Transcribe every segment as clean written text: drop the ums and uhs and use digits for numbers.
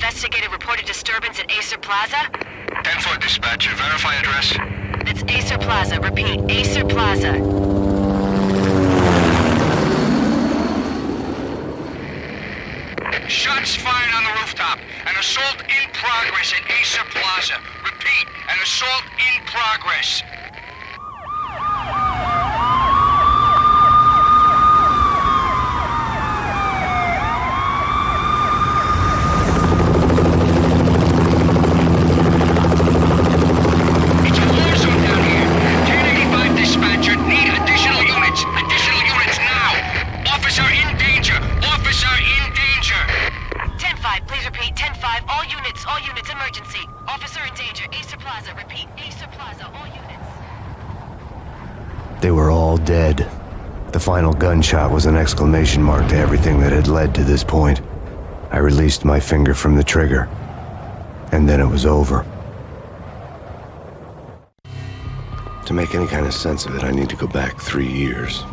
investigated reported disturbance at Acer Plaza? 10-4 dispatcher, verify address. It's Acer Plaza. Repeat, Acer Plaza. Shots fired on the rooftop. An assault in progress at Acer Plaza. Repeat, an assault in progress. It's a war zone down here. 1085 dispatcher, need additional units. Additional units now. Officer in danger. Officer in danger. 10-5, please repeat. 10-5, all units, emergency. Officer in danger. Acer Plaza. Repeat, Acer Plaza, all units. They were all dead. The final gunshot was an exclamation mark to everything that had led to this point. I released my finger from the trigger, and then it was over. To make any kind of sense of it, I need to go back 3 years.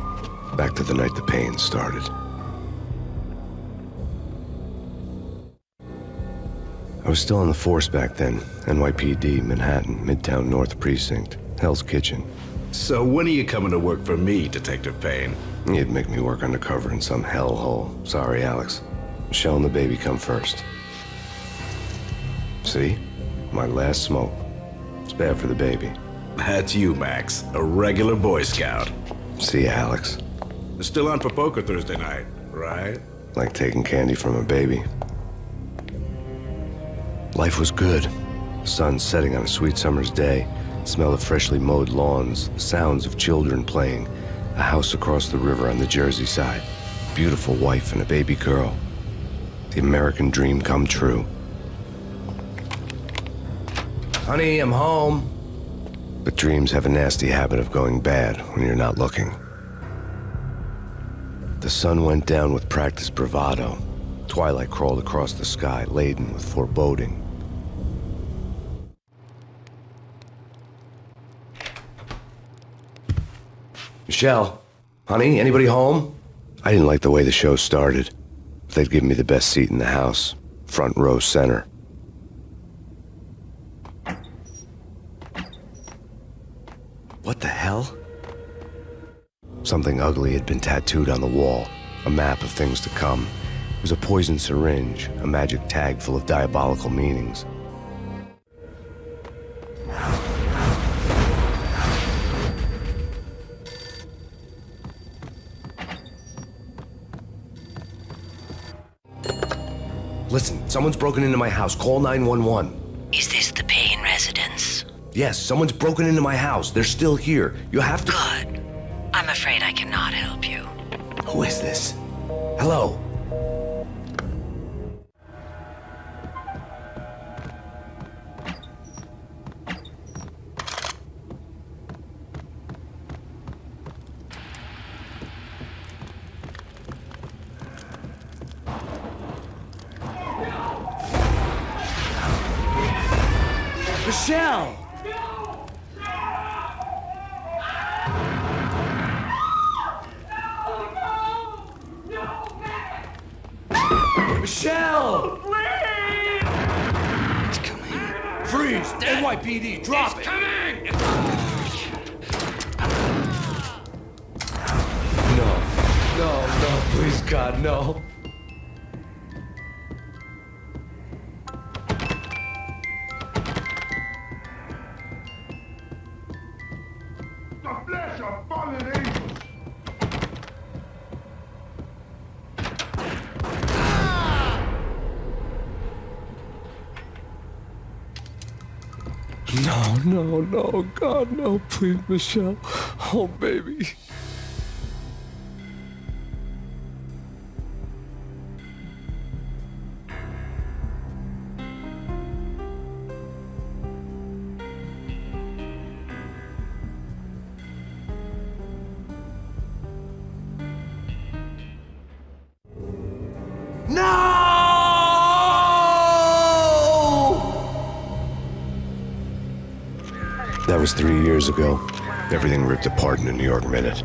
Back to the night the pain started. I was still on the force back then. NYPD, Manhattan, Midtown North Precinct, Hell's Kitchen. So when are you coming to work for me, Detective Payne? You'd make me work undercover in some hellhole. Sorry, Alex. Michelle and the baby come first. See? My last smoke. It's bad for the baby. That's you, Max. A regular Boy Scout. See ya, Alex. Still on for poker Thursday night, right? Like taking candy from a baby. Life was good. Sun setting on a sweet summer's day. Smell of freshly mowed lawns. Sounds of children playing. A house across the river on the Jersey side. Beautiful wife and a baby girl. The American dream come true. Honey, I'm home. But dreams have a nasty habit of going bad when you're not looking. The sun went down with practiced bravado. Twilight crawled across the sky, laden with foreboding. Michelle, honey, anybody home? I didn't like the way the show started. They'd given me the best seat in the house, front row center. What the hell? Something ugly had been tattooed on the wall, a map of things to come. It was a poison syringe, a magic tag full of diabolical meanings. Listen, someone's broken into my house. Call 911. Is this the Payne residence? Yes, someone's broken into my house. They're still here. You have to... Good. I'm afraid I cannot help you. Who is this? Hello? Michelle! Michelle! Please! It's coming. Freeze! NYPD, drop it! Coming! No, please God, no. The flesh of fallen angels! No, God, no, please, Michelle. Oh, baby. That was 3 years ago. Everything ripped apart in a New York minute.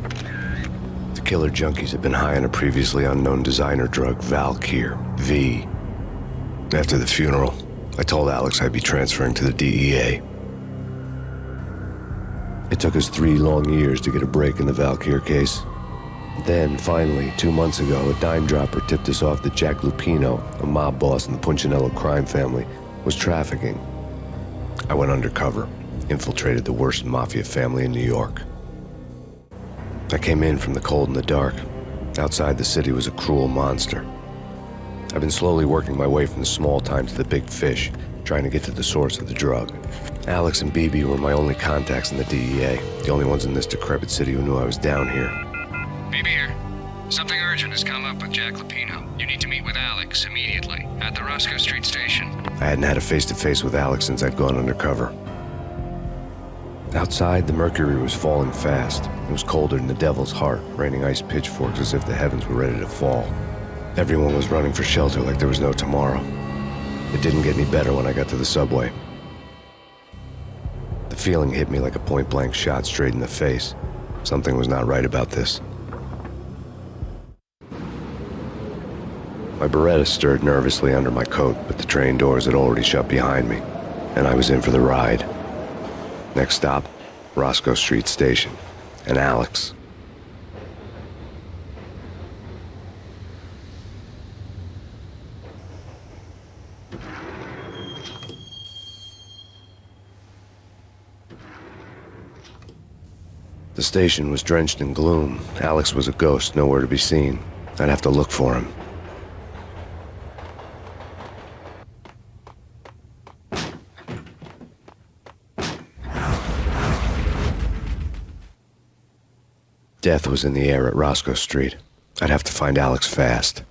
The killer junkies had been high on a previously unknown designer drug, Valkyr, V. After the funeral, I told Alex I'd be transferring to the DEA. It took us 3 long years to get a break in the Valkyr case. Then, finally, 2 months ago, a dime dropper tipped us off that Jack Lupino, a mob boss in the Punchinello crime family, was trafficking. I went undercover, infiltrated the worst mafia family in New York. I came in from the cold and the dark. Outside the city was a cruel monster. I've been slowly working my way from the small time to the big fish, trying to get to the source of the drug. Alex and BB were my only contacts in the DEA, the only ones in this decrepit city who knew I was down here. BB here. Something urgent has come up with Jack Lupino. You need to meet with Alex immediately at the Roscoe Street station. I hadn't had a face-to-face with Alex since I'd gone undercover. Outside, the mercury was falling fast. It was colder than the devil's heart, raining ice pitchforks as if the heavens were ready to fall. Everyone was running for shelter like there was no tomorrow. It didn't get any better when I got to the subway. The feeling hit me like a point-blank shot straight in the face. Something was not right about this. My Beretta stirred nervously under my coat, but the train doors had already shut behind me, and I was in for the ride. Next stop, Roscoe Street Station, and Alex. The station was drenched in gloom. Alex was a ghost, nowhere to be seen. I'd have to look for him. Death was in the air at Roscoe Street. I'd have to find Alex fast.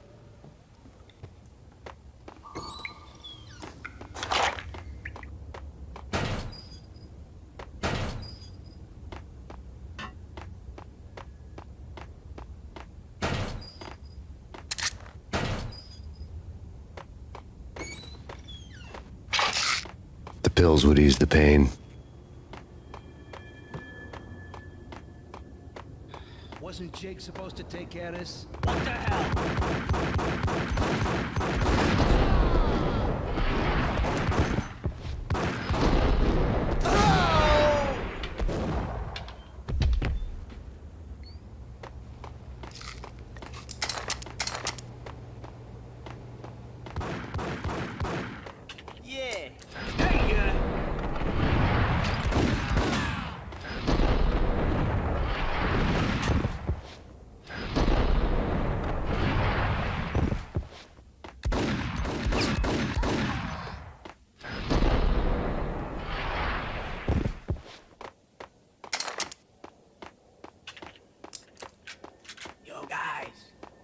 The pills would ease the pain. Wasn't Jake supposed to take care of this? What the hell? Yeah. Hey,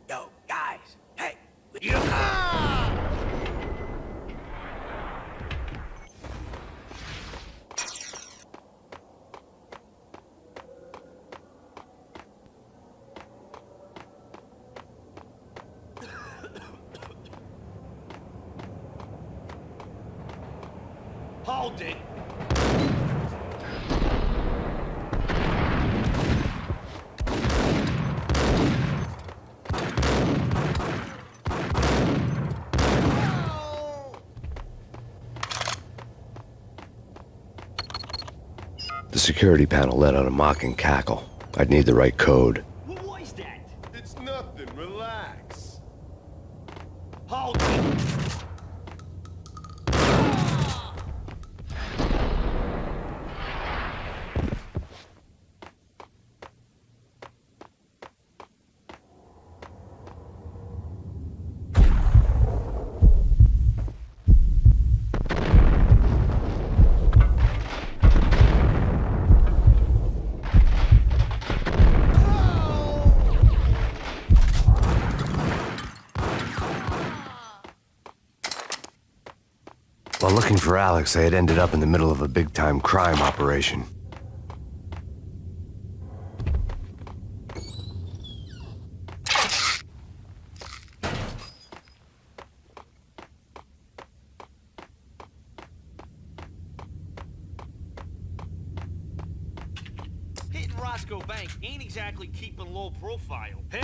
Yo, guys. Hey. Hold it. The security panel let out a mocking cackle. I'd need the right code. What was that? It's nothing. Relax. Hold it. While looking for Alex, I had ended up in the middle of a big-time crime operation. Hitting Roscoe Bank ain't exactly keeping low profile. Hey!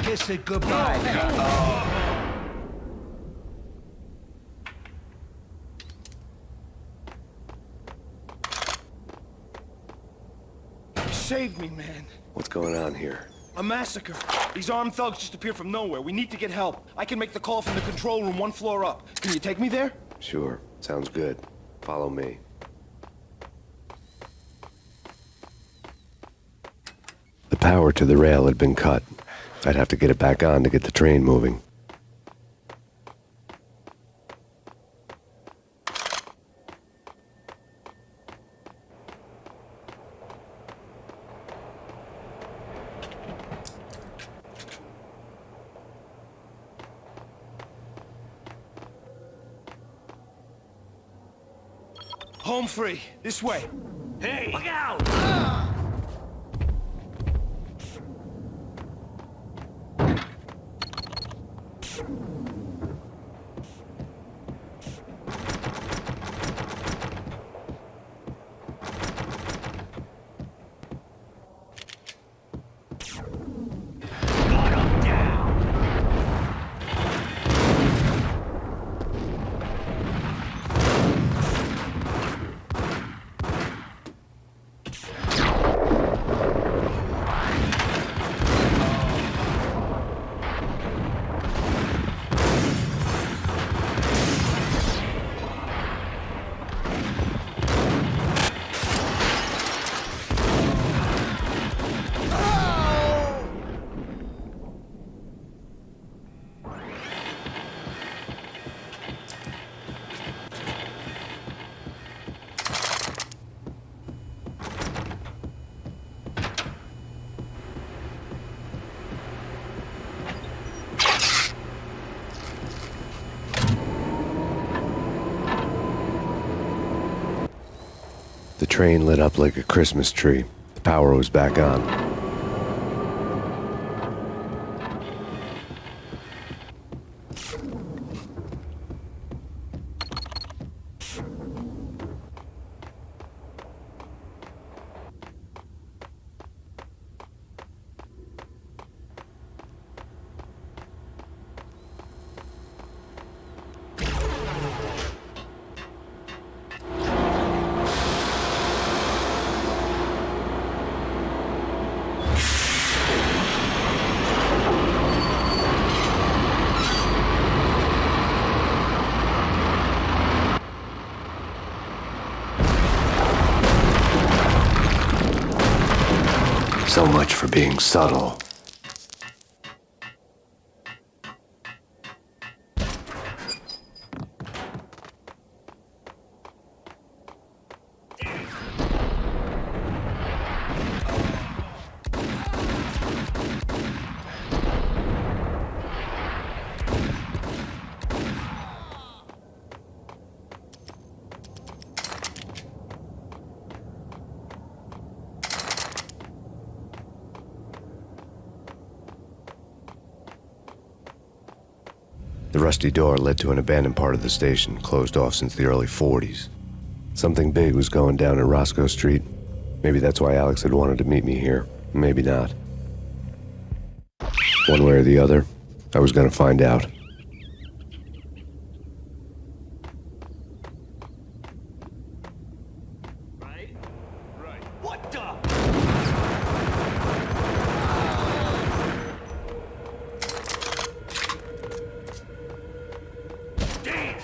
kiss it goodbye. You saved me, man. What's going on here? A massacre. These armed thugs just appeared from nowhere. We need to get help. I can make the call from the control room 1 floor up. Can you take me there? Sure, sounds good. Follow me. The power to the rail had been cut. I'd have to get it back on to get the train moving. Home free. This way. Hey! Look out! The train lit up like a Christmas tree. The power was back on. So much for being subtle. The rusty door led to an abandoned part of the station, closed off since the early 40s. Something big was going down at Roscoe Street. Maybe that's why Alex had wanted to meet me here. Maybe not. One way or the other, I was gonna find out. Right? Right. What the? Damn!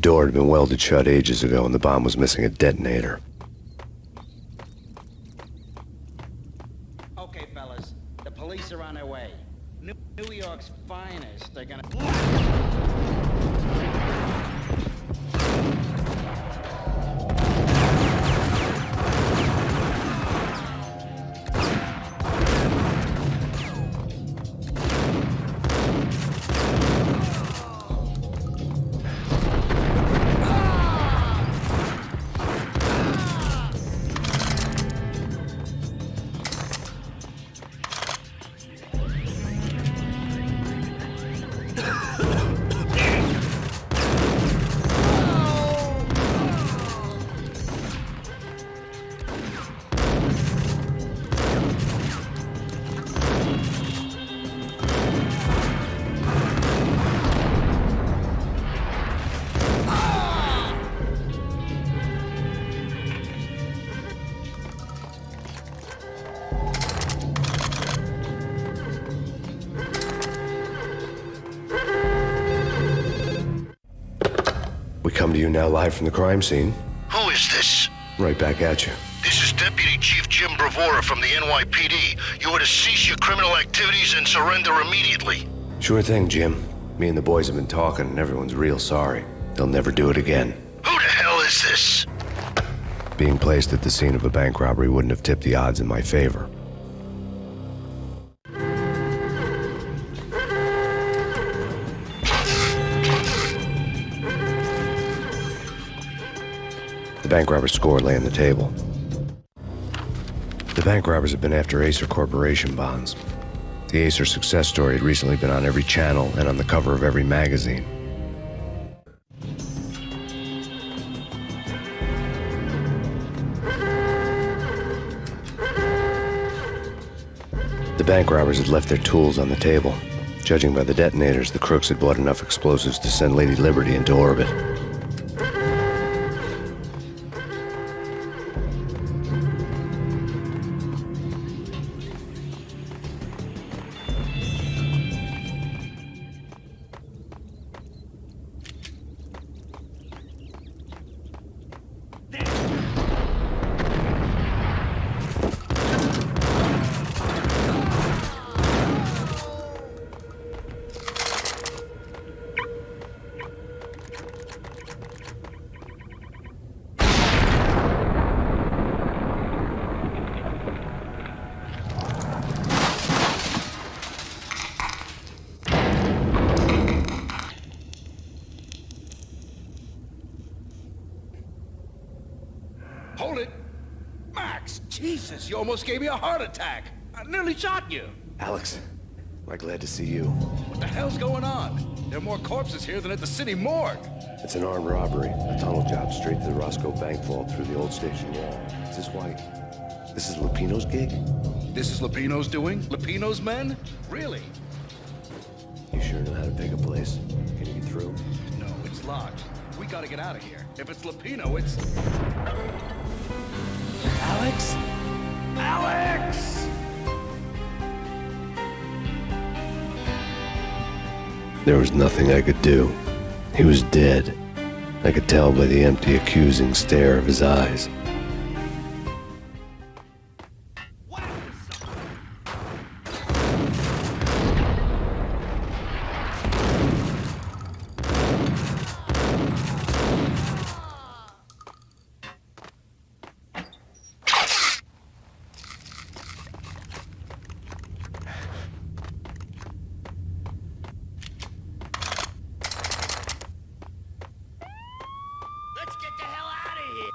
door had been welded shut ages ago and the bomb was missing a detonator. Okay, fellas. The police are on their way. New York's finest. They're gonna... We come to you now live from the crime scene. Who is this? Right back at you. This is Deputy Chief Jim Bravura from the NYPD. You are to cease your criminal activities and surrender immediately. Sure thing, Jim. Me and the boys have been talking and everyone's real sorry. They'll never do it again. Who the hell is this? Being placed at the scene of a bank robbery wouldn't have tipped the odds in my favor. The bank robber's score lay on the table. The bank robbers have been after Acer Corporation bonds. The Acer success story had recently been on every channel and on the cover of every magazine. The bank robbers had left their tools on the table. Judging by the detonators, the crooks had bought enough explosives to send Lady Liberty into orbit. Hold it! Max, Jesus, you almost gave me a heart attack. I nearly shot you. Alex, am I glad to see you. What the hell's going on? There are more corpses here than at the city morgue. It's an armed robbery. A tunnel job straight to the Roscoe bank vault through the old station wall. Is this why? This is Lupino's gig? This is Lupino's doing? Lupino's men? Really? You sure know how to pick a place? Can you get through? No, it's locked. We gotta get out of here. If it's Lupino, it's... Alex? Alex! There was nothing I could do. He was dead. I could tell by the empty, accusing stare of his eyes. Let's get the hell out of here!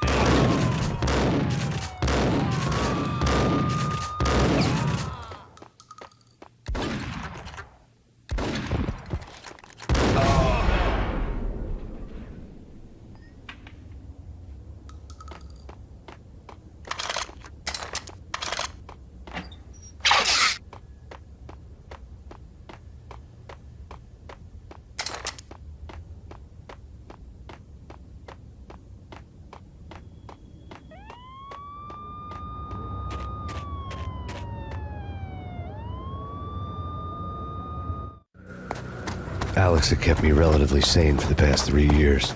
Alex had kept me relatively sane for the past 3 years.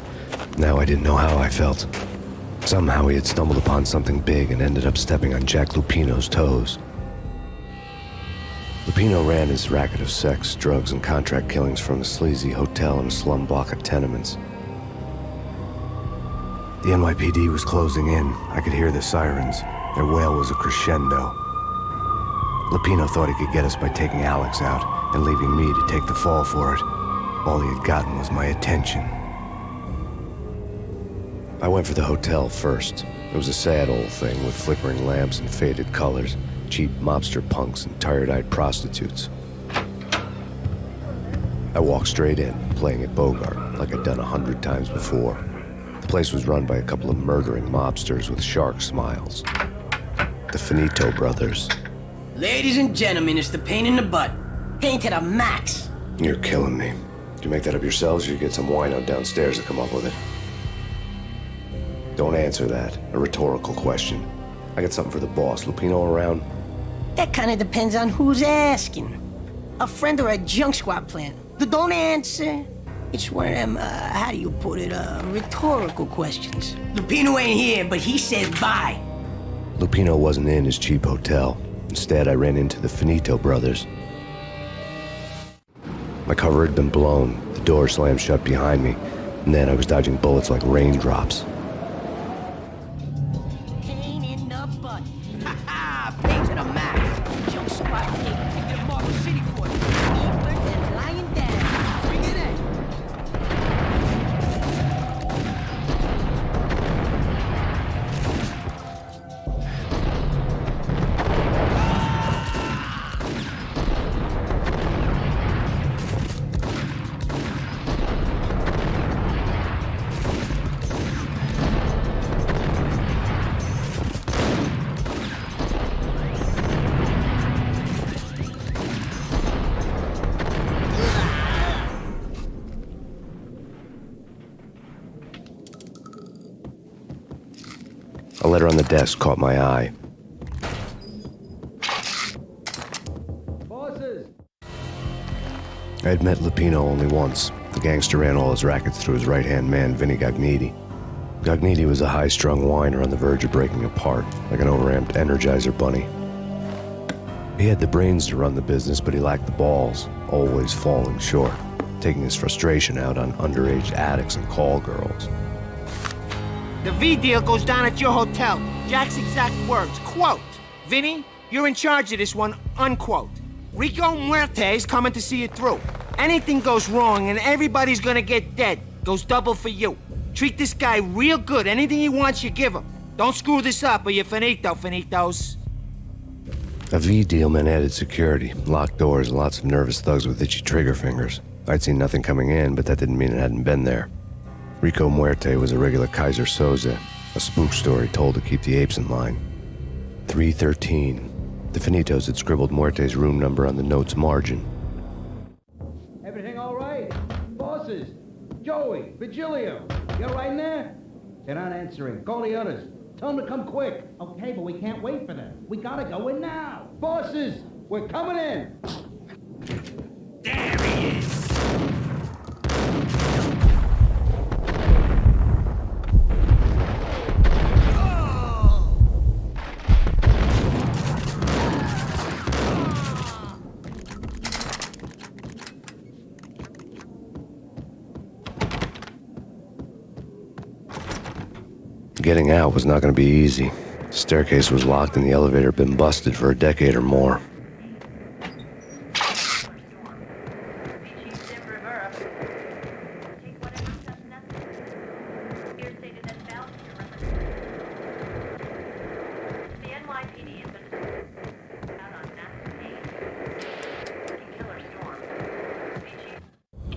Now I didn't know how I felt. Somehow he had stumbled upon something big and ended up stepping on Jack Lupino's toes. Lupino ran his racket of sex, drugs, and contract killings from a sleazy hotel in a slum block of tenements. The NYPD was closing in. I could hear the sirens. Their wail was a crescendo. Lupino thought he could get us by taking Alex out and leaving me to take the fall for it. All he had gotten was my attention. I went for the hotel first. It was a sad old thing with flickering lamps and faded colors, cheap mobster punks and tired-eyed prostitutes. I walked straight in, playing at Bogart, like I'd done 100 times before. The place was run by a couple of murdering mobsters with shark smiles. The Finito brothers. Ladies and gentlemen, it's the pain in the butt. Pain to the max. You're killing me. Did you make that up yourselves, or you get some wino downstairs to come up with it? Don't answer that. A rhetorical question. I got something for the boss. Lupino around? That kind of depends on who's asking. A friend or a junk squad plan. Don't answer. It's one of them, how do you put it, rhetorical questions. Lupino ain't here, but he said bye. Lupino wasn't in his cheap hotel. Instead, I ran into the Finito brothers. My cover had been blown. The door slammed shut behind me, and then I was dodging bullets like raindrops. Pain in the butt. Ha ha! Pain to the max. Junk squad king. Take the Marble City for it. England and lying down. Bring it in. A letter on the desk caught my eye. Bosses! I had met Lupino only once. The gangster ran all his rackets through his right-hand man, Vinny Gognitti. Gognitti was a high-strung whiner on the verge of breaking apart, like an overamped Energizer bunny. He had the brains to run the business, but he lacked the balls, always falling short, taking his frustration out on underage addicts and call girls. The V deal goes down at your hotel. Jack's exact words, quote, "Vinny, you're in charge of this one," unquote. Rico Muerte's coming to see it through. Anything goes wrong and everybody's gonna get dead. Goes double for you. Treat this guy real good. Anything he wants, you give him. Don't screw this up or you're finito, finitos. A V deal meant added security, locked doors, and lots of nervous thugs with itchy trigger fingers. I'd seen nothing coming in, but that didn't mean it hadn't been there. Rico Muerte was a regular Kaiser Soze, a spook story told to keep the apes in line. 313. The Finitos had scribbled Muerte's room number on the note's margin. Everything all right? Bosses? Joey? Vigilio? You all right in there? They're not answering. Call the others. Tell them to come quick. Okay, but we can't wait for them. We gotta go in now. Bosses, we're coming in. There he is. Getting out was not going to be easy. The staircase was locked and the elevator had been busted for a decade or more.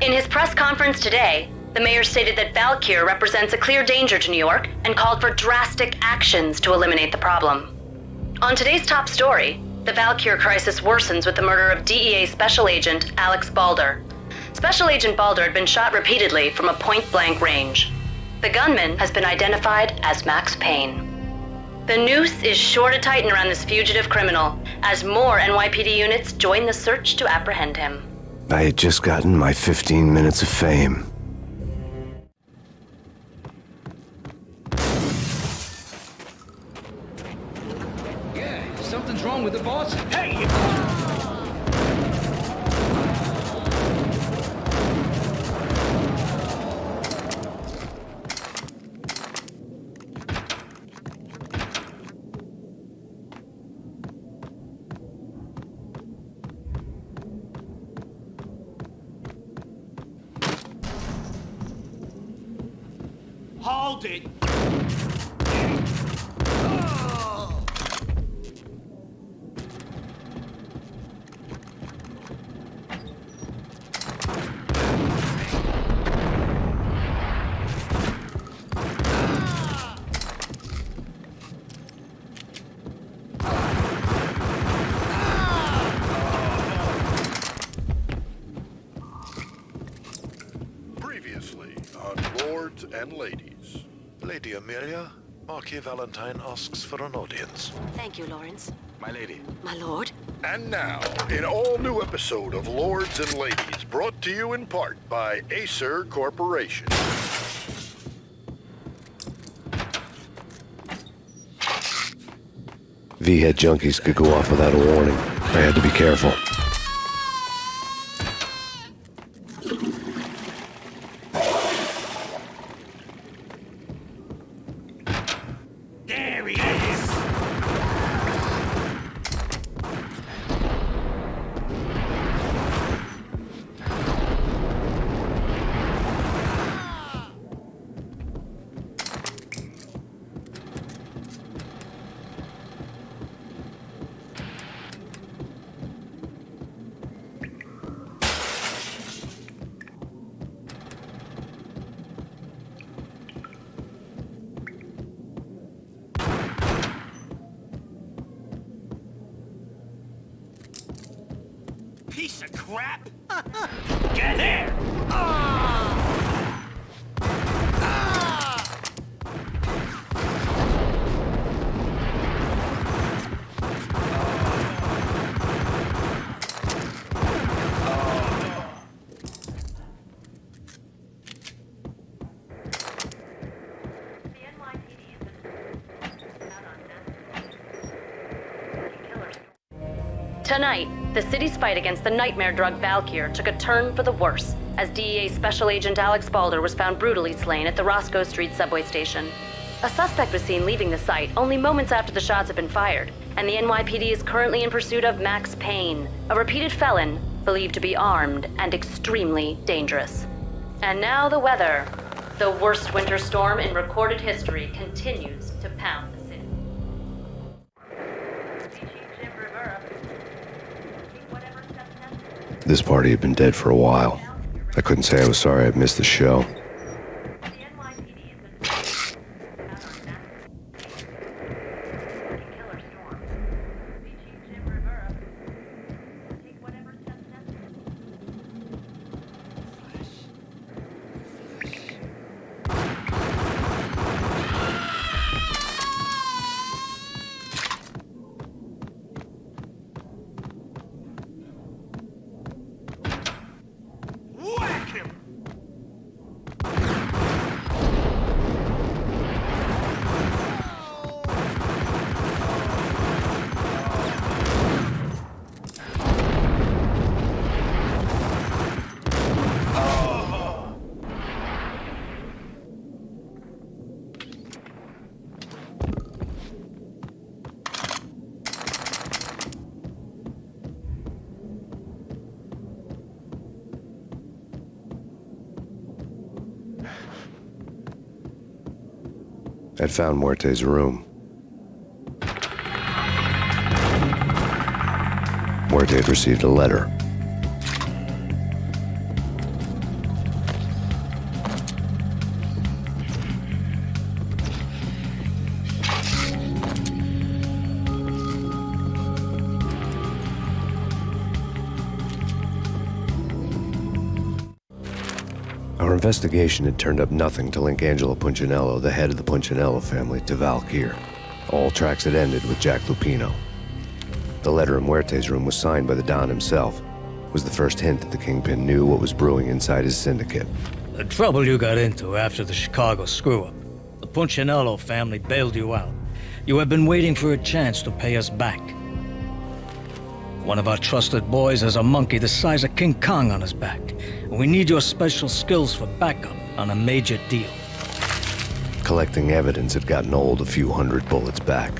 In his press conference today, the mayor stated that Valkyr represents a clear danger to New York and called for drastic actions to eliminate the problem. On today's top story, the Valkyr crisis worsens with the murder of DEA Special Agent Alex Balder. Special Agent Balder had been shot repeatedly from a point-blank range. The gunman has been identified as Max Payne. The noose is sure to tighten around this fugitive criminal as more NYPD units join the search to apprehend him. I had just gotten my 15 minutes of fame. something's wrong with the boss. Hey! Hold it! Previously on Lords and Ladies. Lady Amelia, Marquis Valentine asks for an audience. Thank you, Lawrence. My lady. My lord. And now, an all-new episode of Lords and Ladies, brought to you in part by Acer Corporation. V-head junkies could go off without a warning. I had to be careful. There he is! Piece of crap! Get here! Tonight, the city's fight against the nightmare drug Valkyr took a turn for the worse, as DEA Special Agent Alex Balder was found brutally slain at the Roscoe Street subway station. A suspect was seen leaving the site only moments after the shots had been fired, and the NYPD is currently in pursuit of Max Payne, a repeated felon believed to be armed and extremely dangerous. And now the weather. The worst winter storm in recorded history continues to pound the city. This party had been dead for a while. I couldn't say I was sorry I'd missed the show. I'd found Muerte's room. Muerte had received a letter. Our investigation had turned up nothing to link Angelo Punchinello, the head of the Punchinello family, to Valkyr. All tracks had ended with Jack Lupino. The letter in Muerte's room was signed by the Don himself. It was the first hint that the Kingpin knew what was brewing inside his syndicate. The trouble you got into after the Chicago screw-up. The Punchinello family bailed you out. You have been waiting for a chance to pay us back. One of our trusted boys has a monkey the size of King Kong on his back. We need your special skills for backup on a major deal. Collecting evidence had gotten old a few hundred bullets back.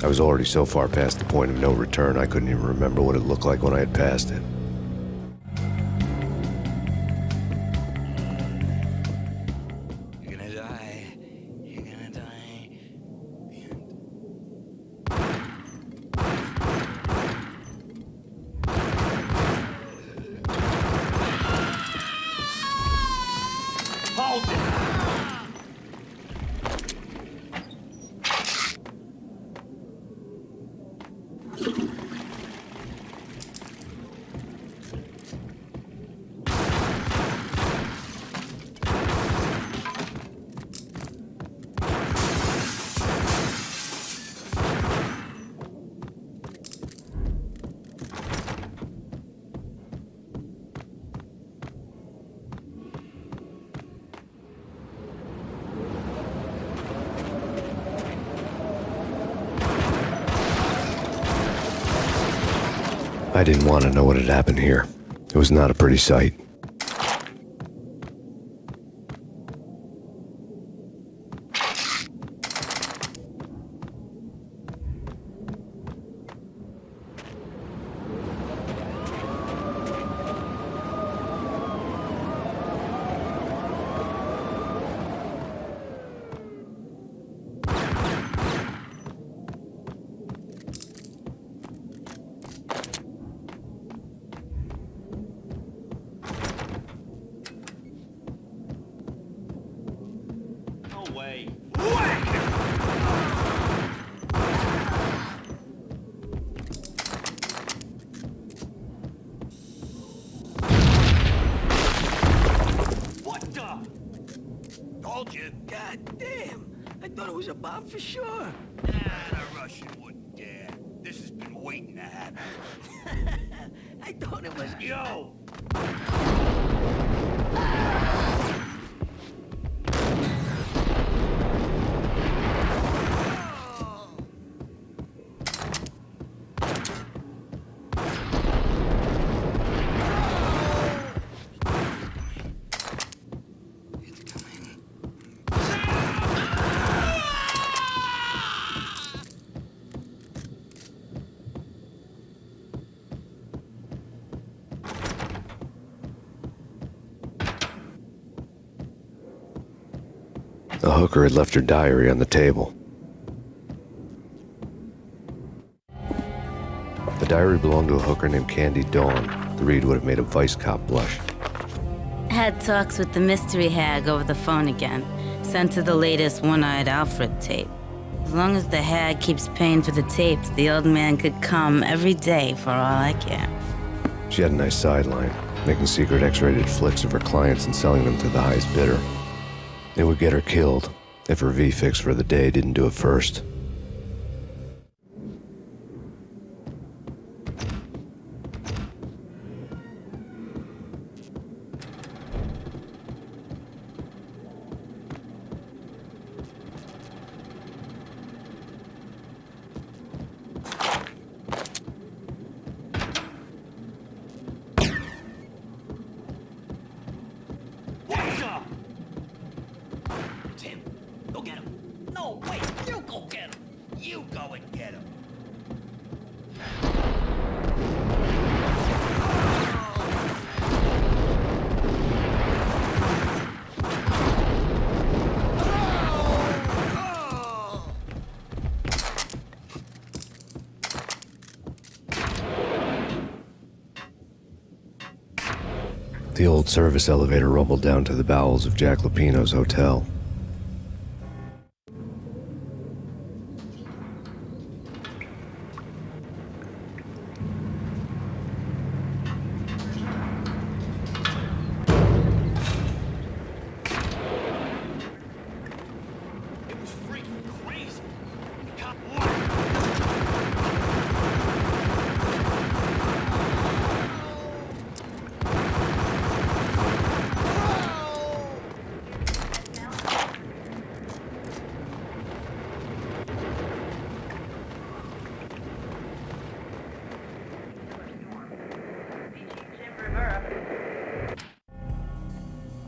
I was already so far past the point of no return I couldn't even remember what it looked like when I had passed it. You're gonna die. You're gonna die. Hold it! I didn't want to know what had happened here. It was not a pretty sight. For sure. The Russian wouldn't dare. This has been waiting to happen. I thought it was... Yo! The hooker had left her diary on the table. The diary belonged to a hooker named Candy Dawn. The read would have made a vice cop blush. Had talks with the mystery hag over the phone again. Sent her the latest One-Eyed Alfred tape. As long as the hag keeps paying for the tapes, the old man could come every day for all I care. She had a nice sideline, making secret X-rated flicks of her clients and selling them to the highest bidder. It would get her killed if her V-fix for the day didn't do it first. The old service elevator rumbled down to the bowels of Jack Lupino's hotel.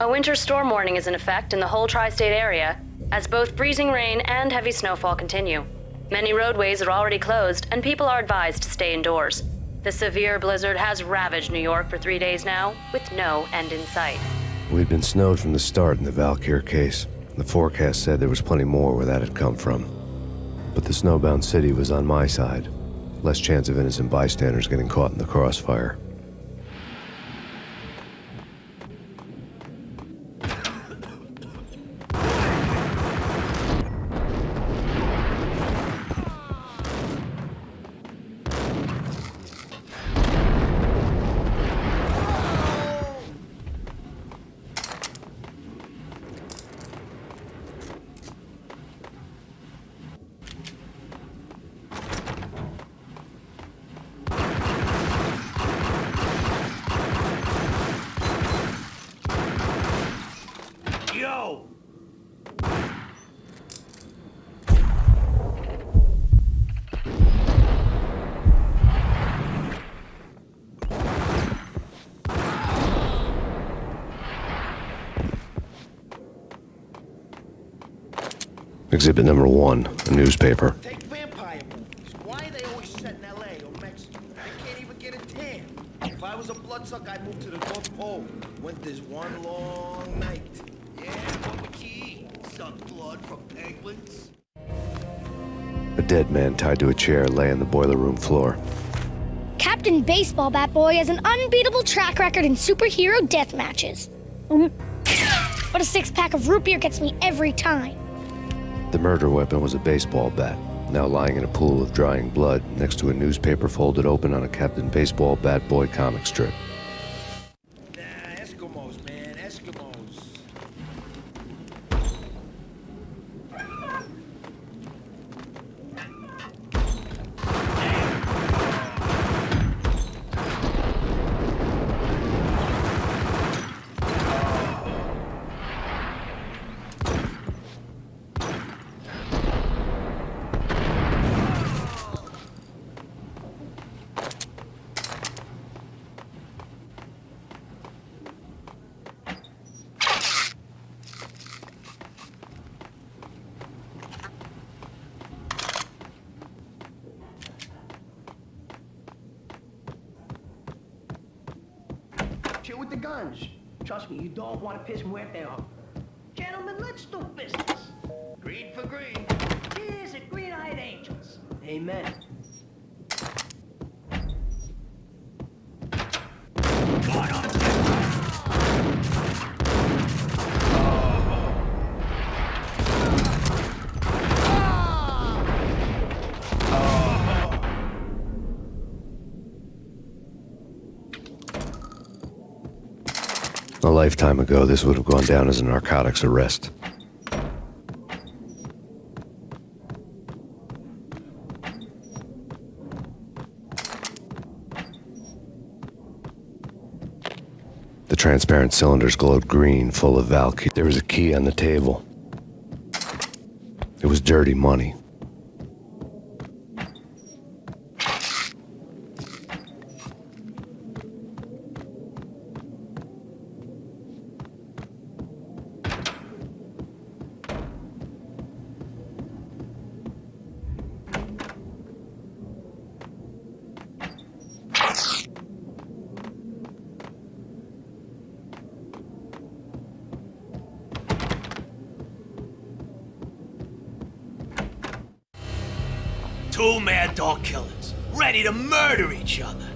A winter storm warning is in effect in the whole tri-state area, as both freezing rain and heavy snowfall continue. Many roadways are already closed, and people are advised to stay indoors. The severe blizzard has ravaged New York for 3 days now, with no end in sight. We'd been snowed from the start in the Valkyr case. The forecast said there was plenty more where that had come from. But the snowbound city was on my side. Less chance of innocent bystanders getting caught in the crossfire. Exhibit number 1, a newspaper. Take vampire movies. Why are they always set in L.A. or Mexico? They can't even get a tan. If I was a bloodsucker, I'd move to the North Pole. Winter's one long night. Yeah, what would you eat? Suck blood from penguins? A dead man tied to a chair lay on the boiler room floor. Captain Baseball Bat Boy has an unbeatable track record in superhero death matches. But a 6-pack of root beer gets me every time. The murder weapon was a baseball bat, now lying in a pool of drying blood next to a newspaper folded open on a Captain Baseball Bat Boy comic strip. Nah, Eskimos, man, Eskimos. Chill with the guns. Trust me, you don't want to piss Muerte off. Gentlemen, let's do business. Green for green. Cheers at Green-Eyed Angels. Amen. A lifetime ago, this would have gone down as a narcotics arrest. The transparent cylinders glowed green, full of Valkyr. There was a key on the table. It was dirty money. Two mad dog killers, ready to murder each other.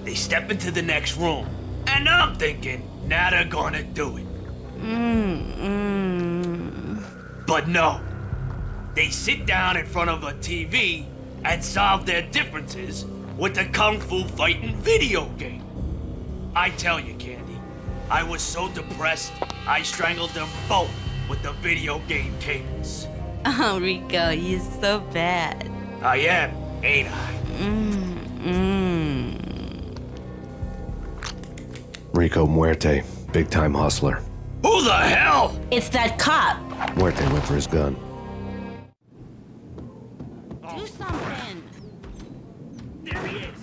They step into the next room, and I'm thinking, now they're gonna do it. But no. They sit down in front of a TV and solve their differences with the Kung Fu fighting video game. I tell you, Candy, I was so depressed, I strangled them both with the video game cables. Oh, Rico, you're so bad. I am, ain't I? Rico Muerte, big-time hustler. Who the hell? It's that cop. Muerte went for his gun. Do something. There he is.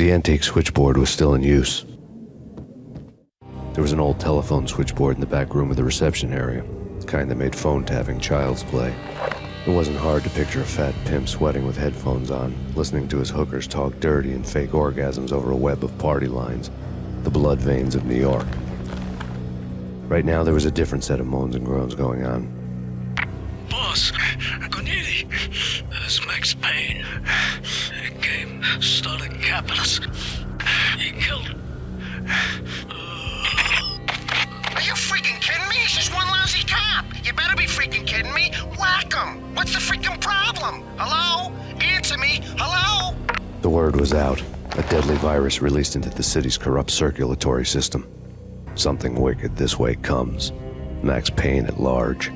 The antique switchboard was still in use. There was an old telephone switchboard in the back room of the reception area, the kind that made phone tapping child's play. It wasn't hard to picture a fat pimp sweating with headphones on, listening to his hookers talk dirty and fake orgasms over a web of party lines, the blood veins of New York. Right now, there was a different set of moans and groans going on. Boss, Corneli, it's Max Payne. He came, started capping us. He killed him. Are you freaking kidding me? He's just one lousy cop. You better be freaking kidding me. Whack him. What's the freaking problem? Hello? Answer me. Hello? The word was out. A deadly virus released into the city's corrupt circulatory system. Something wicked this way comes. Max Payne at large.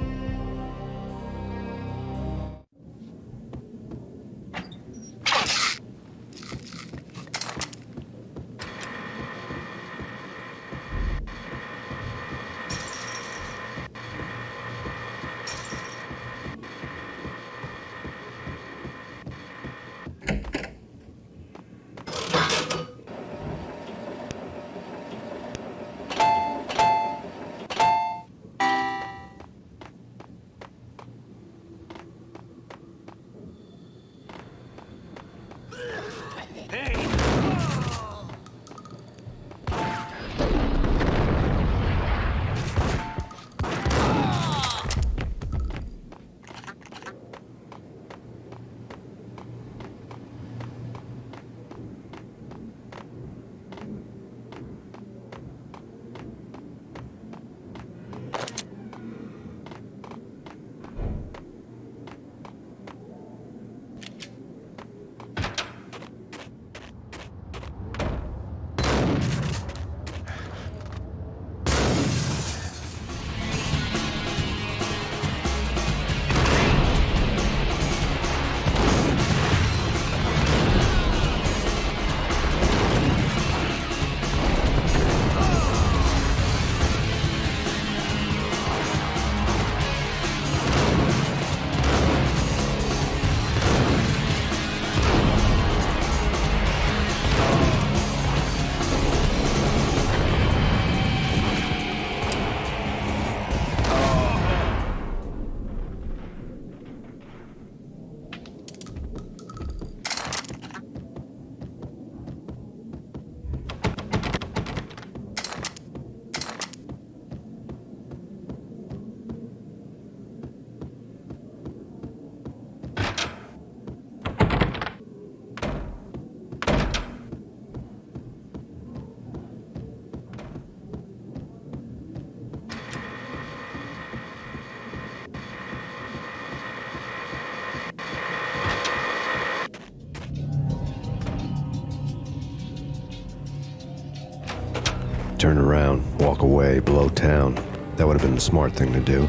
Turn around, walk away, blow town. That would have been the smart thing to do.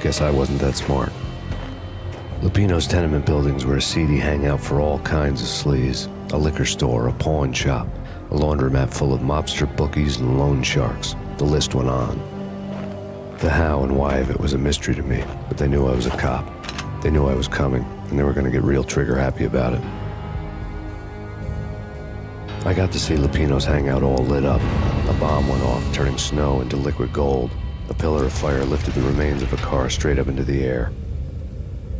Guess I wasn't that smart. Lupino's tenement buildings were a seedy hangout for all kinds of sleaze. A liquor store, a pawn shop, a laundromat full of mobster bookies and loan sharks. The list went on. The how and why of it was a mystery to me, but they knew I was a cop. They knew I was coming, and they were going to get real trigger happy about it. I got to see Lupino's hangout all lit up. A bomb went off, turning snow into liquid gold. A pillar of fire lifted the remains of a car straight up into the air.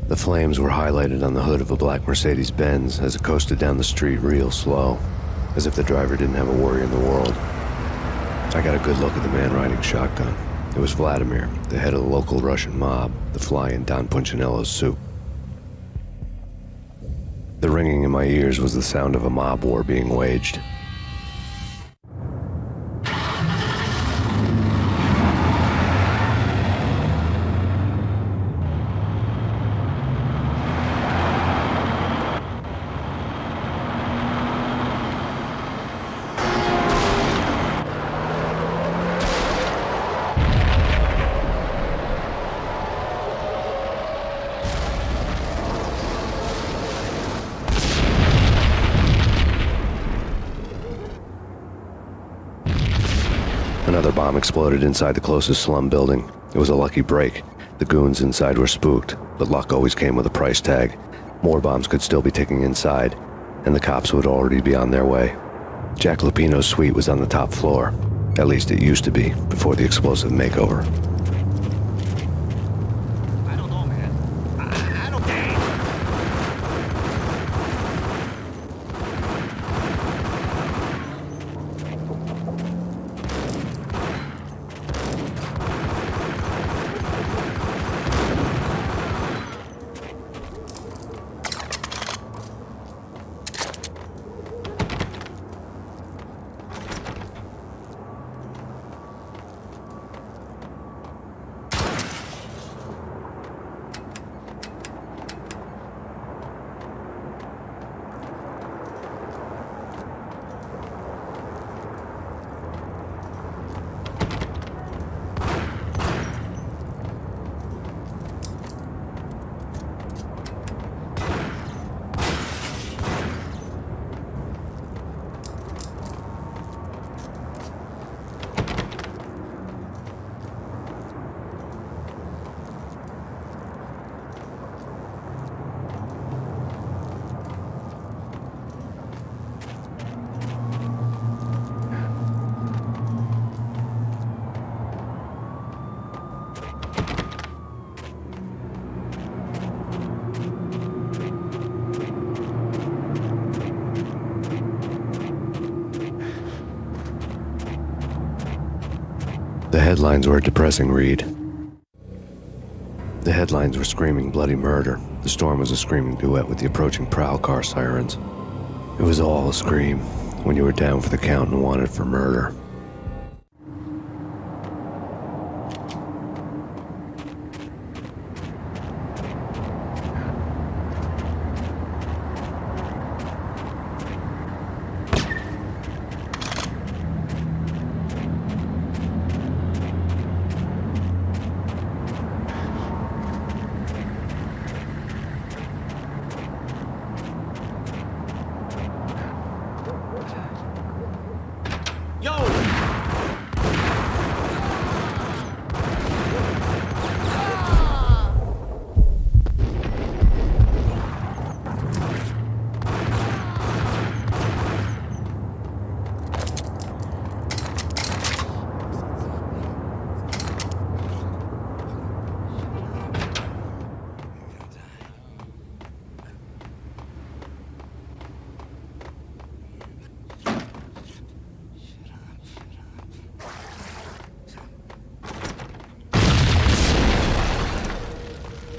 The flames were highlighted on the hood of a black Mercedes-Benz as it coasted down the street real slow, as if the driver didn't have a worry in the world. I got a good look at the man riding shotgun. It was Vladimir, the head of the local Russian mob, the fly in Don Punchinello's soup. The ringing in my ears was the sound of a mob war being waged. Another bomb exploded inside the closest slum building. It was a lucky break. The goons inside were spooked, but luck always came with a price tag. More bombs could still be ticking inside, and the cops would already be on their way. Jack Lupino's suite was on the top floor. At least it used to be, before the explosive makeover. The headlines were a depressing read. The headlines were screaming bloody murder. The storm was a screaming duet with the approaching prowl car sirens. It was all a scream when you were down for the count and wanted for murder.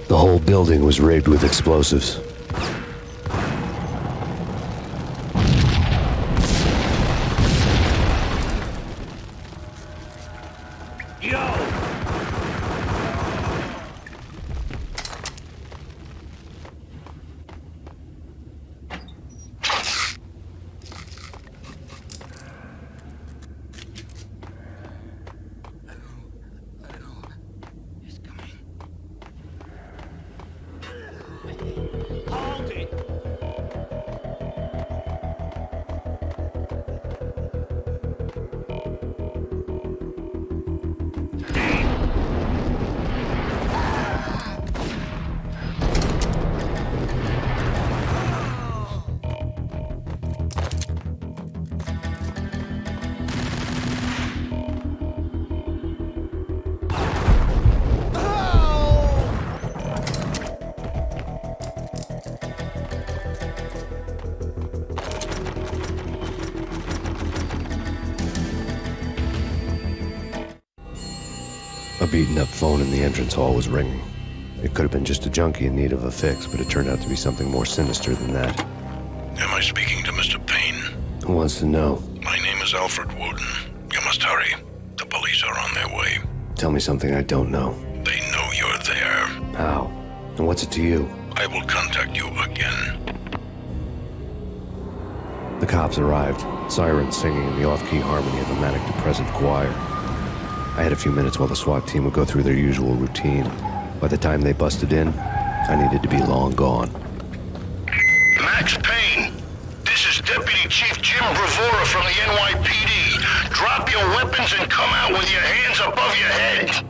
The whole building was rigged with explosives. A beaten-up phone in the entrance hall was ringing. It could have been just a junkie in need of a fix, but it turned out to be something more sinister than that. Am I speaking to Mr. Payne? Who wants to know? My name is Alfred Woden. You must hurry. The police are on their way. Tell me something I don't know. They know you're there. How? And what's it to you? I will contact you again. The cops arrived, sirens singing in the off-key harmony of a manic depressive choir. I had a few minutes while the SWAT team would go through their usual routine. By the time they busted in, I needed to be long gone. Max Payne, this is Deputy Chief Jim Bravura from the NYPD. Drop your weapons and come out with your hands above your head.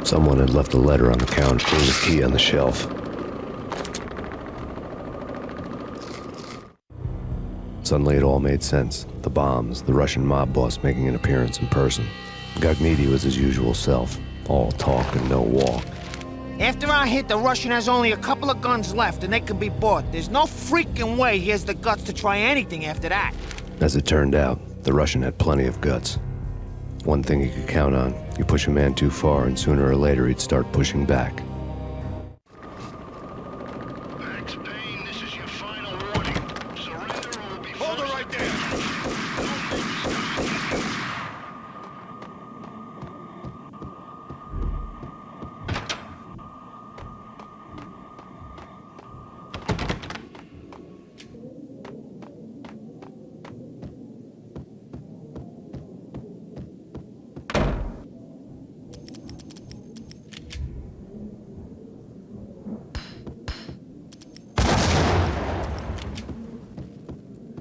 Someone had left a letter on the counter, putting the key on the shelf. Suddenly it all made sense. The bombs, the Russian mob boss making an appearance in person. Gagnidi was his usual self, all talk and no walk. After our hit, the Russian has only a couple of guns left and they can be bought. There's no freaking way he has the guts to try anything after that. As it turned out, the Russian had plenty of guts. One thing you could count on, you push a man too far and sooner or later he'd start pushing back. Max Payne, this is your final warning. Surrender or will be Hold her right there!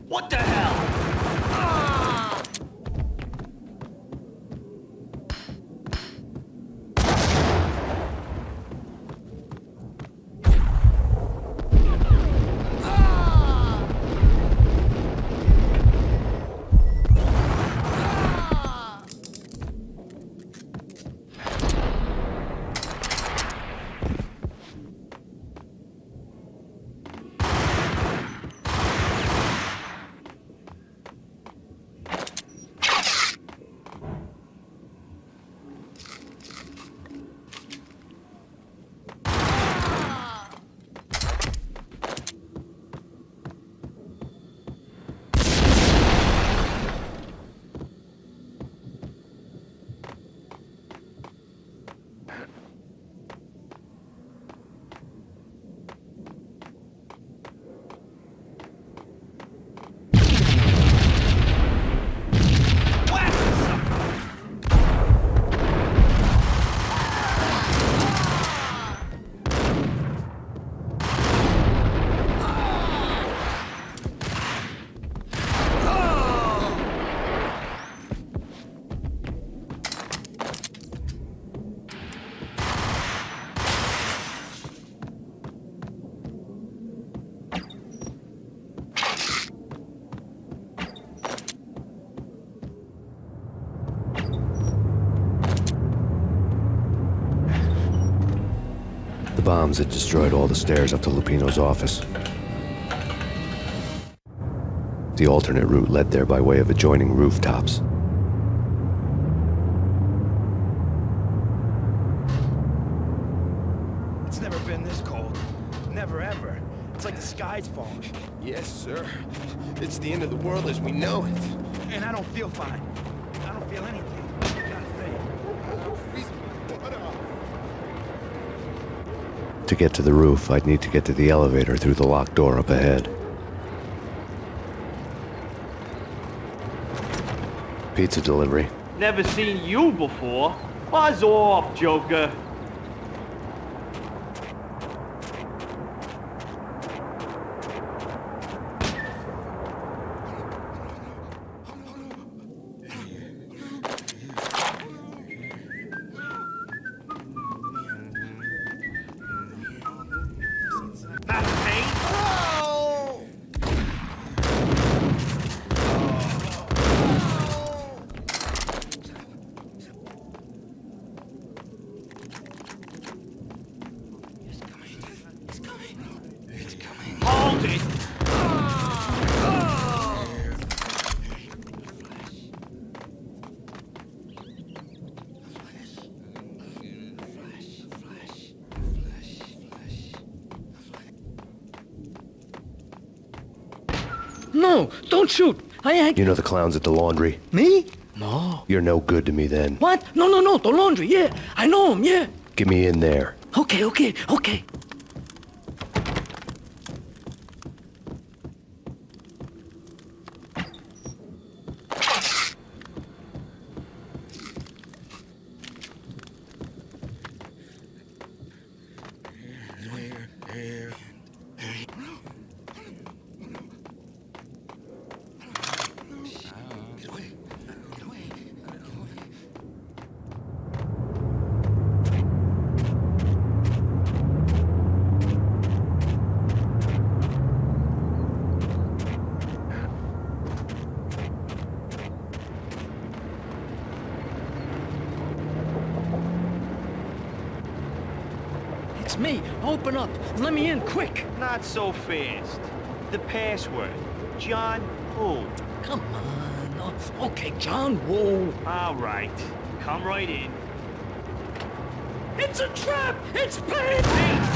What the hell? The bombs had destroyed all the stairs up to Lupino's office. The alternate route led there by way of adjoining rooftops. It's never been this cold. Never ever. It's like the sky's falling. Yes, sir. It's the end of the world as we know it. And I don't feel fine. I don't feel anything. I gotta say. To get to the roof, I'd need to get to the elevator through the locked door up ahead. Pizza delivery. Never seen you before. Buzz off, Joker. No, don't shoot. I ain't... You know the clowns at the laundry? Me? No. You're no good to me then. What? No, the laundry, yeah. I know him, yeah. Get me in there. Okay. It's me. Open up. Let me in, quick. Not so fast. The password. John who? Come on. Oh, okay, John Woo. All right. Come right in. It's a trap! It's Payne!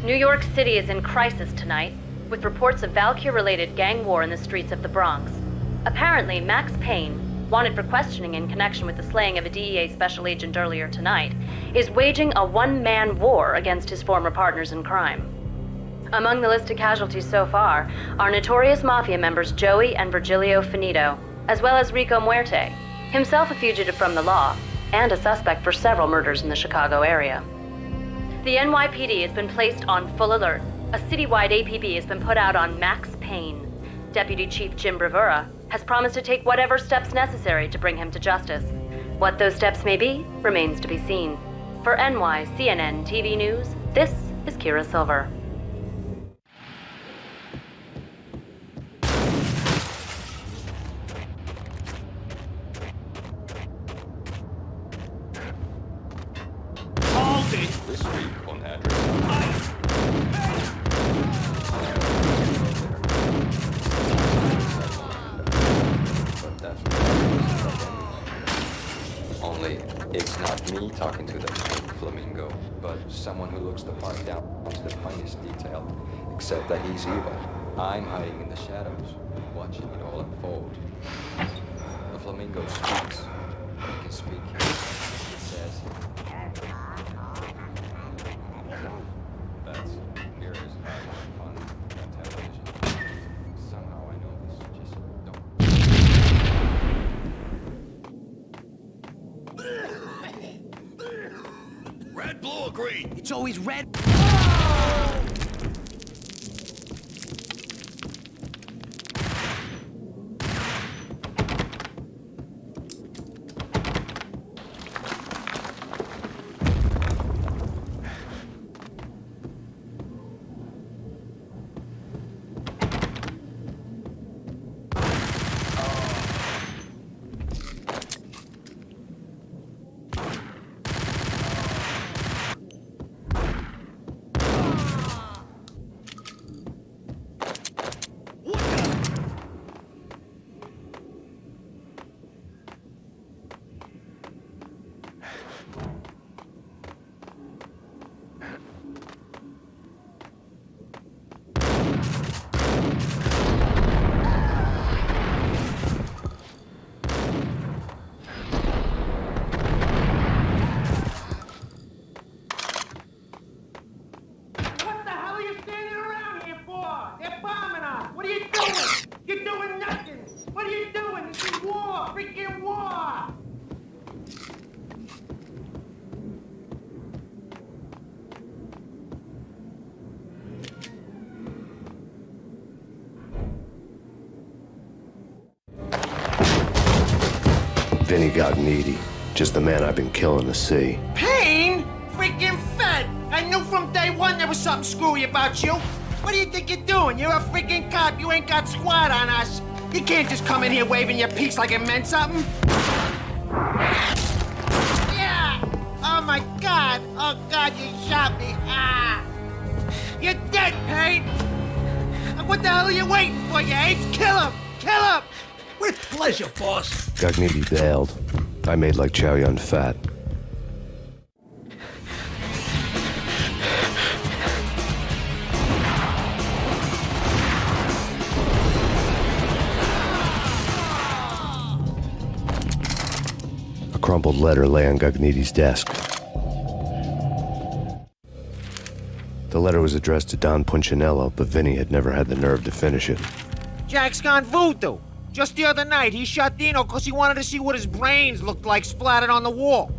New York City is in crisis tonight, with reports of Valkyr-related gang war in the streets of the Bronx. Apparently, Max Payne, wanted for questioning in connection with the slaying of a DEA special agent earlier tonight, is waging a one-man war against his former partners in crime. Among the listed casualties so far are notorious mafia members Joey and Virgilio Finito, as well as Rico Muerte, himself a fugitive from the law, and a suspect for several murders in the Chicago area. The NYPD has been placed on full alert. A citywide APB has been put out on Max Payne. Deputy Chief Jim Bravura has promised to take whatever steps necessary to bring him to justice. What those steps may be remains to be seen. For CNN TV News, this is Kira Silver. This week on address. But that's only it's not me talking to the flamingo, but someone who looks the part down to the finest detail, except that he's evil. I'm hiding in the shadows, watching it all unfold. The flamingo speaks. He can speak. It says. That's Mira's on television. Somehow I know this, just don't. Red, blue, or green? It's always red. Vinny got needy. Just the man I've been killing to see. Payne? Freaking fed! I knew from day one there was something screwy about you. What do you think you're doing? You're a freaking cop. You ain't got squat on us. You can't just come in here waving your piece like it meant something. Yeah! Oh my God! Oh God, you shot me! Ah! You're dead, Payne! What the hell are you waiting for, you apes? Kill him! Kill him! With pleasure, boss. Gognitti bailed. I made like Chow Yun Fat. A crumpled letter lay on Gognitti's desk. The letter was addressed to Don Punchinello, but Vinny had never had the nerve to finish it. Jack's gone voodoo. Just the other night, he shot Dino because he wanted to see what his brains looked like splattered on the wall.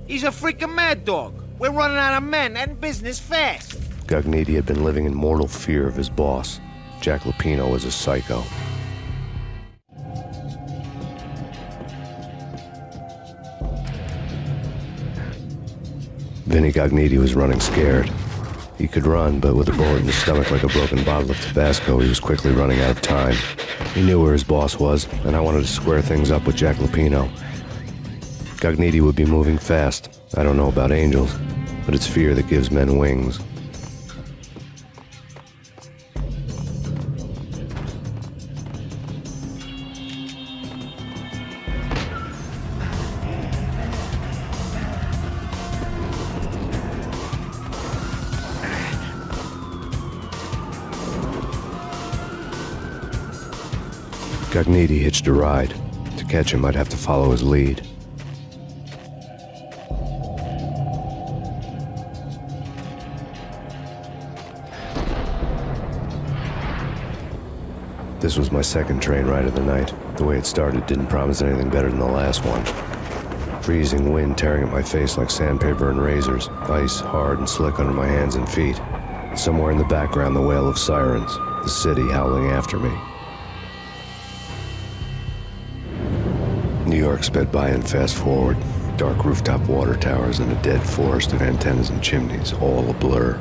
He's a freaking mad dog. We're running out of men and business fast. Gognitti had been living in mortal fear of his boss. Jack Lupino was a psycho. Vinny Gognitti was running scared. He could run, but with a bullet in his stomach like a broken bottle of Tabasco, he was quickly running out of time. He knew where his boss was, and I wanted to square things up with Jack Lupino. Gognitti would be moving fast. I don't know about angels, but it's fear that gives men wings. Gognitti hitched a ride. To catch him, I'd have to follow his lead. This was my second train ride of the night. The way it started didn't promise anything better than the last one. Freezing wind tearing at my face like sandpaper and razors, ice hard and slick under my hands and feet. Somewhere in the background, the wail of sirens, the city howling after me. New York sped by in fast forward. Dark rooftop water towers and a dead forest of antennas and chimneys, all a blur.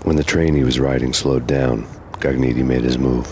When the train he was riding slowed down, Gognitti made his move.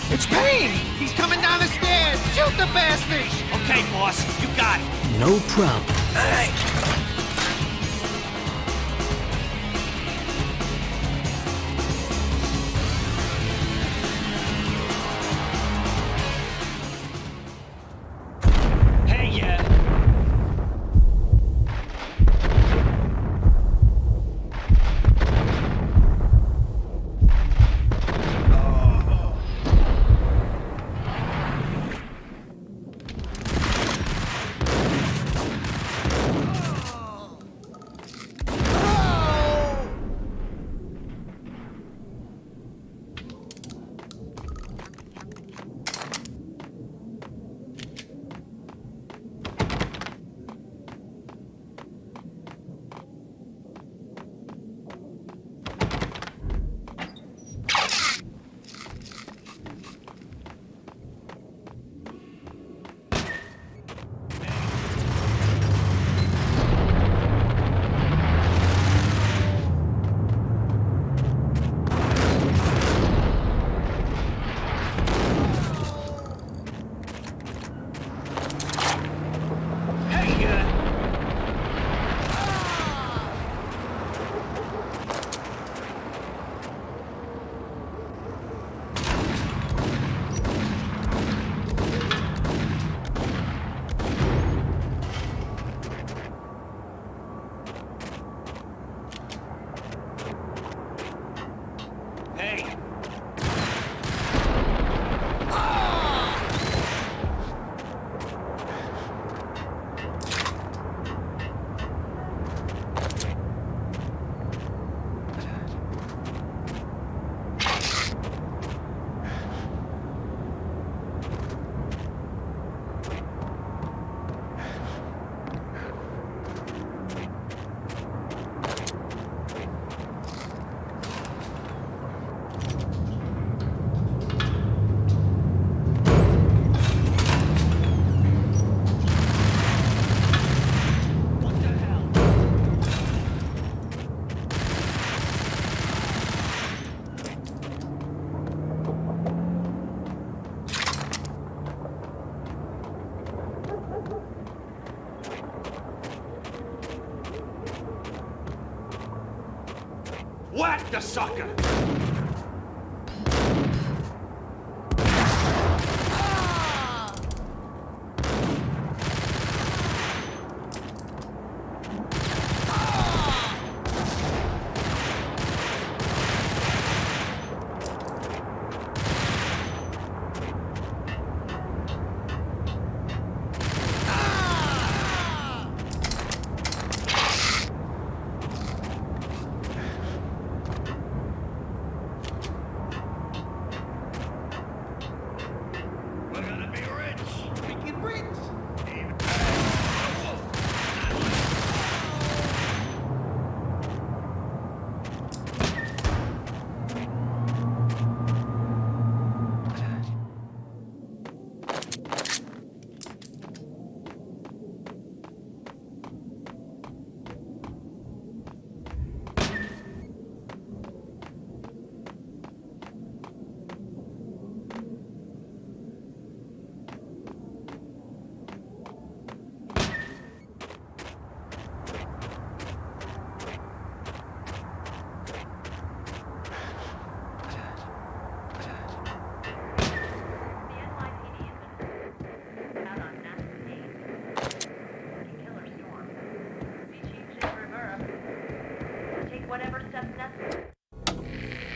It's Payne! He's coming down the stairs! Shoot the bastard! Okay, boss, you got it. No problem. All right. Whack the sucker!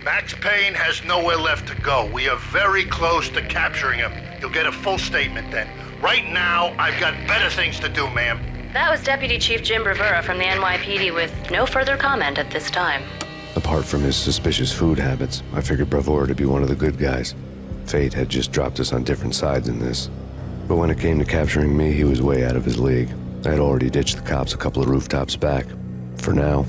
Max Payne has nowhere left to go. We are very close to capturing him. You'll get a full statement then. Right now, I've got better things to do, ma'am. That was Deputy Chief Jim Rivera from the NYPD with no further comment at this time. Apart from his suspicious food habits, I figured Bravura to be one of the good guys. Fate had just dropped us on different sides in this. But when it came to capturing me, he was way out of his league. I had already ditched the cops a couple of rooftops back. For now.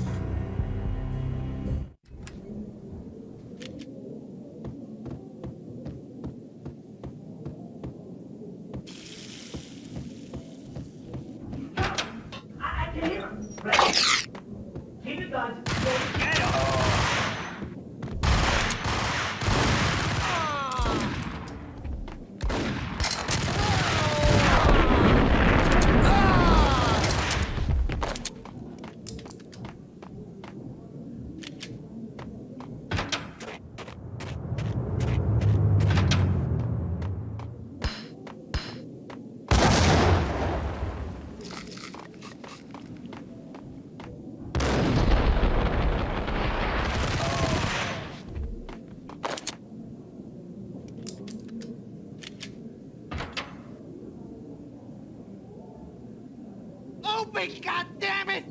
Open, goddammit!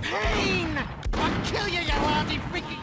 Payne! I'll kill you, you lousy freaky...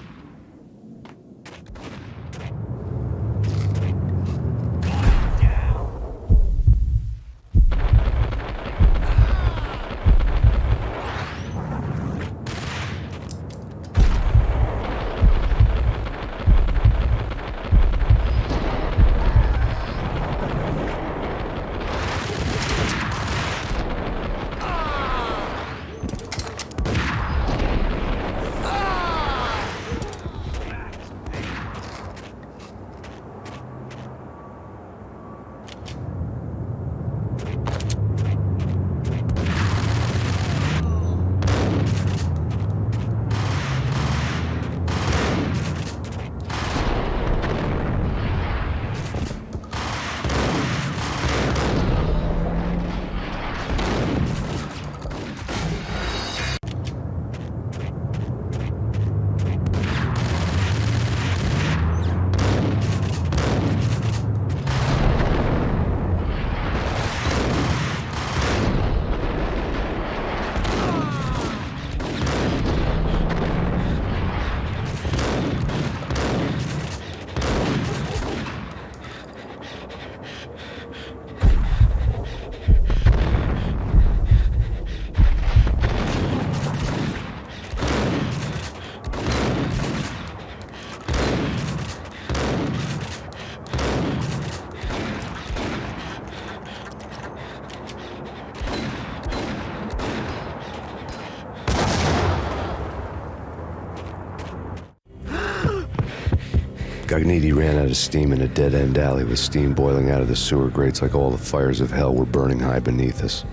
Cogniti ran out of steam in a dead-end alley with steam boiling out of the sewer grates like all the fires of hell were burning high beneath us.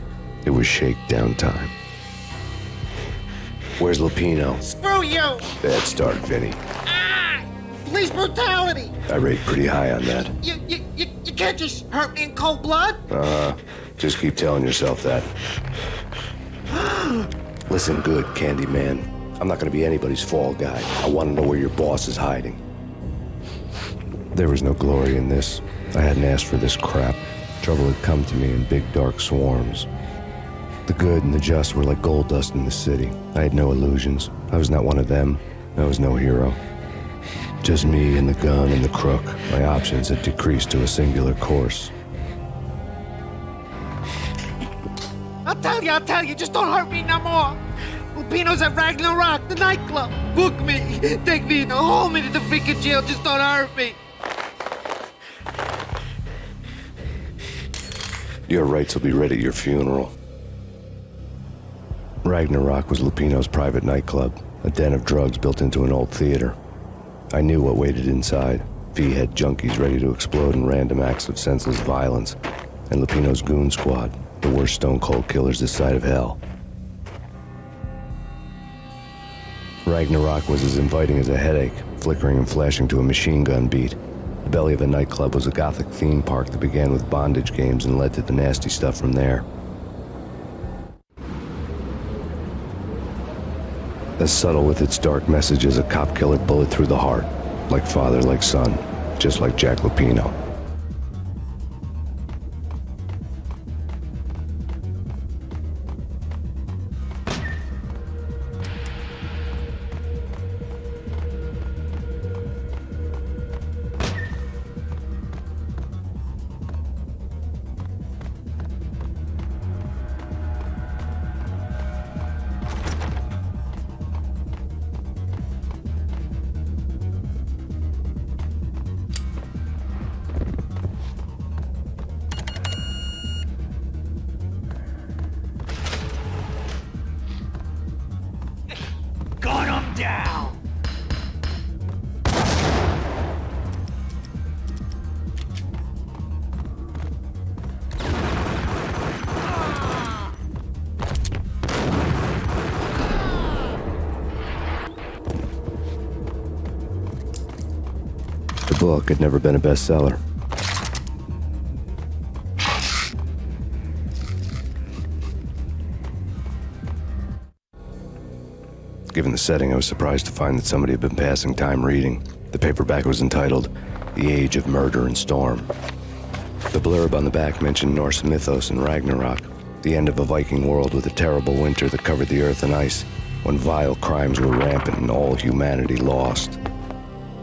It was shakedown time. Where's Lupino? Screw you! Bad start, Vinny. Police brutality! I rate pretty high on that. You can't just hurt me in cold blood? Just keep telling yourself that. Listen good, Candyman. I'm not gonna be anybody's fall guy. I wanna know where your boss is hiding. There was no glory in this. I hadn't asked for this crap. Trouble had come to me in big dark swarms. The good and the just were like gold dust in the city. I had no illusions. I was not one of them. I was no hero. Just me and the gun and the crook. My options had decreased to a singular course. I'll tell you, just don't hurt me no more. Lupino's at Ragnarok, the nightclub. Book me, take me in, haul me to the freaking jail, just don't hurt me. Your rights will be read at your funeral. Ragnarok was Lupino's private nightclub, a den of drugs built into an old theater. I knew what waited inside. V-head junkies ready to explode in random acts of senseless violence, and Lupino's goon squad, the worst stone-cold killers this side of hell. Ragnarok was as inviting as a headache, flickering and flashing to a machine gun beat. The belly of the nightclub was a gothic theme park that began with bondage games and led to the nasty stuff from there. As subtle with its dark message as a cop-killer bullet through the heart. Like father, like son. Just like Jack Lupino. The book had never been a bestseller. Given the setting, I was surprised to find that somebody had been passing time reading. The paperback was entitled, The Age of Murder and Storm. The blurb on the back mentioned Norse mythos and Ragnarok, the end of a Viking world with a terrible winter that covered the earth in ice, when vile crimes were rampant and all humanity lost.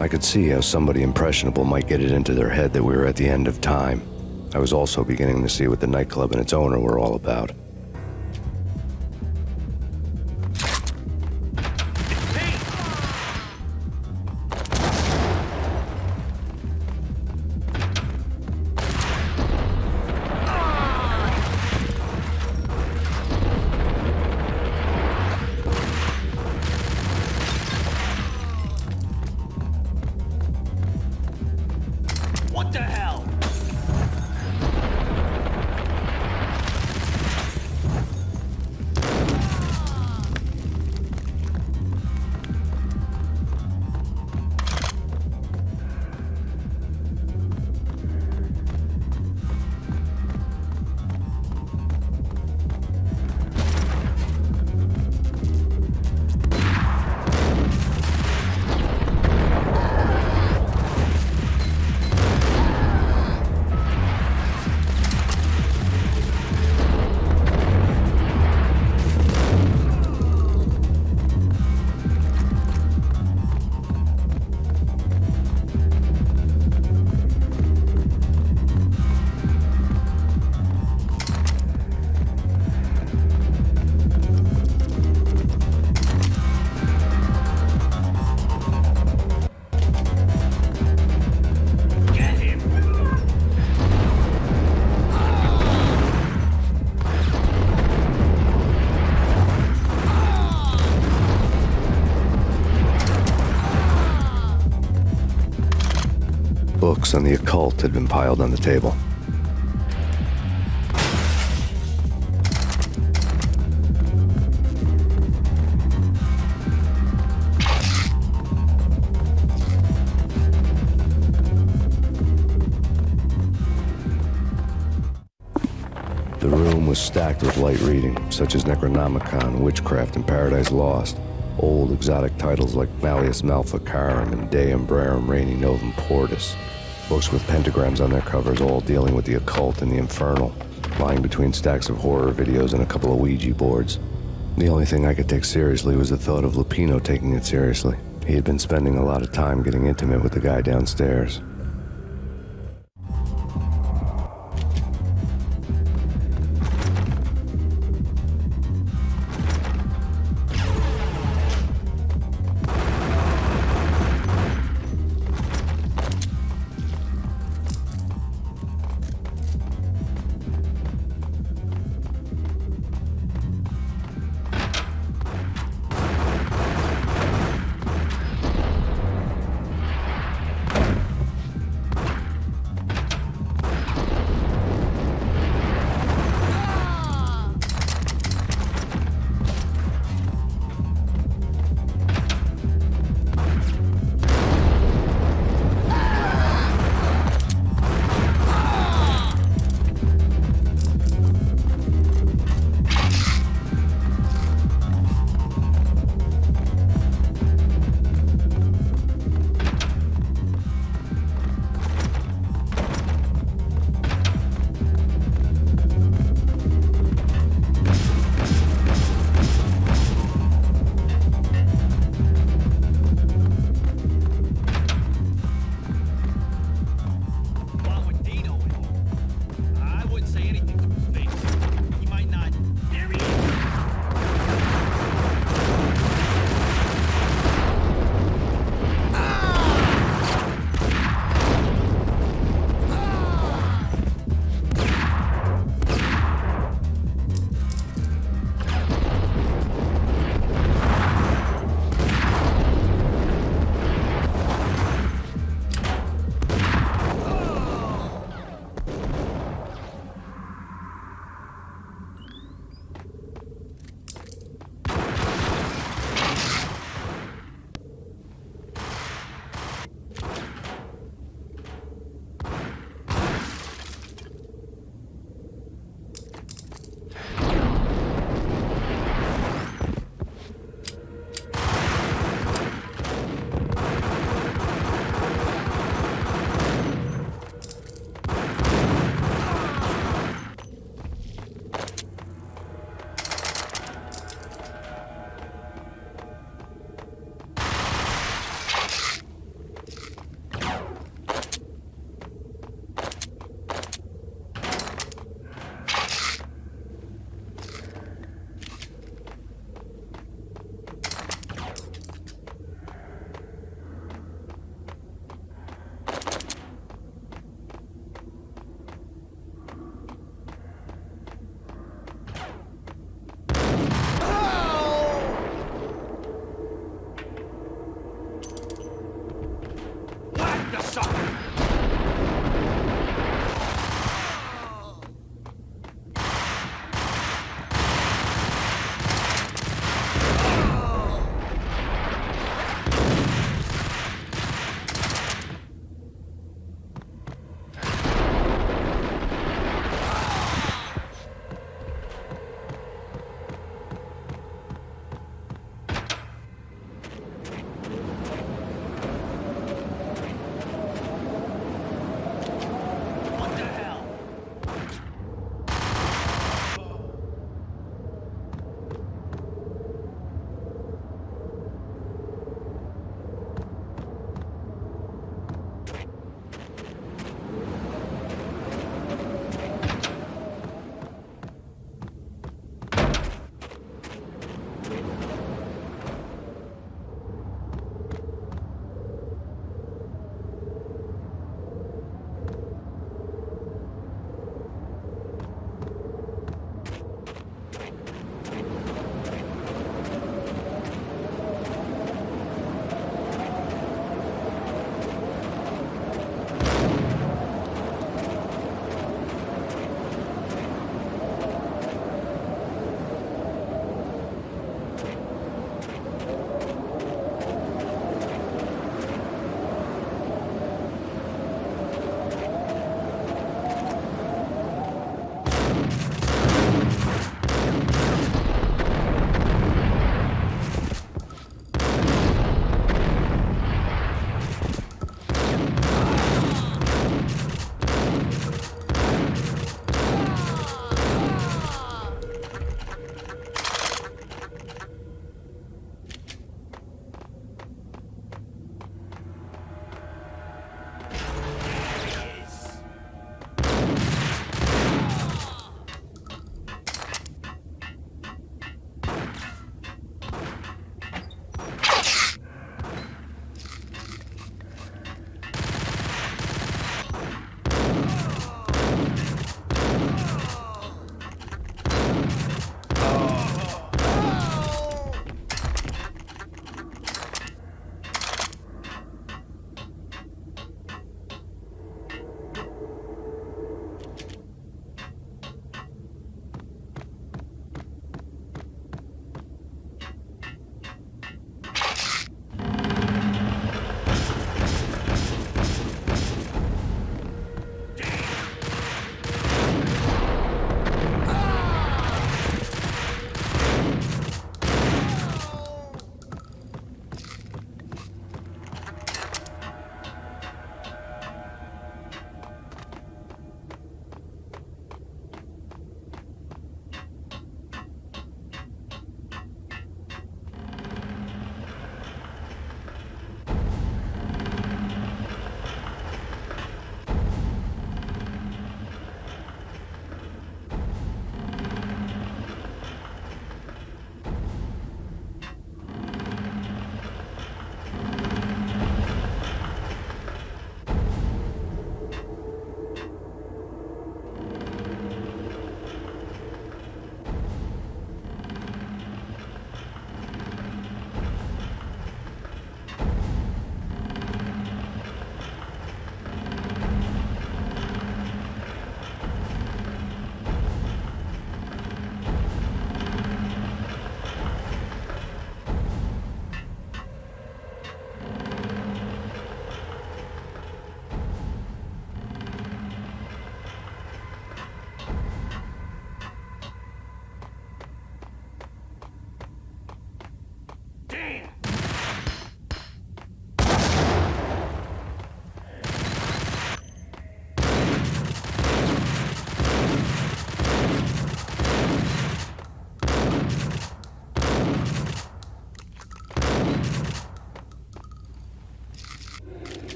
I could see how somebody impressionable might get it into their head that we were at the end of time. I was also beginning to see what the nightclub and its owner were all about. Books on the occult had been piled on the table. The room was stacked with light reading, such as Necronomicon, Witchcraft, and Paradise Lost. Old exotic titles like Malleus Maleficarum and De Umbrarum Reini Novum Portus. Books with pentagrams on their covers, all dealing with the occult and the infernal, lying between stacks of horror videos and a couple of Ouija boards. The only thing I could take seriously was the thought of Lupino taking it seriously. He had been spending a lot of time getting intimate with the guy downstairs.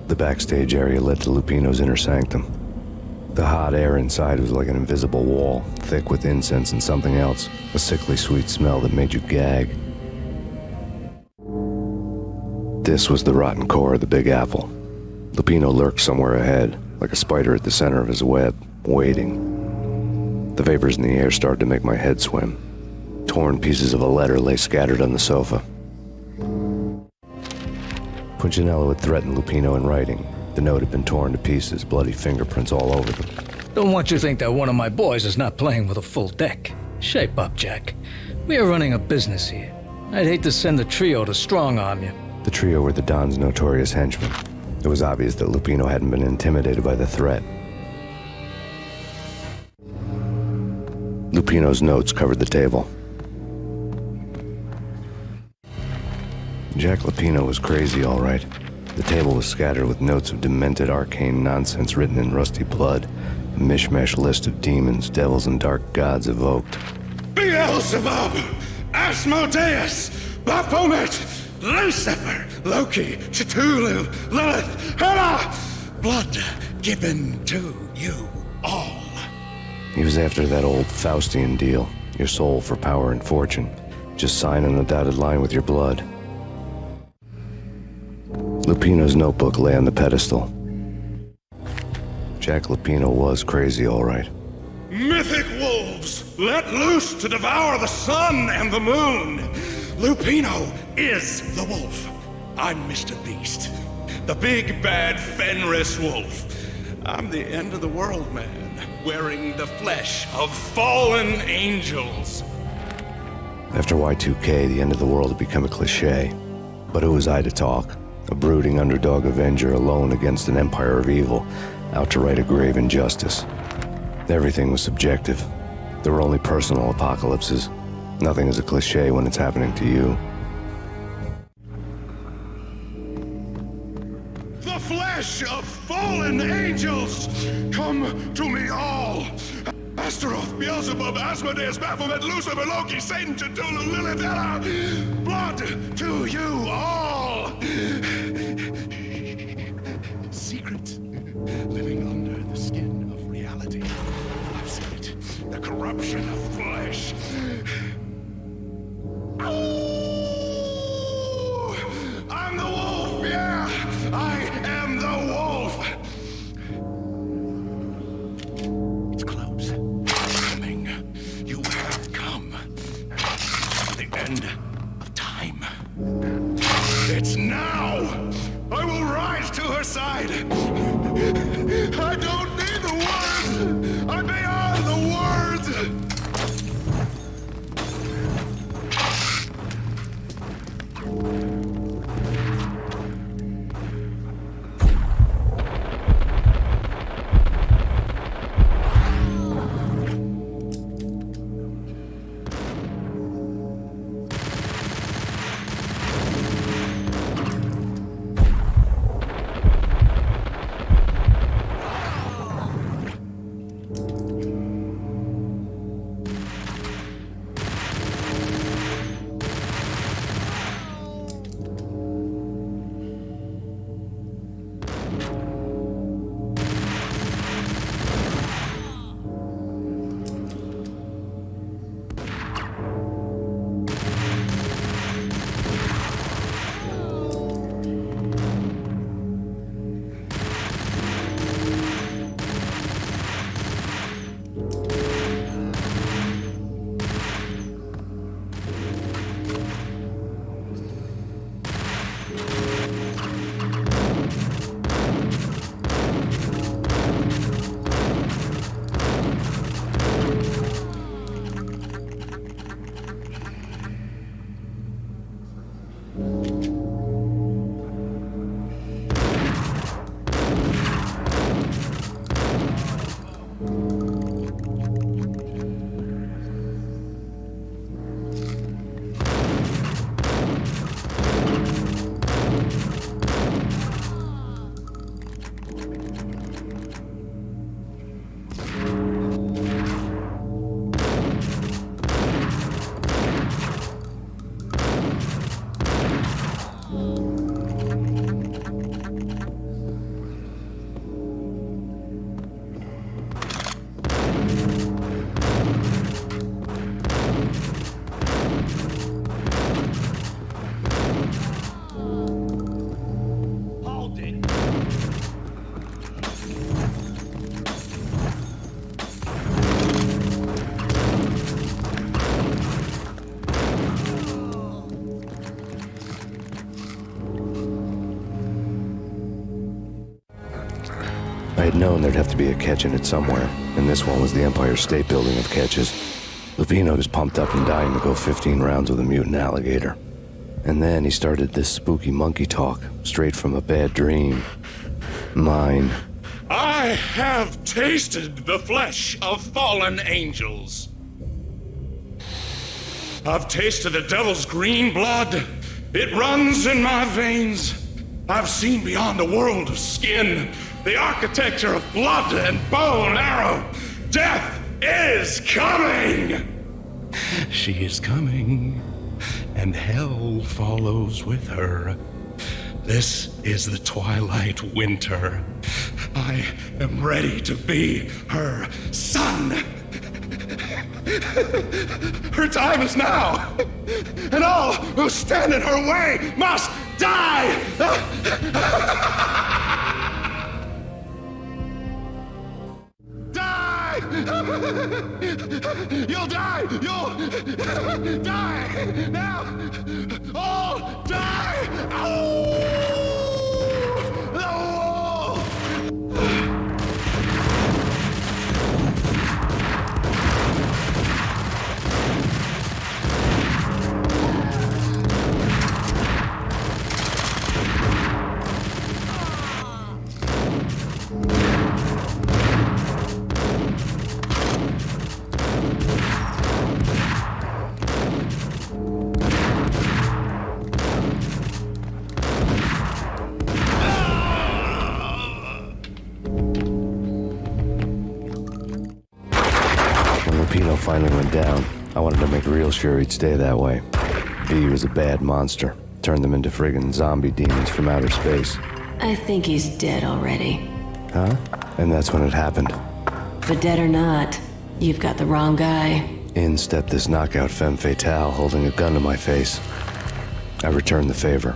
The backstage area led to Lupino's inner sanctum. The hot air inside was like an invisible wall, thick with incense and something else, a sickly sweet smell that made you gag. This was the rotten core of the Big Apple. Lupino lurked somewhere ahead, like a spider at the center of his web, waiting. The vapors in the air started to make my head swim. Torn pieces of a letter lay scattered on the sofa. Punchinello had threatened Lupino in writing. The note had been torn to pieces, bloody fingerprints all over them. Don't want you to think that one of my boys is not playing with a full deck. Shape up, Jack. We are running a business here. I'd hate to send the trio to strong-arm you. The trio were the Don's notorious henchmen. It was obvious that Lupino hadn't been intimidated by the threat. Lupino's notes covered the table. Jack Lupino was crazy, all right. The table was scattered with notes of demented arcane nonsense written in rusty blood, a mishmash list of demons, devils, and dark gods evoked. Beelzebub, Asmodeus, Baphomet, Lucifer, Loki, Cthulhu, Lilith, Hela! Blood given to you all. He was after that old Faustian deal, your soul for power and fortune. Just sign on the dotted line with your blood. Lupino's notebook lay on the pedestal. Jack Lupino was crazy, all right. Mythic wolves, let loose to devour the sun and the moon. Lupino is the wolf. I'm Mr. Beast, the big bad Fenris wolf. I'm the end of the world man, wearing the flesh of fallen angels. After Y2K, the end of the world had become a cliche. But who was I to talk? A brooding underdog avenger alone against an empire of evil, out to right a grave injustice. Everything was subjective. There were only personal apocalypses. Nothing is a cliche when it's happening to you. The flesh of fallen angels, come to me all. Astaroth, Beelzebub, Asmodeus, Baphomet, Lucifer, Loki, Satan, Cthulhu, Lilith, Hela. Blood to you all. Secret, living under the skin of reality. I've seen it. The corruption of flesh. I'm the wolf, yeah! I am the wolf! It's close. Coming. You have come. The end of time. It's now! I will rise to her side! I don't need the words! I'm beyond the words! had known there'd have to be a catch in it somewhere, and this one was the Empire State Building of catches. Lupino was pumped up and dying to go 15 rounds with a mutant alligator. And then he started this spooky monkey talk, straight from a bad dream. Mine. I have tasted the flesh of fallen angels. I've tasted the devil's green blood. It runs in my veins. I've seen beyond a world of skin, the architecture of blood and bow and arrow. Death is coming! She is coming, and hell follows with her. This is the twilight winter. I am ready to be her son. Her time is now, and all who stand in her way must die! Die! You'll die! You'll die! Now! All die! Finally went down. I wanted to make real sure he'd stay that way. V was a bad monster. Turned them into friggin' zombie demons from outer space. I think he's dead already. Huh? And that's when it happened. But dead or not, you've got the wrong guy. In stepped this knockout femme fatale holding a gun to my face. I returned the favor.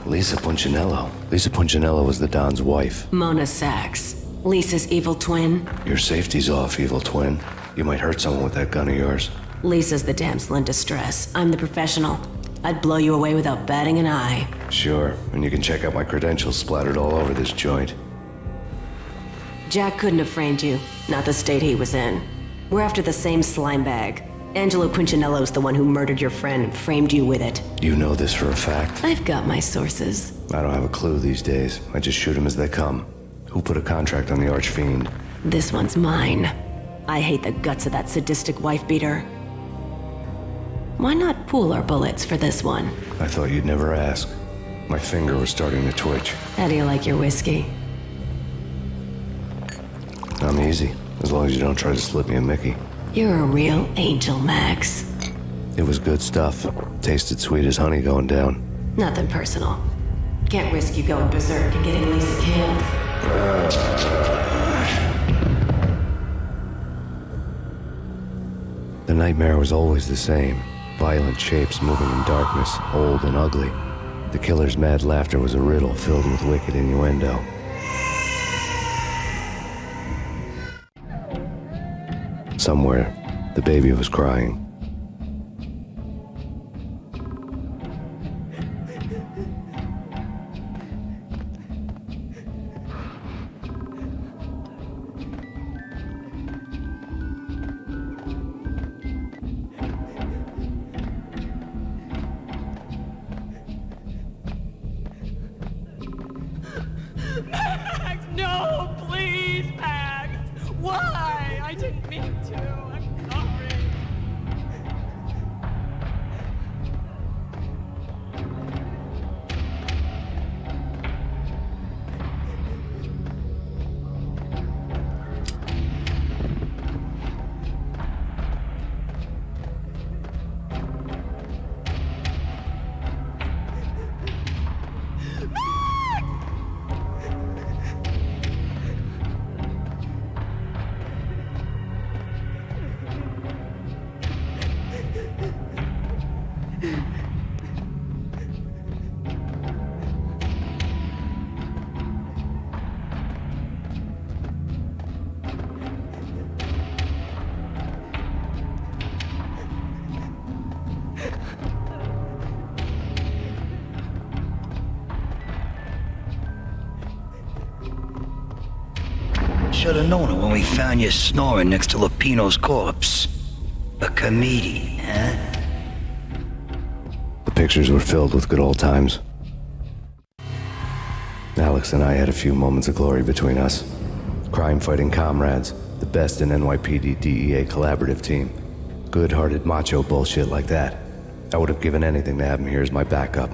Lisa Punchinello. Lisa Punchinello was the Don's wife. Mona Sachs. Lisa's evil twin. Your safety's off, evil twin. You might hurt someone with that gun of yours. Lisa's the damsel in distress. I'm the professional. I'd blow you away without batting an eye. Sure, and you can check out my credentials splattered all over this joint. Jack couldn't have framed you. Not the state he was in. We're after the same slime bag. Angelo Punchinello's the one who murdered your friend and framed you with it. You know this for a fact? I've got my sources. I don't have a clue these days. I just shoot them as they come. Who put a contract on the Archfiend? This one's mine. I hate the guts of that sadistic wife-beater. Why not pool our bullets for this one? I thought you'd never ask. My finger was starting to twitch. How do you like your whiskey? I'm easy, as long as you don't try to slip me a Mickey. You're a real angel, Max. It was good stuff. Tasted sweet as honey going down. Nothing personal. Can't risk you going berserk and getting Lisa killed. The nightmare was always the same. Violent shapes moving in darkness, old and ugly. The killer's mad laughter was a riddle filled with wicked innuendo. Somewhere, the baby was crying. Max, no, please, Max. Why? I didn't mean to. I'm sorry. Should have known it when we found you snoring next to Lupino's corpse. A comedian, huh? The pictures were filled with good old times. Alex and I had a few moments of glory between us. Crime-fighting comrades, the best in NYPD DEA collaborative team. Good-hearted macho bullshit like that. I would have given anything to have him here as my backup.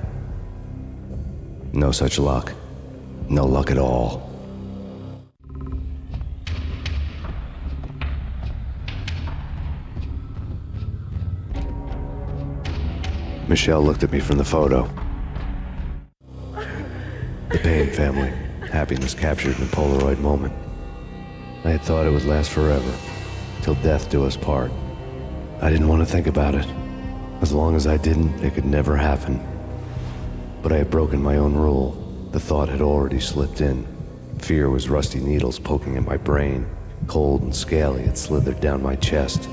No such luck. No luck at all. Michelle looked at me from the photo. The Payne family. Happiness captured in a Polaroid moment. I had thought it would last forever, till death do us part. I didn't want to think about it. As long as I didn't, it could never happen. But I had broken my own rule. The thought had already slipped in. Fear was rusty needles poking at my brain. Cold and scaly, it slithered down my chest.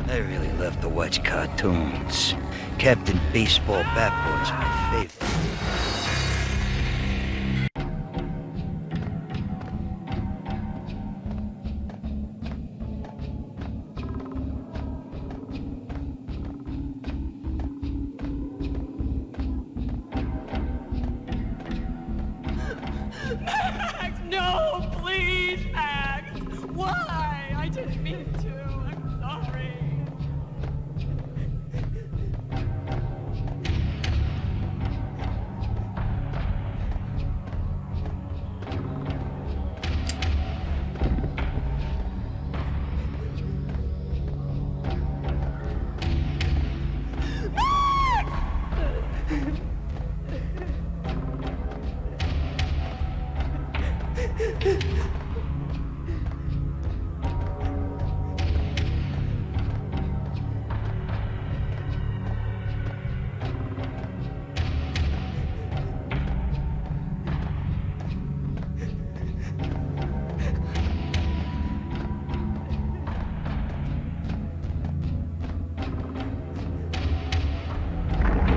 I really love to watch cartoons. Captain Baseball Bat Boy's my favorite. Max, no, please, Max. Why? I didn't mean to. I'm sorry.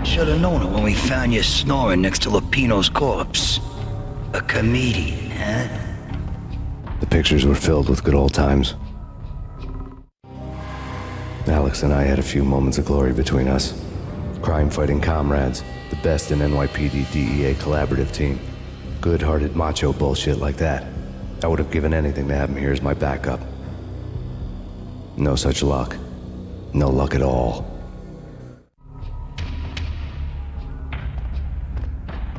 Should have known it when we found you snoring next to Lupino's corpse. A comedian, huh? The pictures were filled with good old times. Alex and I had a few moments of glory between us. Crime-fighting comrades, the best in NYPD DEA collaborative team. Good-hearted macho bullshit like that. I would have given anything to have him here as my backup. No such luck. No luck at all.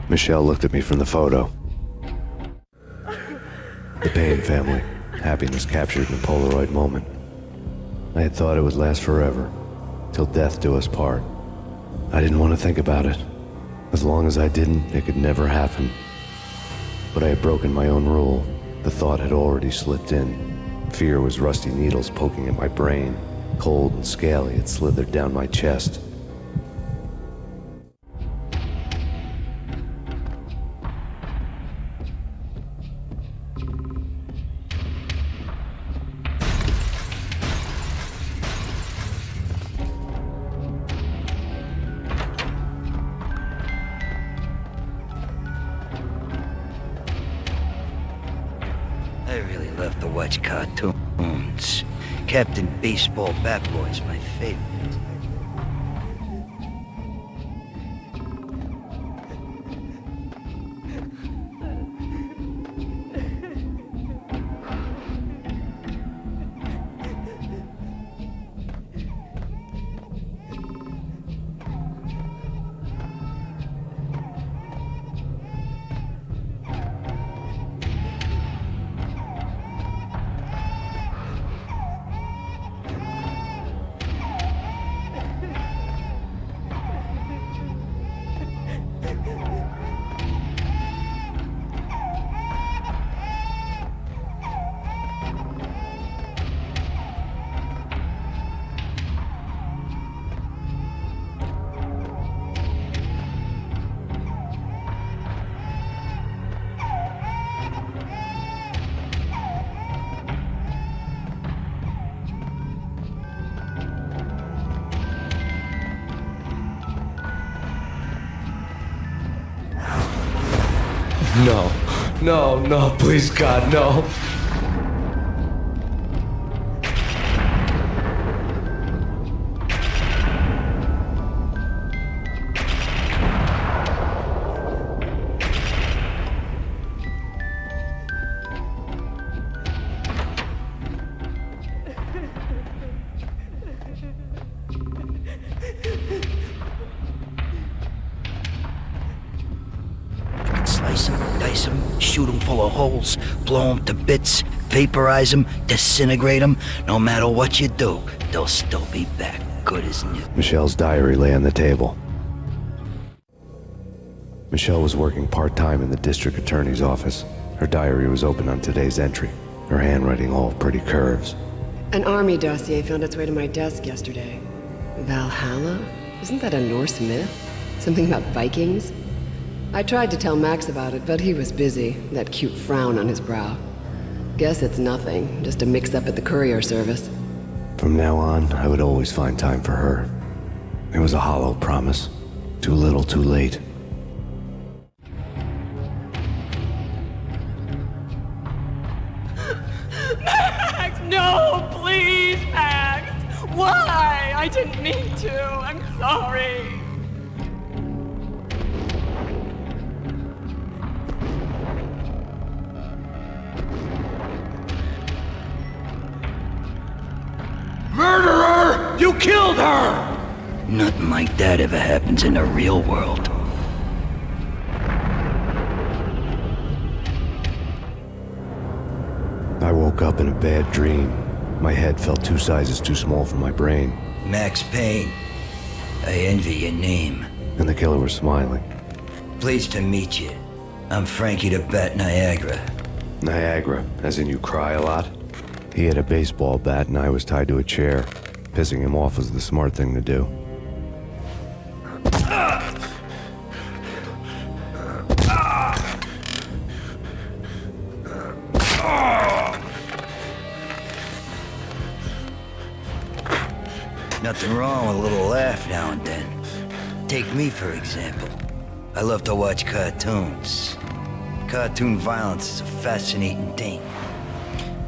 Michelle looked at me from the photo. The Payne family. Happiness captured in a Polaroid moment. I had thought it would last forever, till death do us part. I didn't want to think about it. As long as I didn't, it could never happen. But I had broken my own rule. The thought had already slipped in. Fear was rusty needles poking at my brain. Cold and scaly, it slithered down my chest. I really love to watch cartoons. Captain Baseball Bat Boy's my favorite. No. No, no, please, God, no. Slice them, dice them, shoot them full of holes, blow them to bits, vaporize them, disintegrate them. No matter what you do, they'll still be back good as new. Michelle's diary lay on the table. Michelle was working part-time in the district attorney's office. Her diary was open on today's entry, her handwriting all pretty curves. An army dossier found its way to my desk yesterday. Valhalla? Isn't that a Norse myth? Something about Vikings? I tried to tell Max about it, but he was busy, that cute frown on his brow. Guess it's nothing, just a mix-up at the courier service. From now on, I would always find time for her. It was a hollow promise. Too little, too late. Max, no, please, Max. Why? I didn't mean to. I'm sorry. Murderer! You killed her! Nothing like that ever happens in the real world. I woke up in a bad dream. My head felt 2 sizes too small for my brain. Max Payne. I envy your name. And the killer was smiling. Pleased to meet you. I'm Frankie the Bat Niagara. Niagara, as in you cry a lot? He had a baseball bat and I was tied to a chair. Pissing him off was the smart thing to do. Nothing wrong with a little laugh now and then. Take me, for example. I love to watch cartoons. Cartoon violence is a fascinating thing.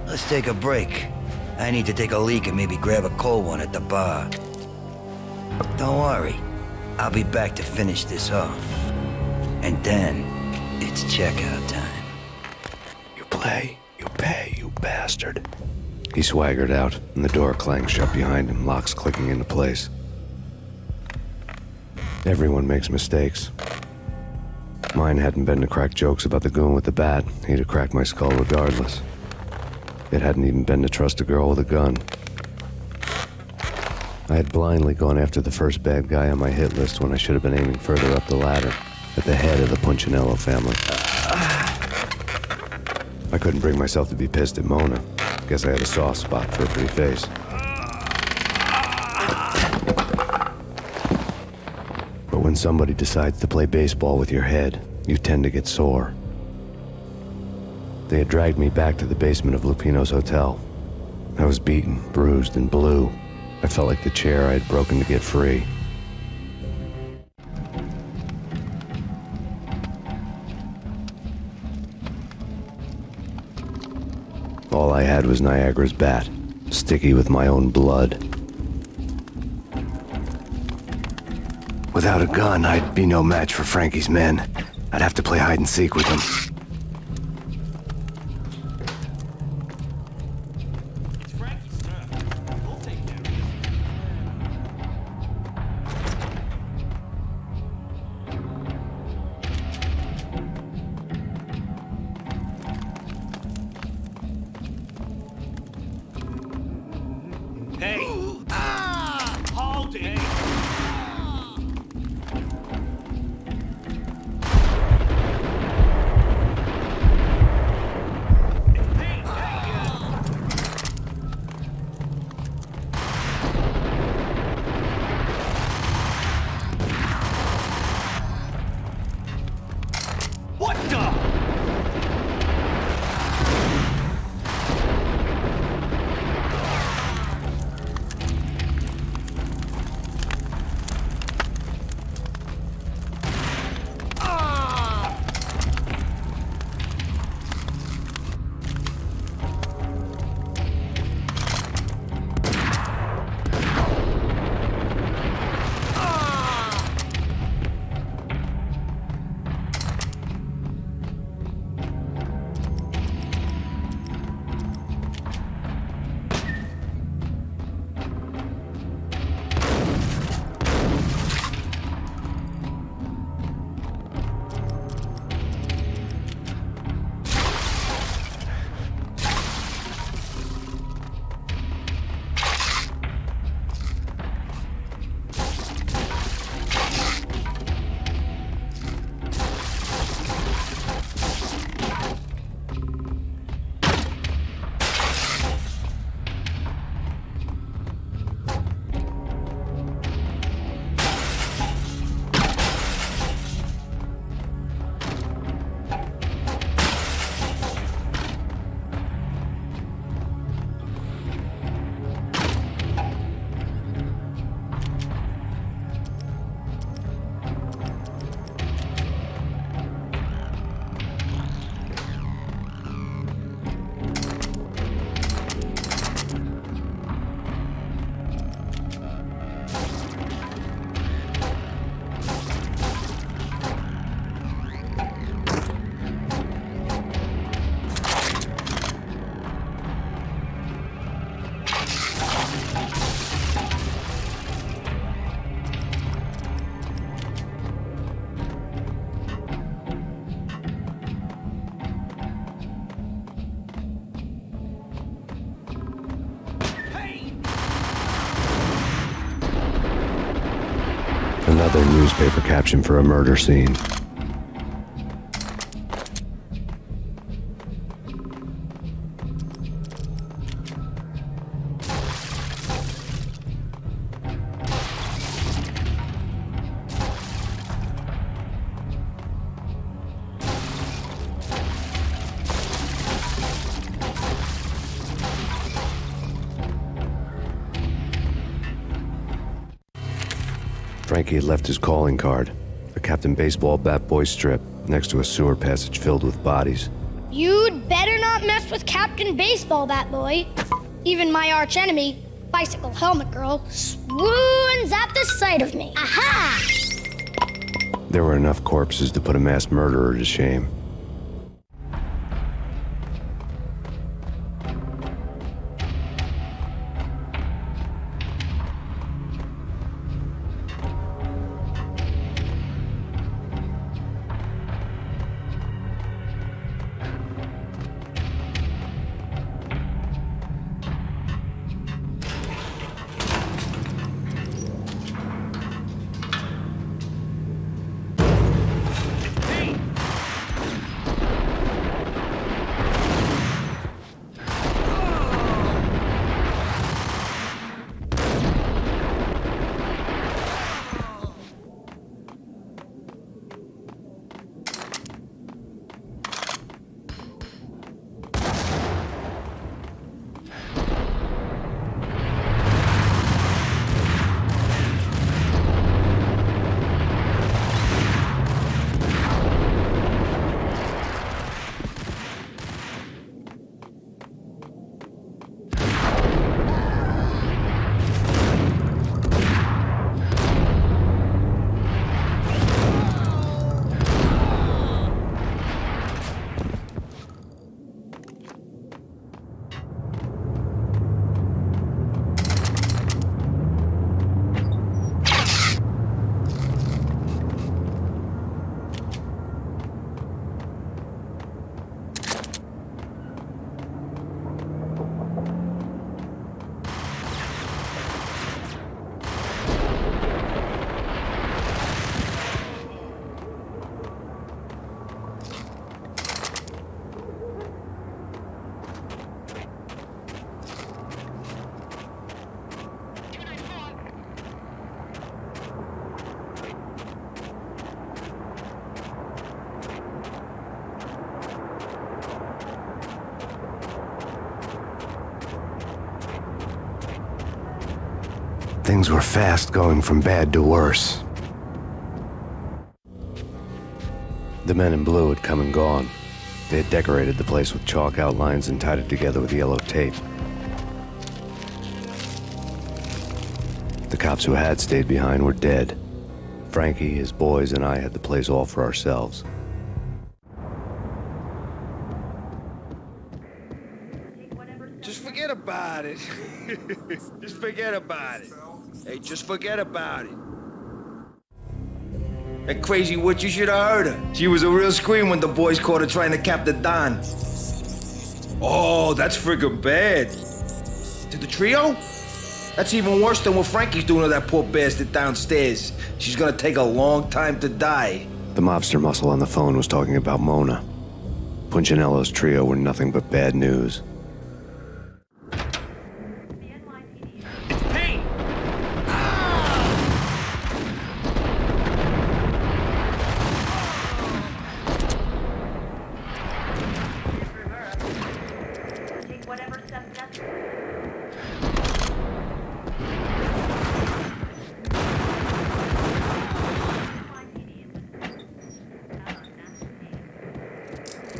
Let's take a break. I need to take a leak and maybe grab a cold one at the bar. Don't worry. I'll be back to finish this off. And then, it's checkout time. You play, you pay, you bastard. He swaggered out, and the door clanged shut behind him, locks clicking into place. Everyone makes mistakes. Mine hadn't been to crack jokes about the goon with the bat. He'd have cracked my skull regardless. It hadn't even been to trust a girl with a gun. I had blindly gone after the first bad guy on my hit list when I should have been aiming further up the ladder, at the head of the Punchinello family. I couldn't bring myself to be pissed at Mona. Guess I had a soft spot for a pretty face. But when somebody decides to play baseball with your head, you tend to get sore. They had dragged me back to the basement of Lupino's hotel. I was beaten, bruised, and blue. I felt like the chair I had broken to get free. All I had was Niagara's bat, sticky with my own blood. Without a gun, I'd be no match for Frankie's men. I'd have to play hide and seek with them. Another newspaper caption for a murder scene. Frankie had left his calling card, a Captain Baseball bat boy strip, next to a sewer passage filled with bodies. You'd better not mess with Captain Baseball Bat Boy. Even my archenemy, Bicycle Helmet Girl, swoons at the sight of me. Aha! There were enough corpses to put a mass murderer to shame. Things were fast going from bad to worse. The men in blue had come and gone. They had decorated the place with chalk outlines and tied it together with yellow tape. The cops who had stayed behind were dead. Frankie, his boys, and I had the place all for ourselves. Just forget about it. Just forget about it. Hey, just forget about it. That crazy witch, you should have heard her. She was a real scream when the boys caught her trying to cap the Don. Oh, that's friggin' bad. To the trio? That's even worse than what Frankie's doing to that poor bastard downstairs. She's gonna take a long time to die. The mobster muscle on the phone was talking about Mona. Punchinello's trio were nothing but bad news.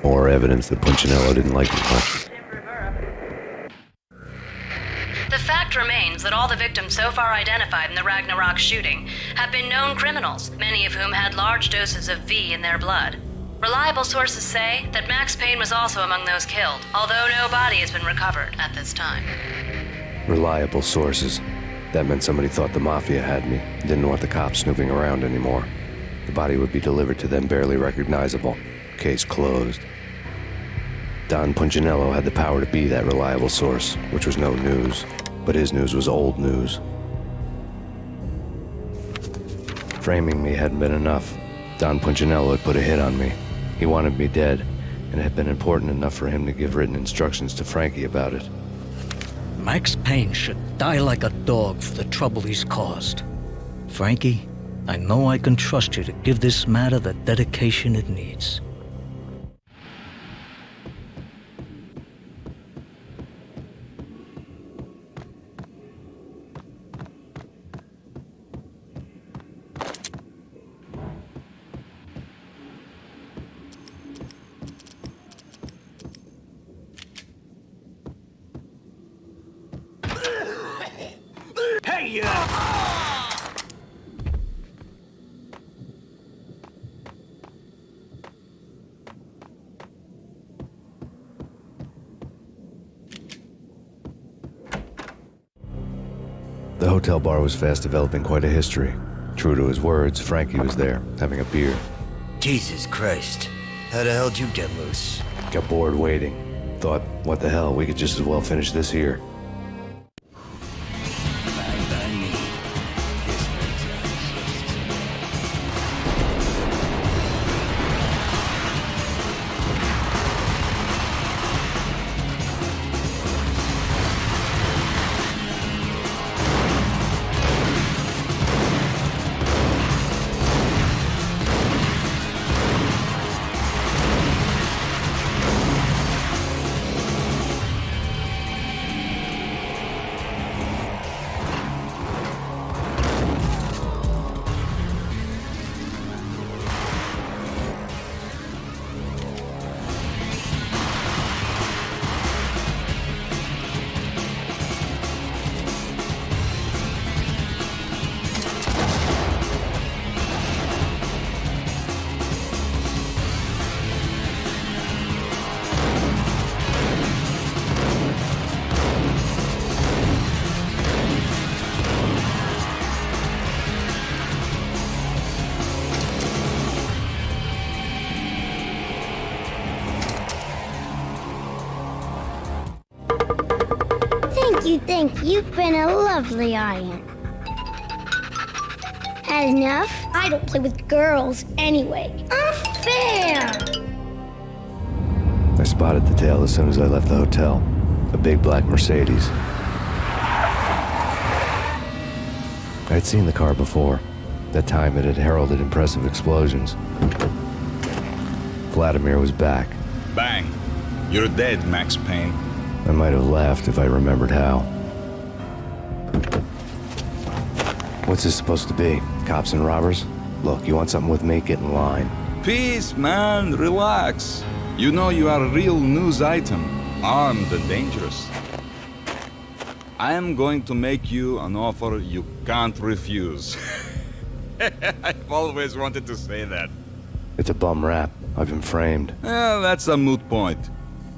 More evidence that Punchinello didn't like me much. The fact remains that all the victims so far identified in the Ragnarok shooting have been known criminals, many of whom had large doses of V in their blood. Reliable sources say that Max Payne was also among those killed, although no body has been recovered at this time. Reliable sources. That meant somebody thought the Mafia had me, didn't want the cops snooping around anymore. The body would be delivered to them barely recognizable. Case closed. Don Punchinello had the power to be that reliable source, which was no news. But his news was old news. Framing me hadn't been enough. Don Punchinello had put a hit on me. He wanted me dead, and it had been important enough for him to give written instructions to Frankie about it. Max Payne should die like a dog for the trouble he's caused. Frankie, I know I can trust you to give this matter the dedication it needs. Hey, The hotel bar was fast developing quite a history. True to his words, Frankie was there, having a beer. Jesus Christ. How the hell did you get loose? Got bored waiting. Thought, what the hell, we could just as well finish this here. Thank you. You've been a lovely iron. Had enough? I don't play with girls anyway. Unfair! I spotted the tail as soon as I left the hotel. A big black Mercedes. I'd seen the car before. That time it had heralded impressive explosions. Vladimir was back. Bang! You're dead, Max Payne. I might have laughed if I remembered how. What's this supposed to be? Cops and robbers? Look, you want something with me? Get in line. Peace, man. Relax. You know you are a real news item. Armed and dangerous. I am going to make you an offer you can't refuse. I've always wanted to say that. It's a bum rap. I've been framed. That's a moot point.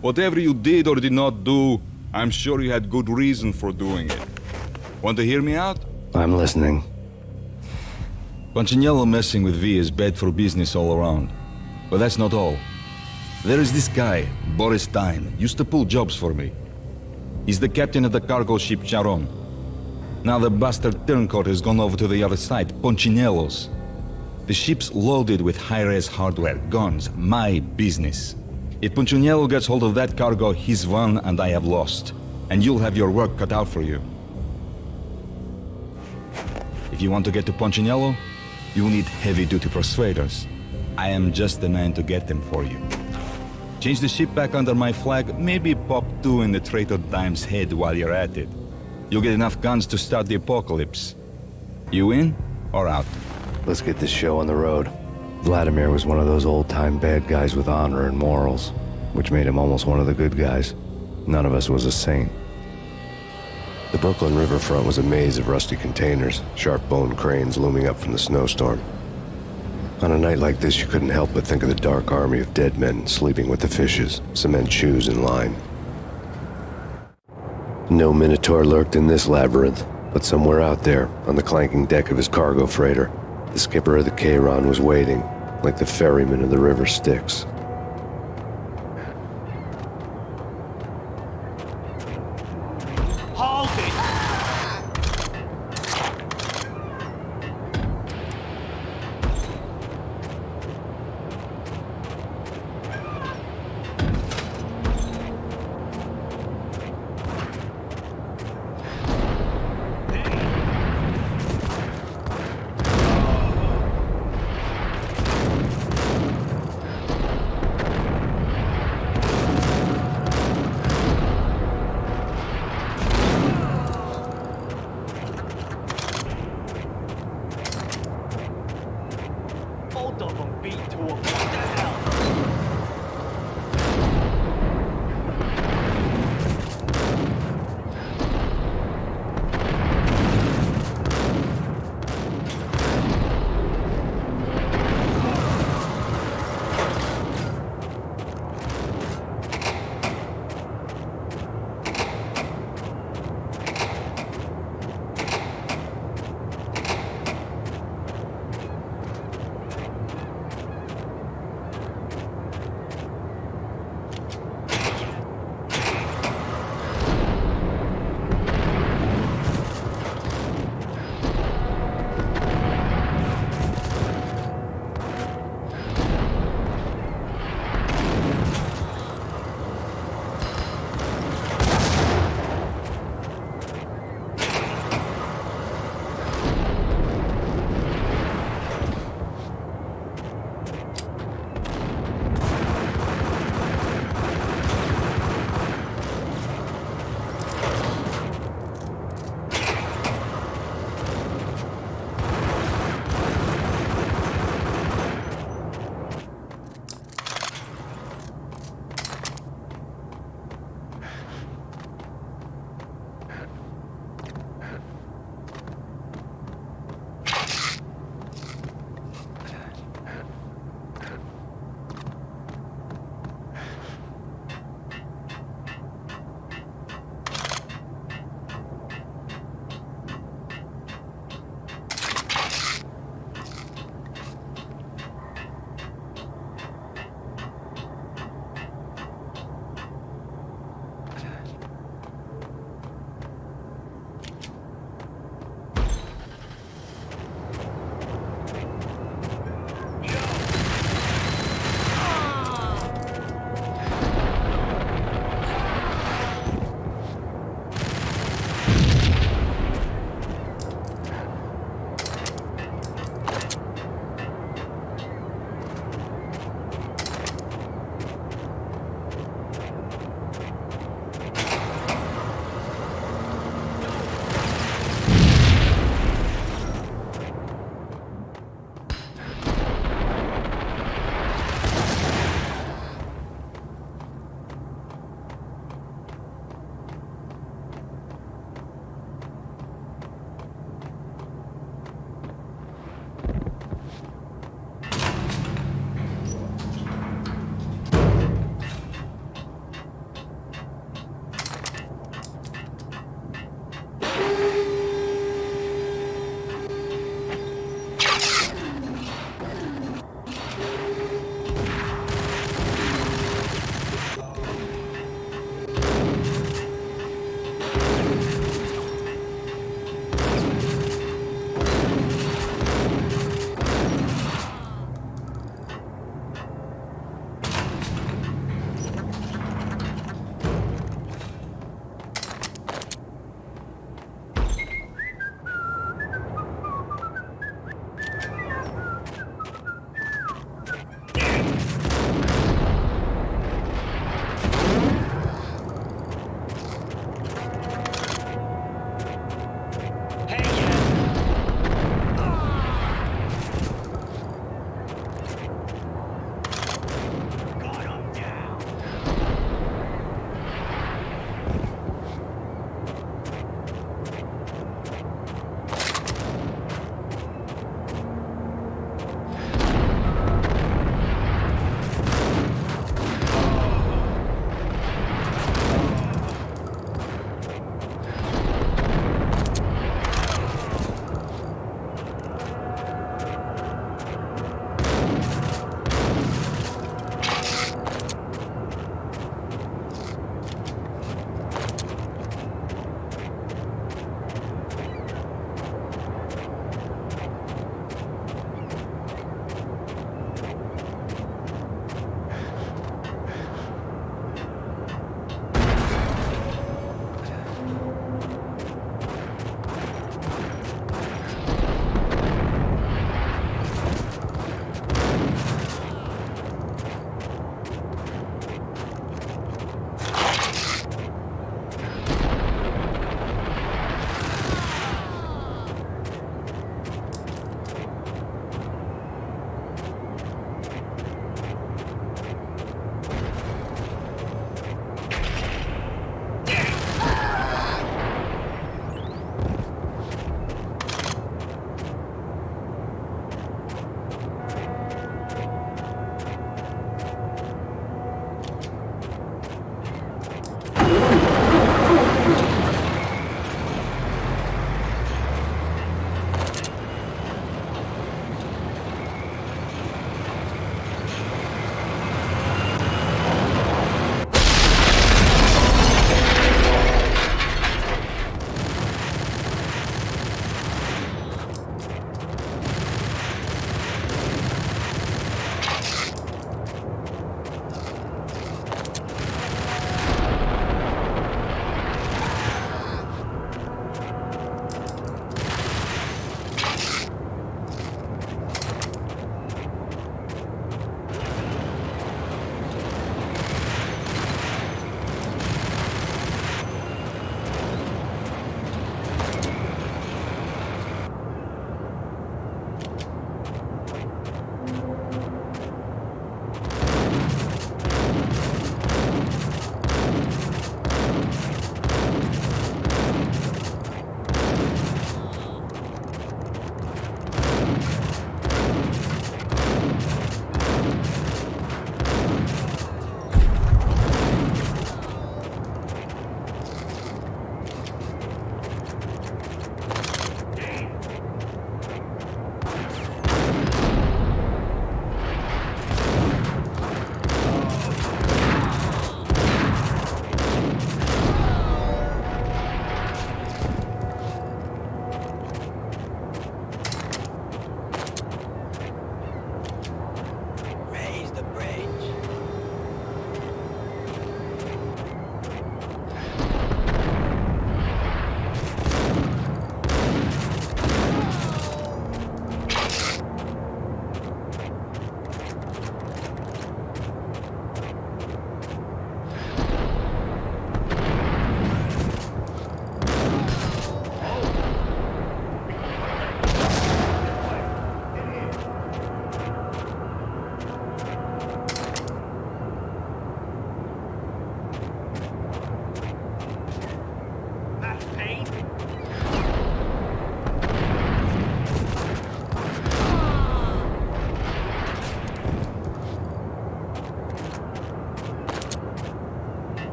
Whatever you did or did not do, I'm sure you had good reason for doing it. Want to hear me out? I'm listening. Punchinello messing with V is bad for business all around. But that's not all. There is this guy, Boris Stein, used to pull jobs for me. He's the captain of the cargo ship Charon. Now the bastard turncoat has gone over to the other side, Punchinello's. The ship's loaded with high-res hardware, guns, my business. If Punchinello gets hold of that cargo, he's won and I have lost. And you'll have your work cut out for you. If you want to get to Punchinello, you'll need heavy-duty persuaders. I am just the man to get them for you. Change the ship back under my flag, maybe pop 2 in the traitor Dime's head while you're at it. You'll get enough guns to start the apocalypse. You in or out? Let's get this show on the road. Vladimir was one of those old-time bad guys with honor and morals, which made him almost one of the good guys. None of us was a saint. The Brooklyn riverfront was a maze of rusty containers, sharp-boned cranes looming up from the snowstorm. On a night like this, you couldn't help but think of the dark army of dead men sleeping with the fishes, cement shoes in line. No Minotaur lurked in this labyrinth, but somewhere out there, on the clanking deck of his cargo freighter, the skipper of the Charon was waiting, like the ferryman of the river Styx. Hold it! of them beat to a what the hell?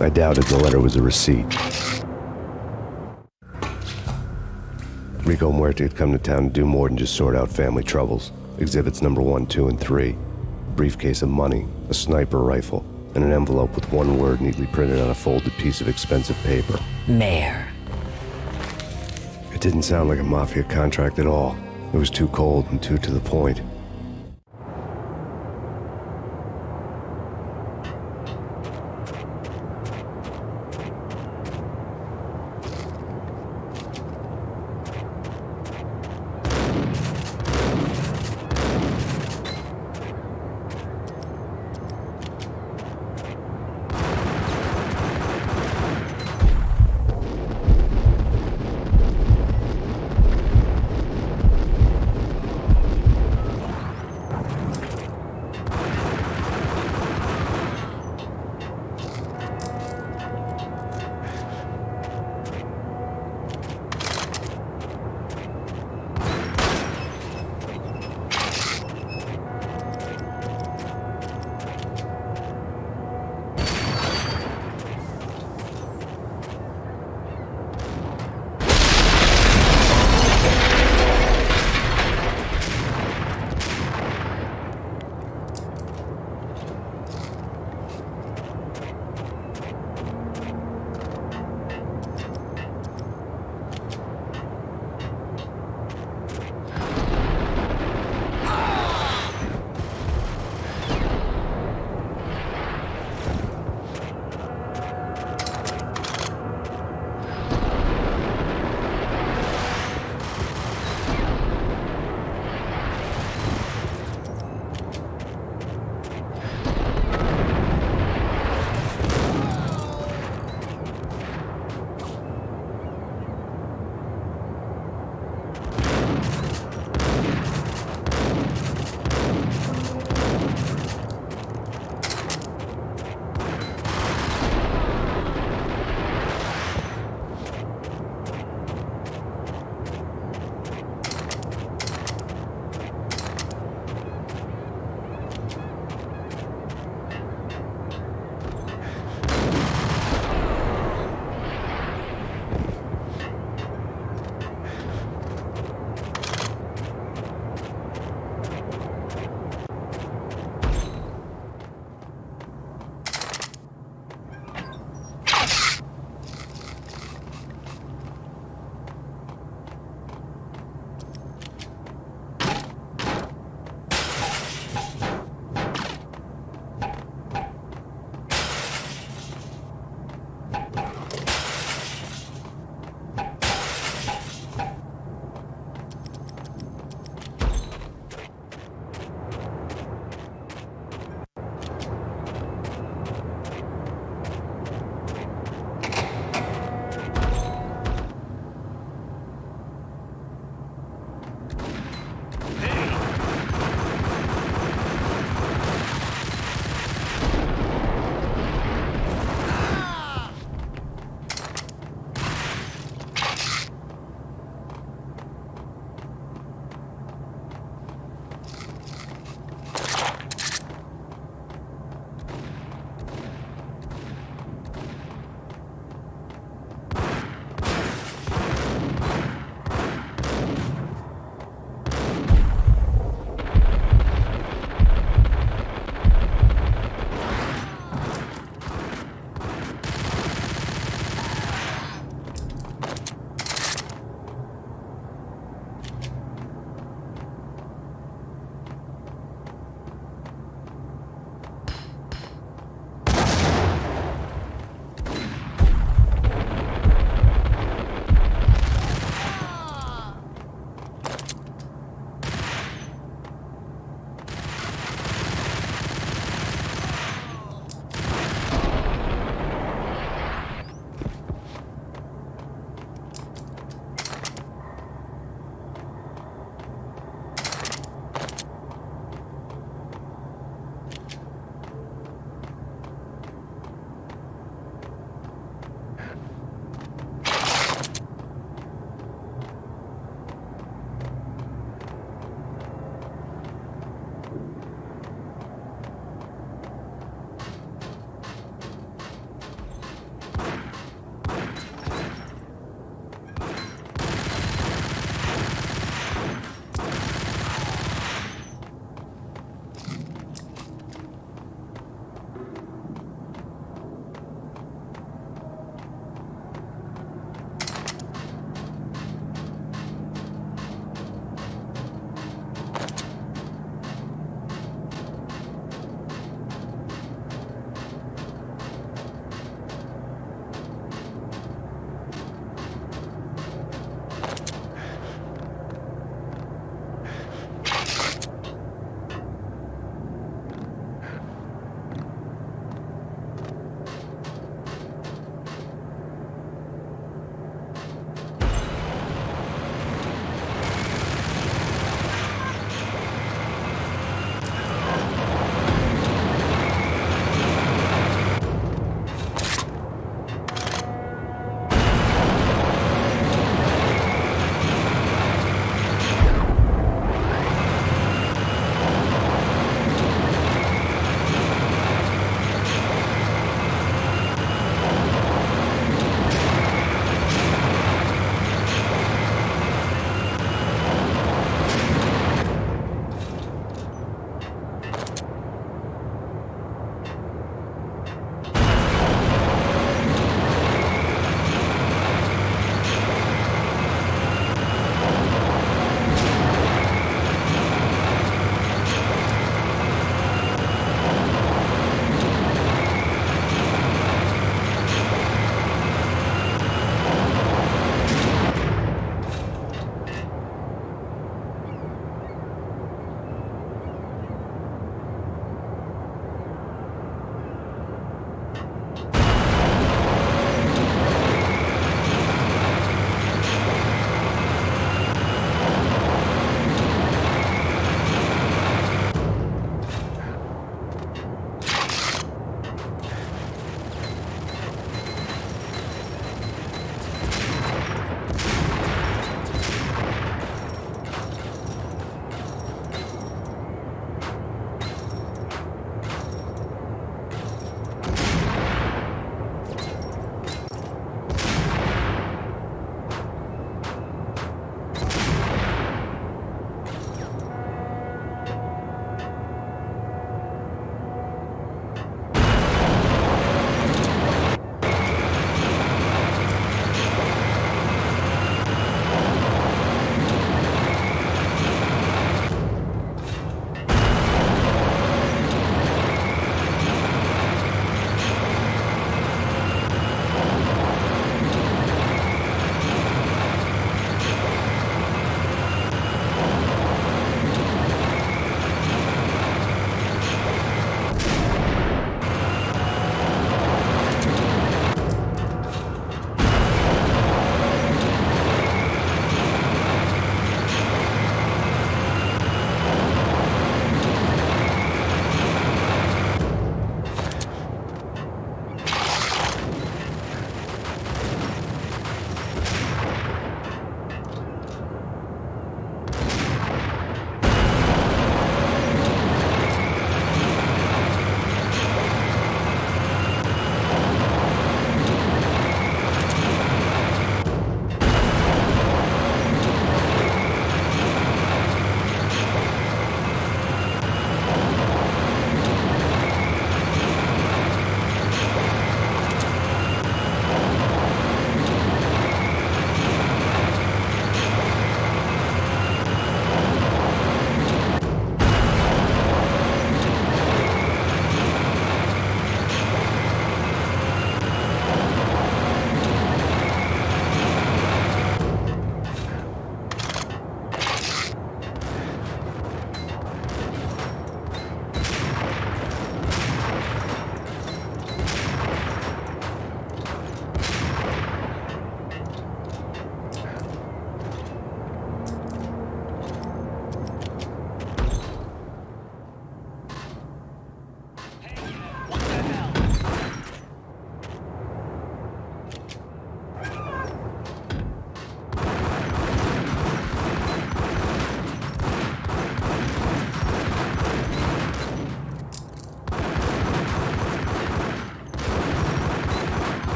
I doubted the letter was a receipt. Rico Muerte had come to town to do more than just sort out family troubles. Exhibits number 1, 2, and 3. A briefcase of money, a sniper rifle, and an envelope with one word neatly printed on a folded piece of expensive paper. Mayor. It didn't sound like a mafia contract at all. It was too cold and too to the point.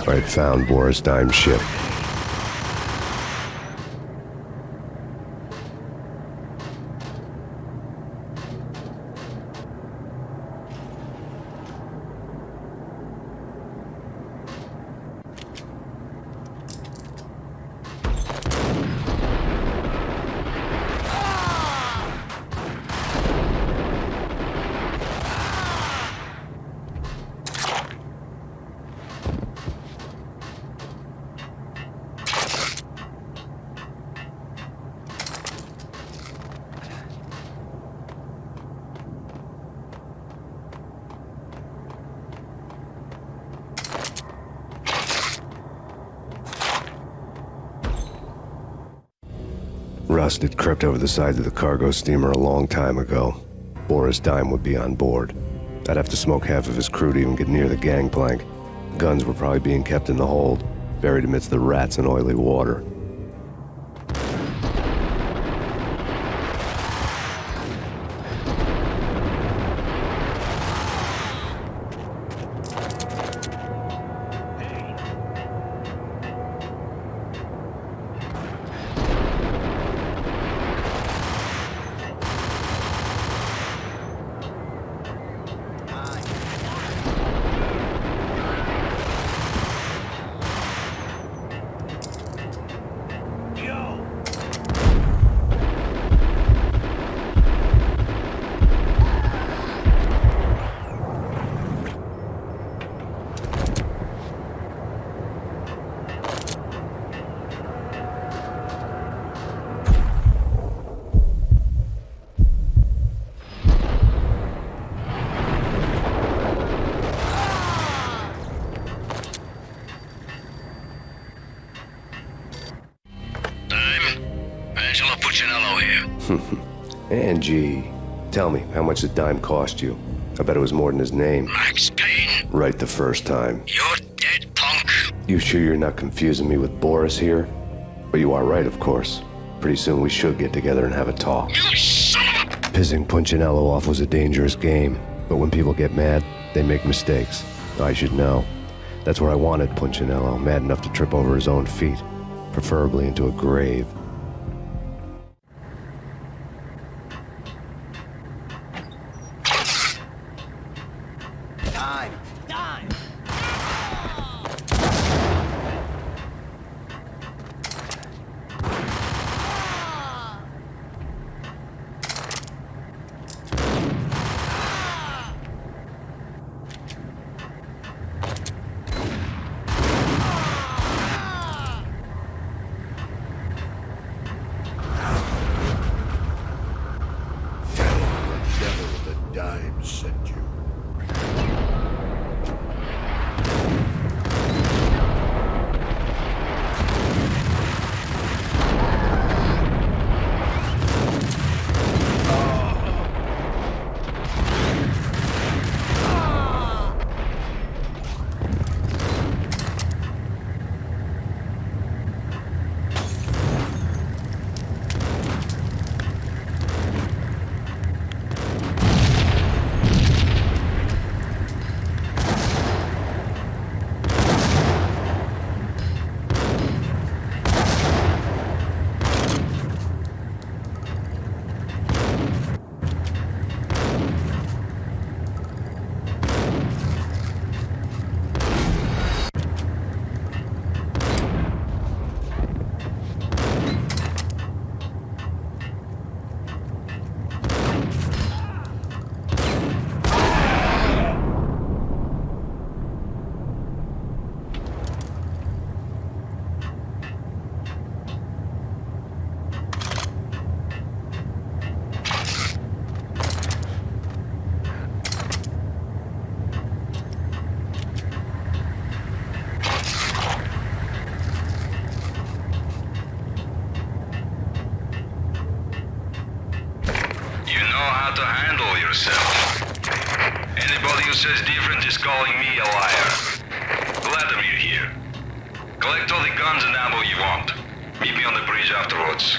Right, found Boris Dime's ship. Rust had crept over the sides of the cargo steamer a long time ago. Boris Dime would be on board. I'd have to smoke half of his crew to even get near the gangplank. Guns were probably being kept in the hold, buried amidst the rats and oily water. Punchinello here. Angie, tell me, how much did Dime cost you? I bet it was more than his name. Max Payne. Right the first time. You're dead, punk. You sure you're not confusing me with Boris here? But you are right, of course. Pretty soon we should get together and have a talk. You son of a... Pissing Punchinello off was a dangerous game, but when people get mad, they make mistakes. I should know. That's where I wanted Punchinello, mad enough to trip over his own feet, preferably into a grave. Anybody who says different is calling me a liar. Glad I'm here. Collect all the guns and ammo you want. Meet me on the bridge afterwards.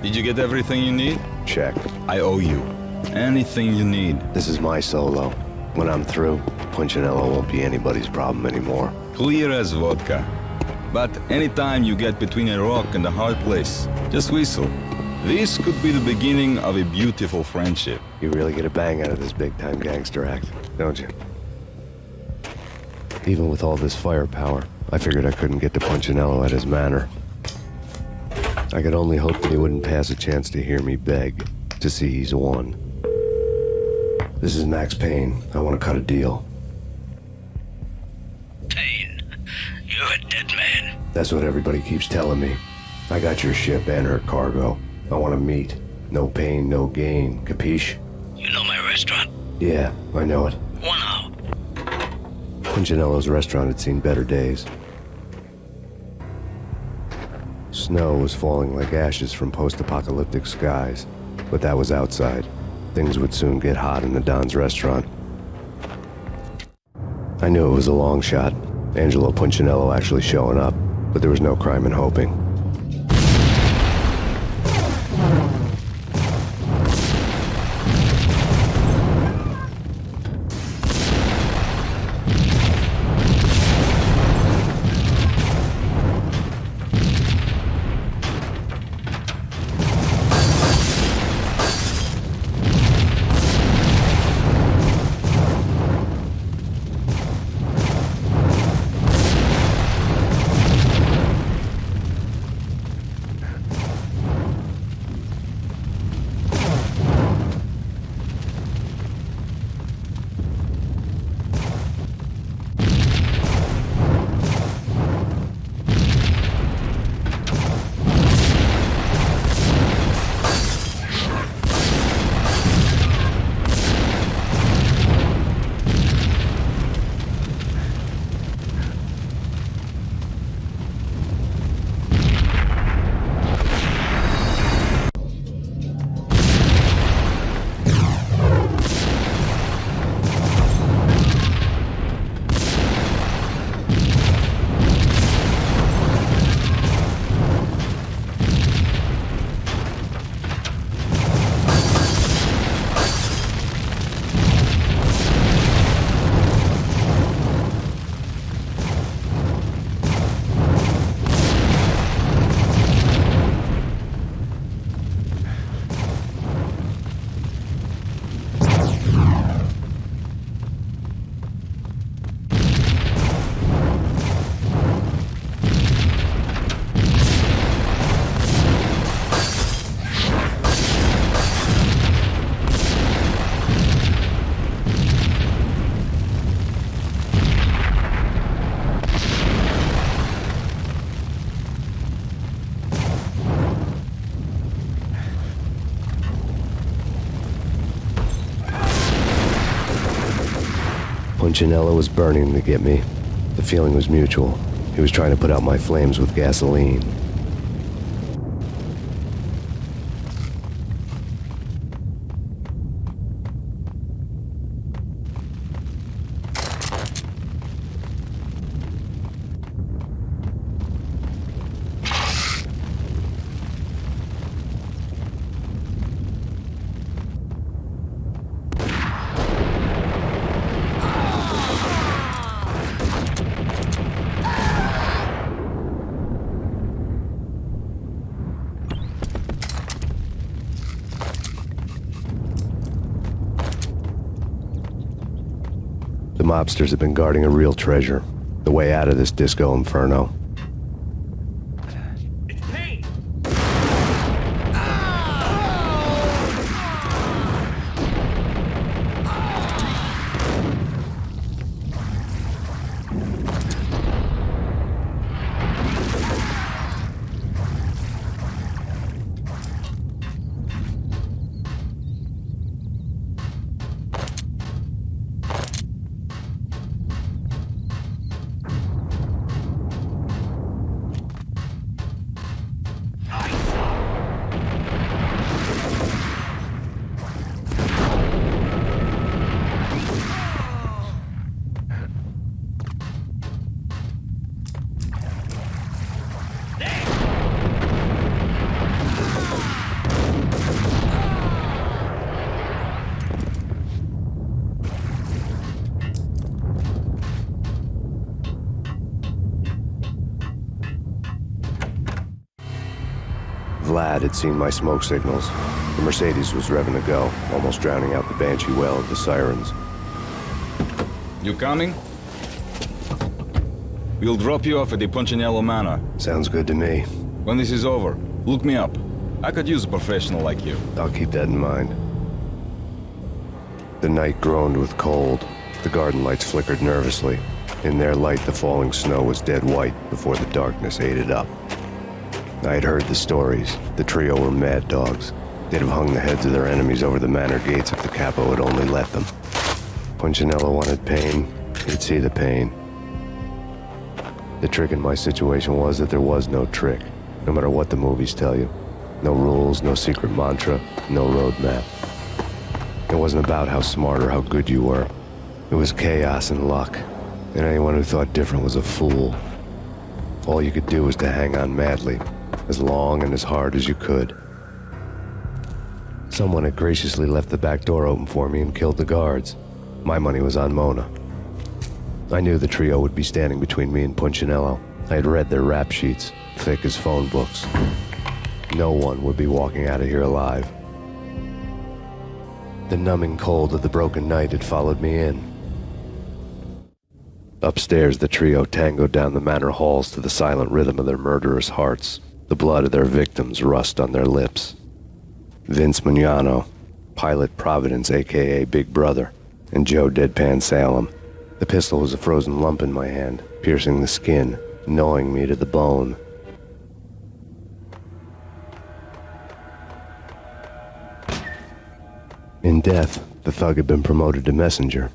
Did you get everything you need? Check. I owe you. Anything you need. This is my solo. When I'm through, Punchinello won't be anybody's problem anymore. Clear as vodka. But anytime you get between a rock and a hard place, just whistle. This could be the beginning of a beautiful friendship. You really get a bang out of this big-time gangster act, don't you? Even with all this firepower, I figured I couldn't get to Punchinello at his manor. I could only hope that he wouldn't pass a chance to hear me beg, to see he's won. This is Max Payne. I want to cut a deal. Payne, you're a dead man. That's what everybody keeps telling me. I got your ship and her cargo. I want to meet. No pain, no gain. Capiche? You know my restaurant? Yeah, I know it. 1 hour. Punchinello's restaurant had seen better days. Snow was falling like ashes from post-apocalyptic skies, but that was outside. Things would soon get hot in the Don's restaurant. I knew it was a long shot, Angelo Punchinello actually showing up, but there was no crime in hoping. Punchinello was burning to get me. The feeling was mutual. He was trying to put out my flames with gasoline. The mobsters have been guarding a real treasure. The way out of this disco inferno. Vlad had seen my smoke signals. The Mercedes was revving to go, almost drowning out the banshee wail of the sirens. You coming? We'll drop you off at the Punchinello Manor. Sounds good to me. When this is over, look me up. I could use a professional like you. I'll keep that in mind. The night groaned with cold. The garden lights flickered nervously. In their light, the falling snow was dead white before the darkness ate it up. I had heard the stories. The trio were mad dogs. They'd have hung the heads of their enemies over the manor gates if the capo had only let them. Punchinello wanted pain. He'd see the pain. The trick in my situation was that there was no trick, no matter what the movies tell you. No rules, no secret mantra, no roadmap. It wasn't about how smart or how good you were. It was chaos and luck, and anyone who thought different was a fool. All you could do was to hang on madly, as long and as hard as you could. Someone had graciously left the back door open for me and killed the guards. My money was on Mona. I knew the trio would be standing between me and Punchinello. I had read their rap sheets, thick as phone books. No one would be walking out of here alive. The numbing cold of the broken night had followed me in. Upstairs, the trio tangoed down the manor halls to the silent rhythm of their murderous hearts. The blood of their victims rust on their lips. Vince Mugnano, Pilot Providence, a.k.a. Big Brother, and Joe Deadpan Salem. The pistol was a frozen lump in my hand, piercing the skin, gnawing me to the bone. In death, the thug had been promoted to messenger.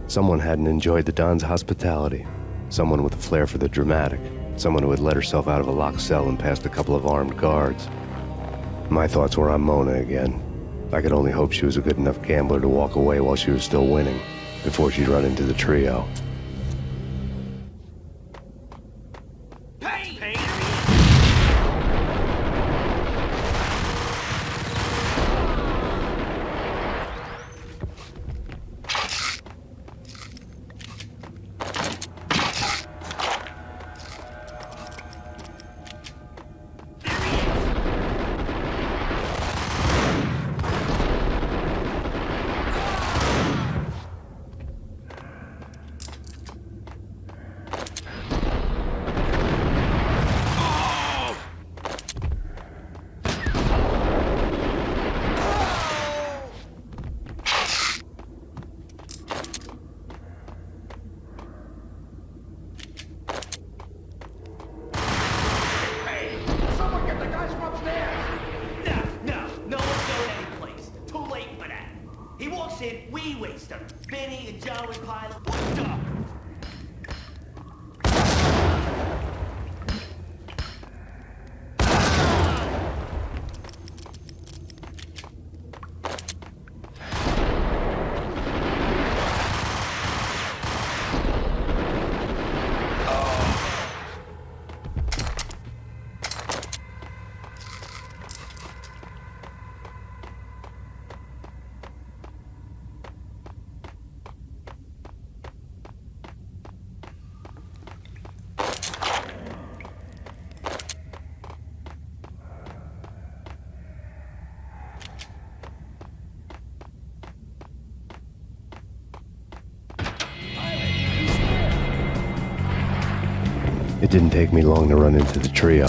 Someone hadn't enjoyed the Don's hospitality. Someone with a flair for the dramatic. Someone who had let herself out of a locked cell and past a couple of armed guards. My thoughts were on Mona again. I could only hope she was a good enough gambler to walk away while she was still winning, before she'd run into the trio. It didn't take me long to run into the trio.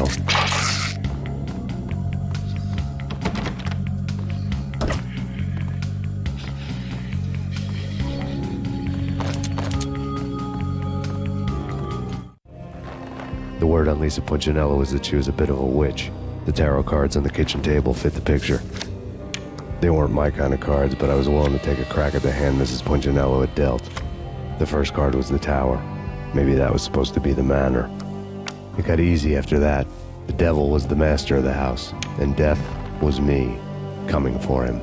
The word on Lisa Punchinello was that she was a bit of a witch. The tarot cards on the kitchen table fit the picture. They weren't my kind of cards, but I was willing to take a crack at the hand Mrs. Punchinello had dealt. The first card was the Tower. Maybe that was supposed to be the Manor. It got easy after that. The devil was the master of the house, and death was me, coming for him.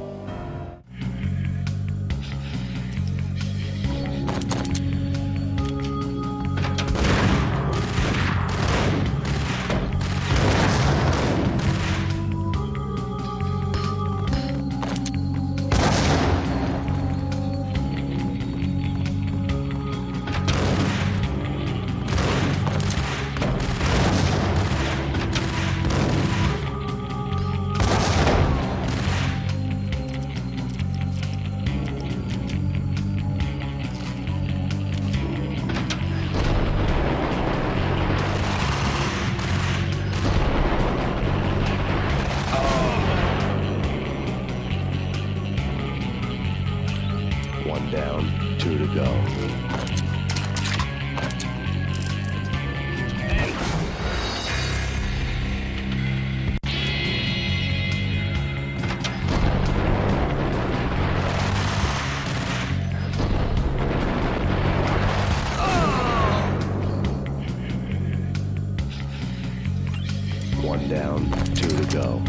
One down, 2 to go. One down, 2 to go.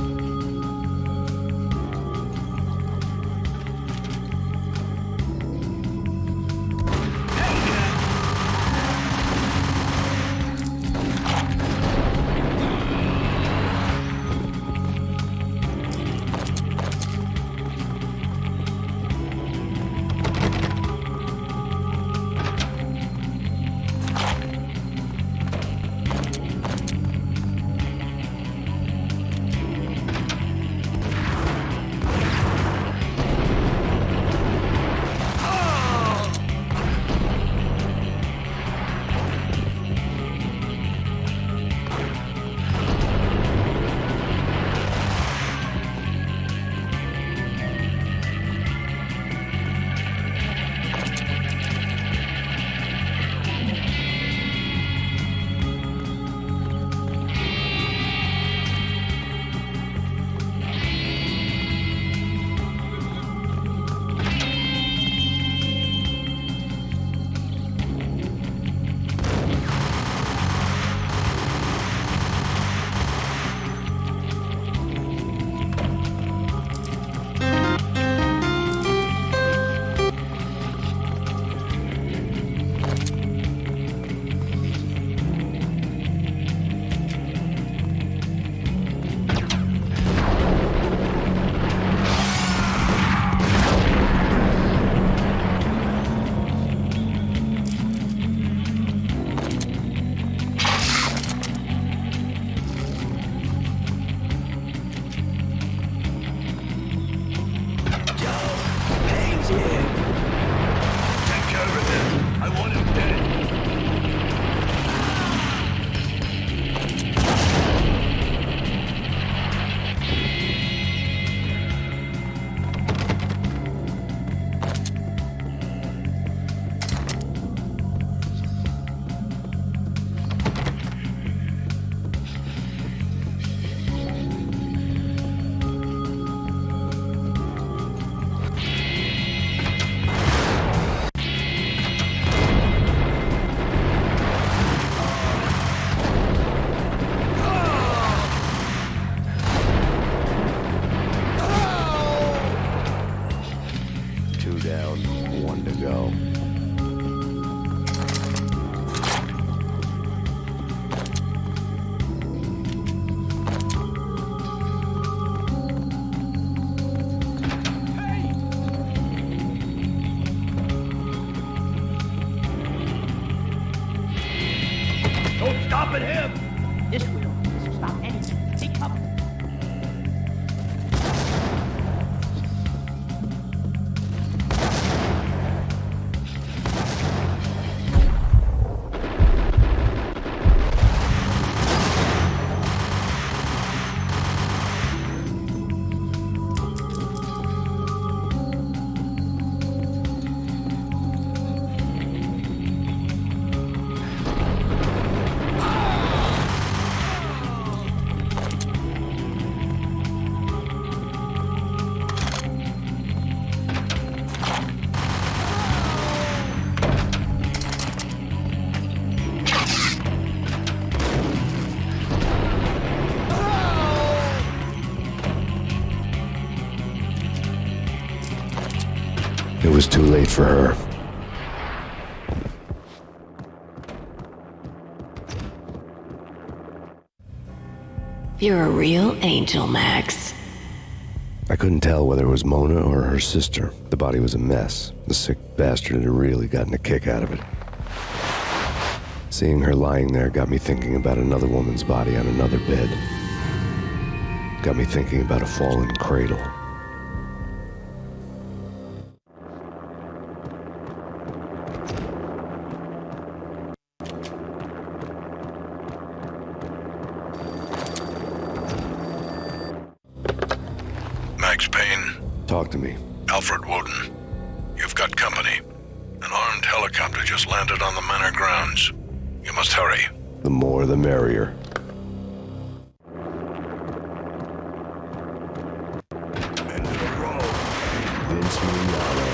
Stopping him! This will stop anything. Take cover. It was too late for her. You're a real angel, Max. I couldn't tell whether it was Mona or her sister. The body was a mess. The sick bastard had really gotten a kick out of it. Seeing her lying there got me thinking about another woman's body on another bed. Got me thinking about a fallen cradle. Max Payne. Talk to me. Alfred Woden. You you've got company. An armed helicopter just landed on the Manor grounds. You must hurry. The more the merrier. End of the road. Vince Milano.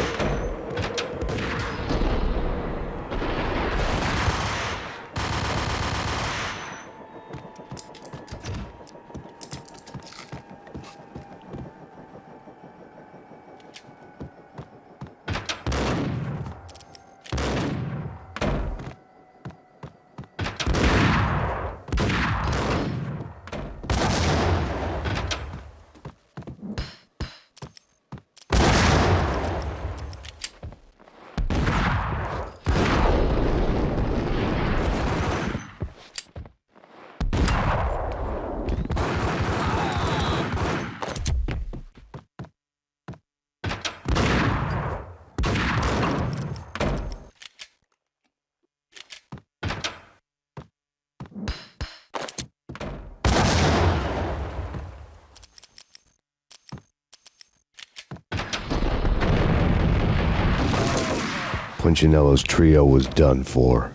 Punchinello's trio was done for.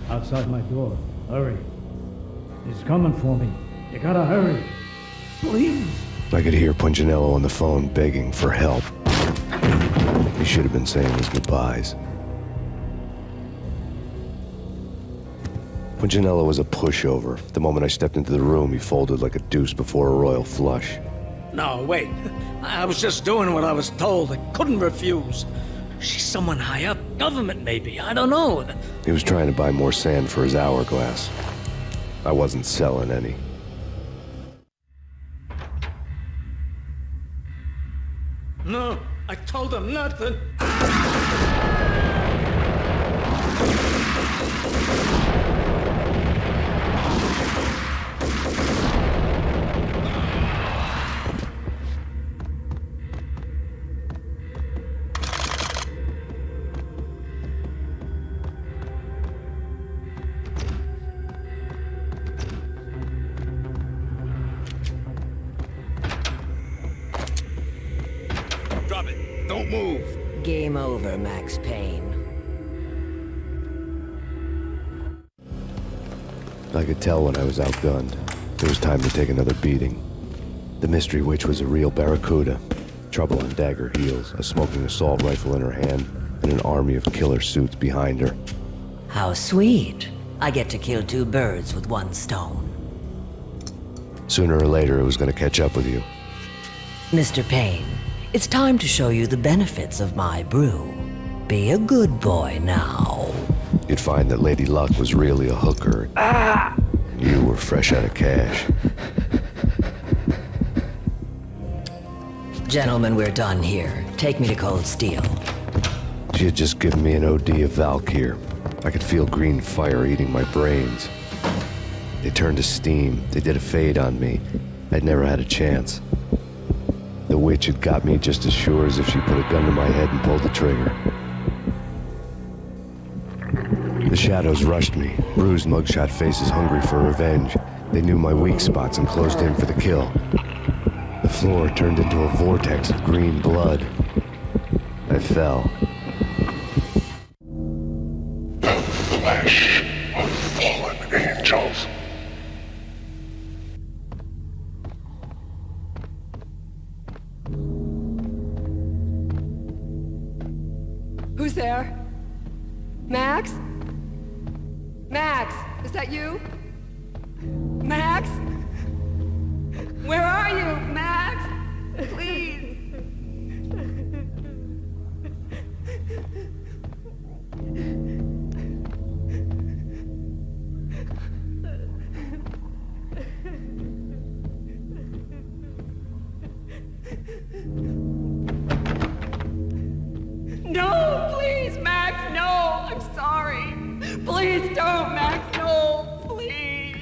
Outside my door. Hurry. He's coming for me. You gotta hurry. Please. I could hear Punchinello on the phone begging for help. He should have been saying his goodbyes. Punchinello was a pushover. The moment I stepped into the room, he folded like a deuce before a royal flush. No, wait. I was just doing what I was told. I couldn't refuse. She's someone high up. Government, maybe. I don't know. He was trying to buy more sand for his hourglass. I wasn't selling any. No, I told him nothing. Drop it. Don't move. Game over, Max Payne. I could tell when I was outgunned. It was time to take another beating. The mystery witch was a real barracuda. Trouble on dagger heels, a smoking assault rifle in her hand, and an army of killer suits behind her. How sweet. I get to kill two birds with one stone. Sooner or later, it was going to catch up with you. Mr. Payne, it's time to show you the benefits of my brew. Be a good boy now. You'd find that Lady Luck was really a hooker. You were fresh out of cash. Gentlemen, we're done here. Take me to Cold Steel. She had just given me an OD of Valkyr. I could feel green fire eating my brains. They turned to steam. They did a fade on me. I'd never had a chance. The witch had got me just as sure as if she put a gun to my head and pulled the trigger. The shadows rushed me, bruised mugshot faces hungry for revenge. They knew my weak spots and closed in for the kill. The floor turned into a vortex of green blood. I fell. The flesh of fallen angels. Who's there? Max? Max, is that you? Max? Where are you, Max? Please. No, please, Max, no. I'm sorry. Please don't, Max, no. Please.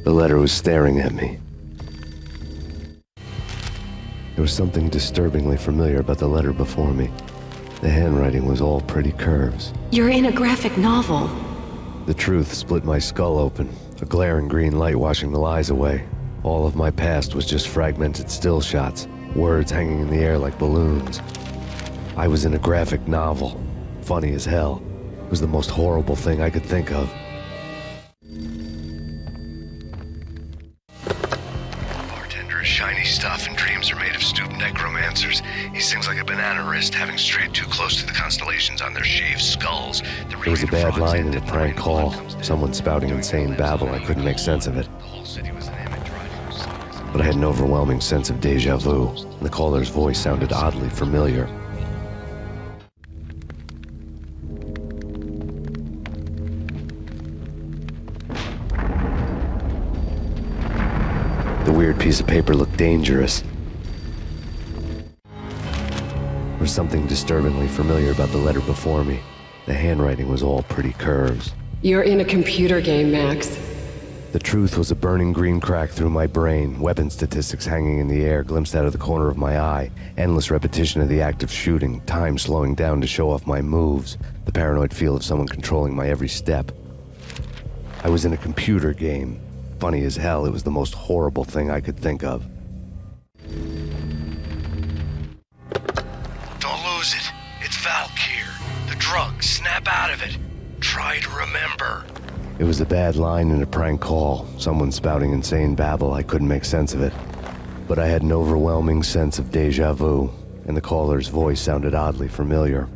The letter was staring at me. There was something disturbingly familiar about the letter before me. The handwriting was all pretty curves. You're in a graphic novel. The truth split my skull open, a glaring green light washing the lies away. All of my past was just fragmented still shots, words hanging in the air like balloons. I was in a graphic novel. Funny as hell. It was the most horrible thing I could think of. Bartender is shiny stuff and dreams are made of stooped necromancers. He sings like a banana wrist, having strayed too close to the constellations on their shaved skulls. There was a bad line in a prank call. Someone spouting insane babble. I couldn't make sense of it. But I had an overwhelming sense of deja vu, and the caller's voice sounded oddly familiar. The weird piece of paper looked dangerous. There was something disturbingly familiar about the letter before me. The handwriting was all pretty curves. You're in a computer game, Max. The truth was a burning green crack through my brain, weapon statistics hanging in the air, glimpsed out of the corner of my eye, endless repetition of the act of shooting, time slowing down to show off my moves, the paranoid feel of someone controlling my every step. I was in a computer game. Funny as hell, it was the most horrible thing I could think of. Don't lose it. It's Valkyr. The drug. Snap out of it. Try to remember. It was a bad line in a prank call, someone spouting insane babble. I couldn't make sense of it. But I had an overwhelming sense of deja vu, and the caller's voice sounded oddly familiar.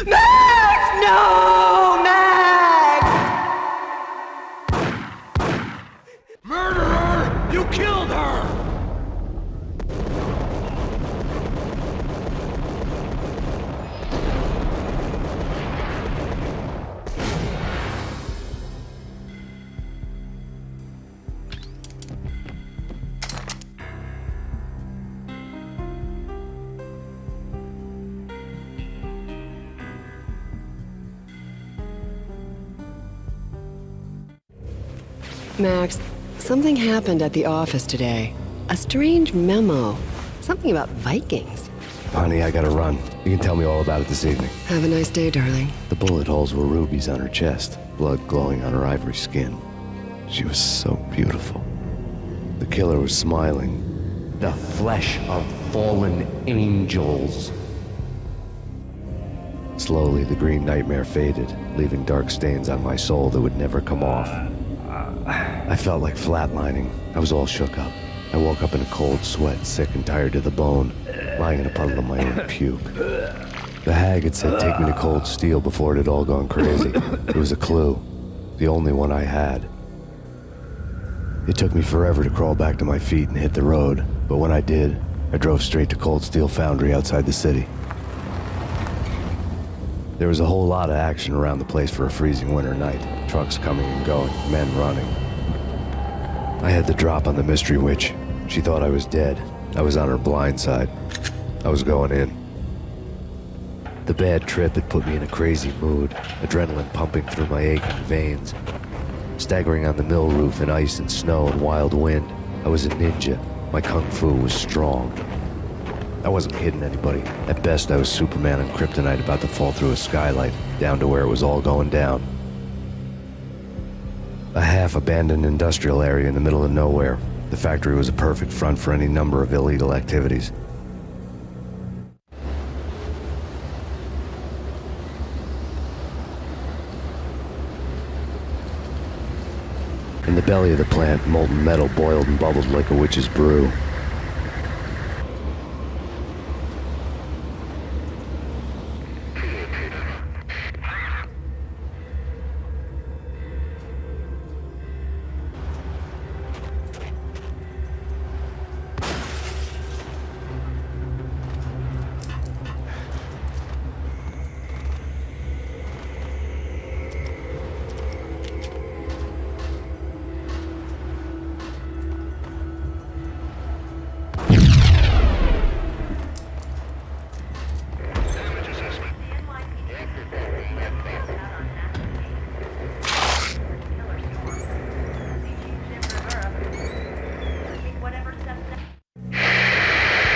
Max! No! Max! Murderer! You killed her! Max, something happened at the office today. A strange memo. Something about Vikings. Honey, I gotta run. You can tell me all about it this evening. Have a nice day, darling. The bullet holes were rubies on her chest, blood glowing on her ivory skin. She was so beautiful. The killer was smiling. The flesh of fallen angels. Slowly, the green nightmare faded, leaving dark stains on my soul that would never come off. I felt like flatlining. I was all shook up. I woke up in a cold sweat, sick and tired to the bone, lying in a puddle of my own puke. The hag had said take me to cold steel before it had all gone crazy. It was a clue, the only one I had. It took me forever to crawl back to my feet and hit the road, but when I did, I drove straight to Cold Steel Foundry outside the city. There was a whole lot of action around the place for a freezing winter night. Trucks coming and going, men running. I had the drop on the mystery witch. She thought I was dead. I was on her blind side. I was going in. The bad trip had put me in a crazy mood, adrenaline pumping through my aching veins. Staggering on the mill roof in ice and snow and wild wind, I was a ninja. My kung fu was strong. I wasn't kidding anybody. At best, I was Superman on kryptonite about to fall through a skylight, down to where it was all going down. A half-abandoned industrial area in the middle of nowhere. The factory was a perfect front for any number of illegal activities. In the belly of the plant, molten metal boiled and bubbled like a witch's brew.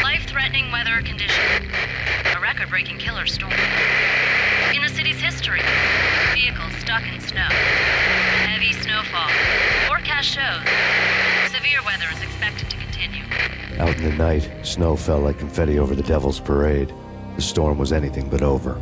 Life-threatening weather condition. A record-breaking killer storm. In the city's history, vehicles stuck in snow. Heavy snowfall. Forecast shows severe weather is expected to continue. Out in the night, snow fell like confetti over the Devil's Parade. The storm was anything but over.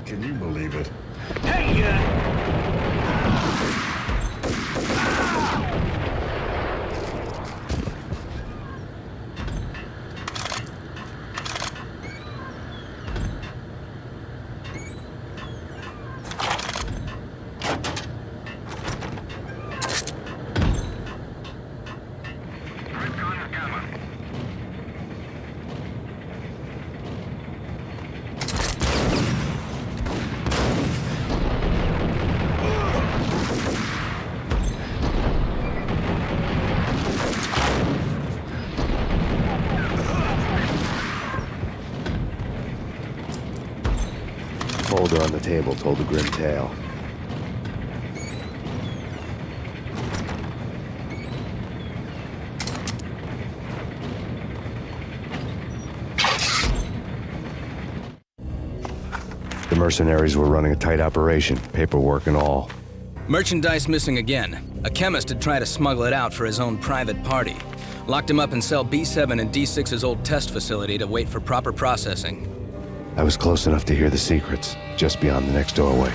Can you believe it? Folder on the table told a grim tale. The mercenaries were running a tight operation, paperwork and all. Merchandise missing again. A chemist had tried to smuggle it out for his own private party. Locked him up in cell B7 in D6's old test facility to wait for proper processing. I was close enough to hear the secrets, just beyond the next doorway.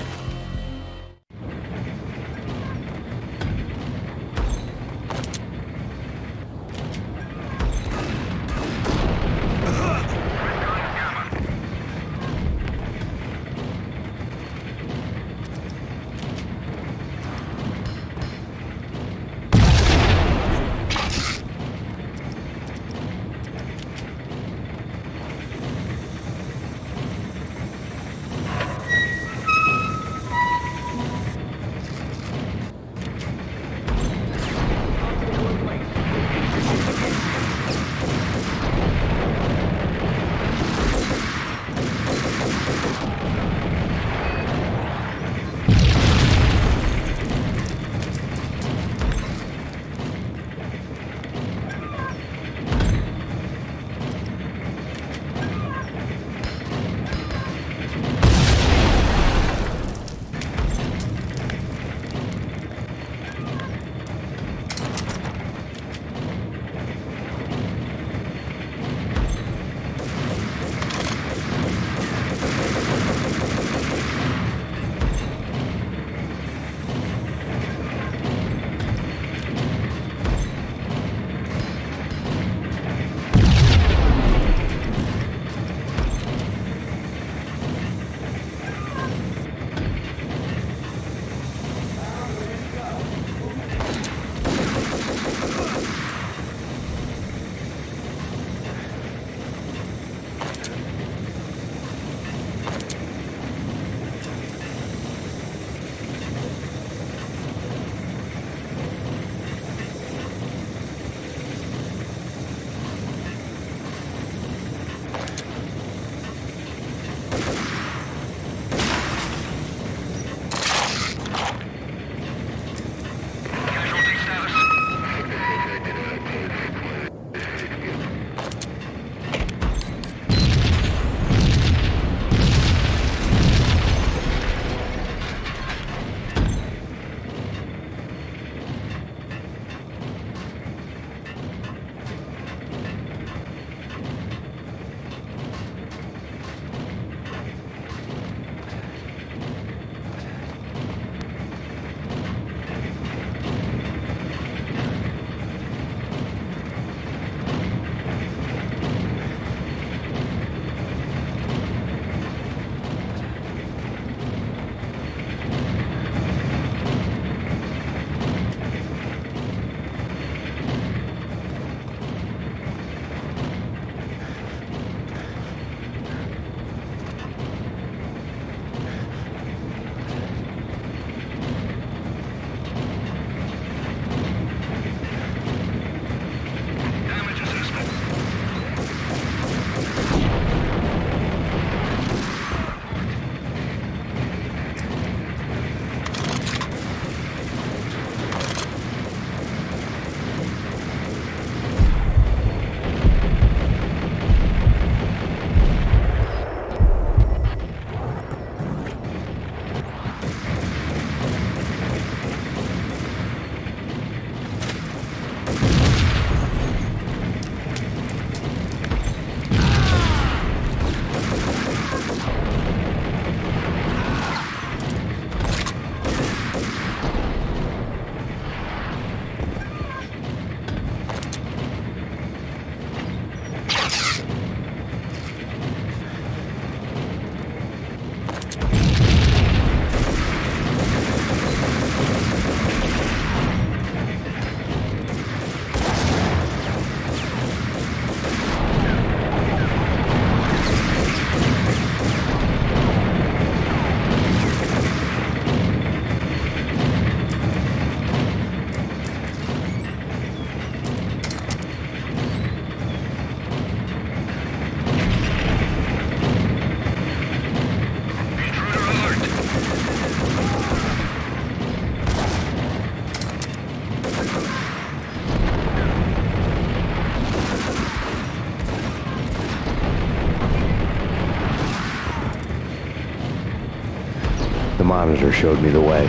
monitor showed me the way.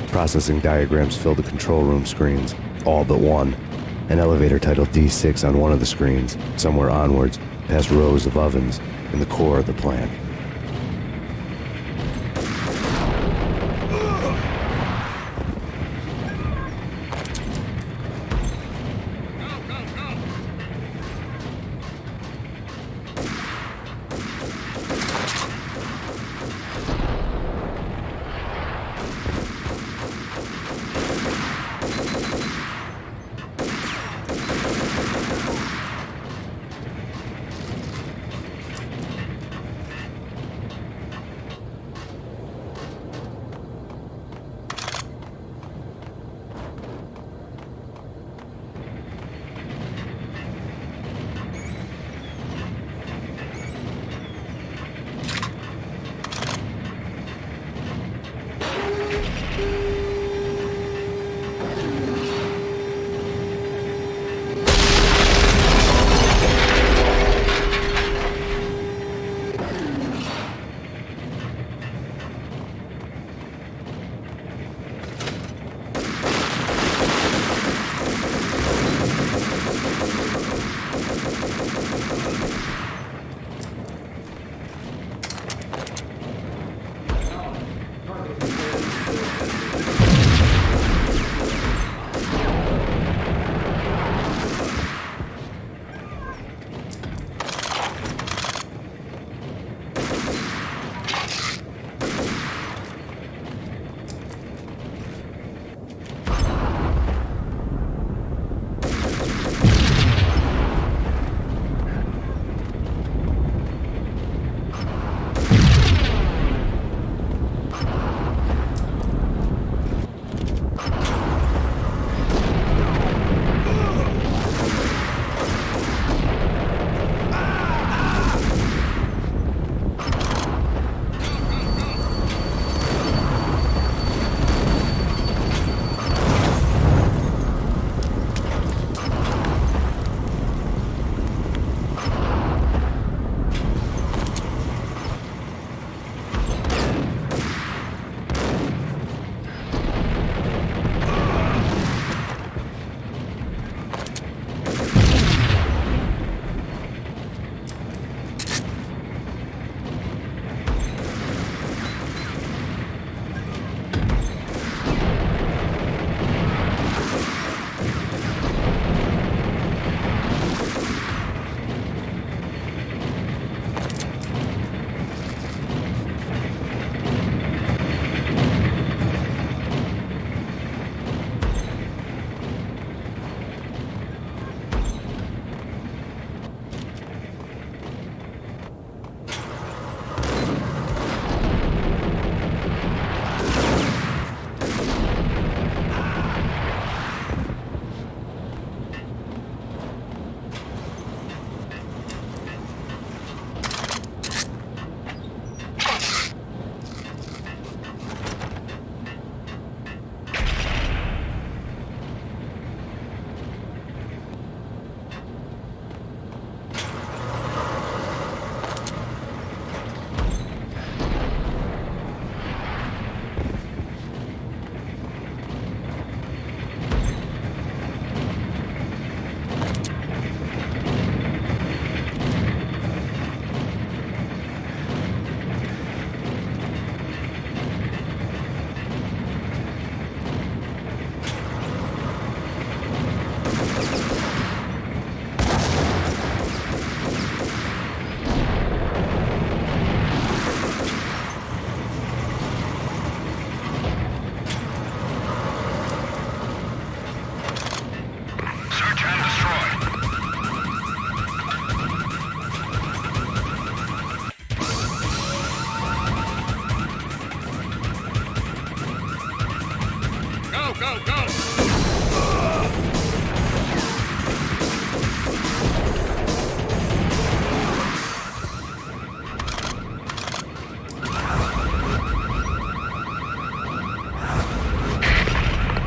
Processing diagrams fill the control room screens, all but one. An elevator titled D6 on one of the screens, somewhere onwards, past rows of ovens, in the core of the plant.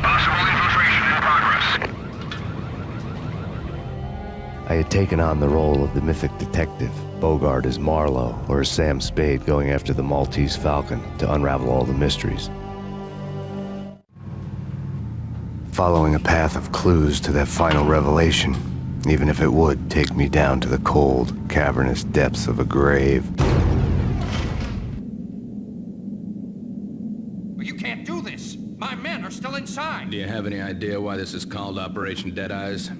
Possible infiltration. had taken on the role of the mythic detective, Bogart as Marlowe, or as Sam Spade going after the Maltese Falcon to unravel all the mysteries. Following a path of clues to that final revelation, even if it would take me down to the cold, cavernous depths of a grave. You can't do this! My men are still inside! Do you have any idea why this is called Operation Deadeyes?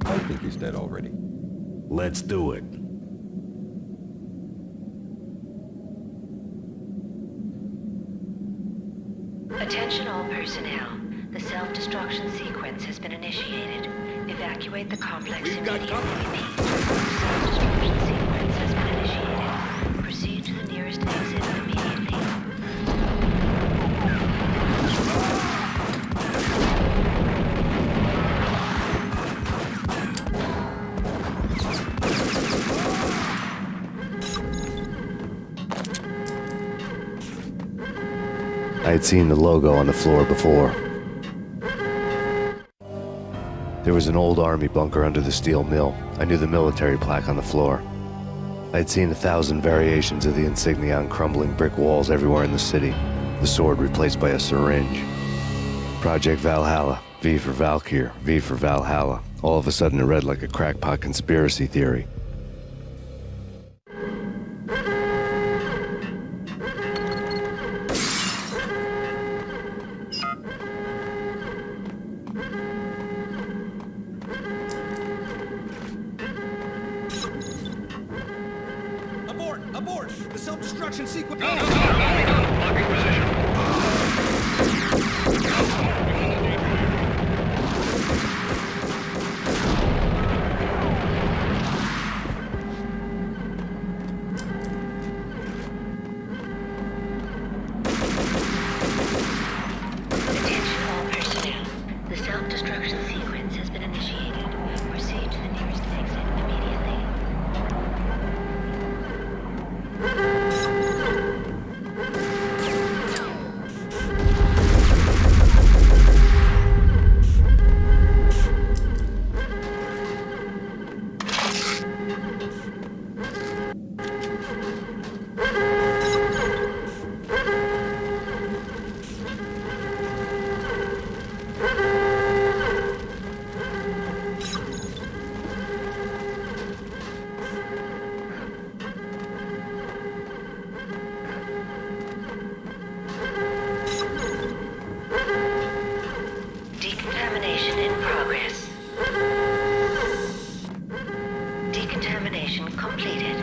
I think he's dead already. Let's do it. Attention all personnel. The self-destruction sequence has been initiated. Evacuate the complex immediately. Self-destruction sequence has been initiated. Proceed to the nearest exit immediately. I had seen the logo on the floor before. There was an old army bunker under the steel mill. I knew the military plaque on the floor. I had seen 1,000 variations of the insignia on crumbling brick walls everywhere in the city. The sword replaced by a syringe. Project Valhalla, V for Valkyr, V for Valhalla. All of a sudden it read like a crackpot conspiracy theory. Abort! The self-destruction sequence... Go! Locking position. Attention all personnel. The self-destruction sequence has been initiated. Proceed to the nearest exit immediately. Decontamination in progress. Decontamination completed.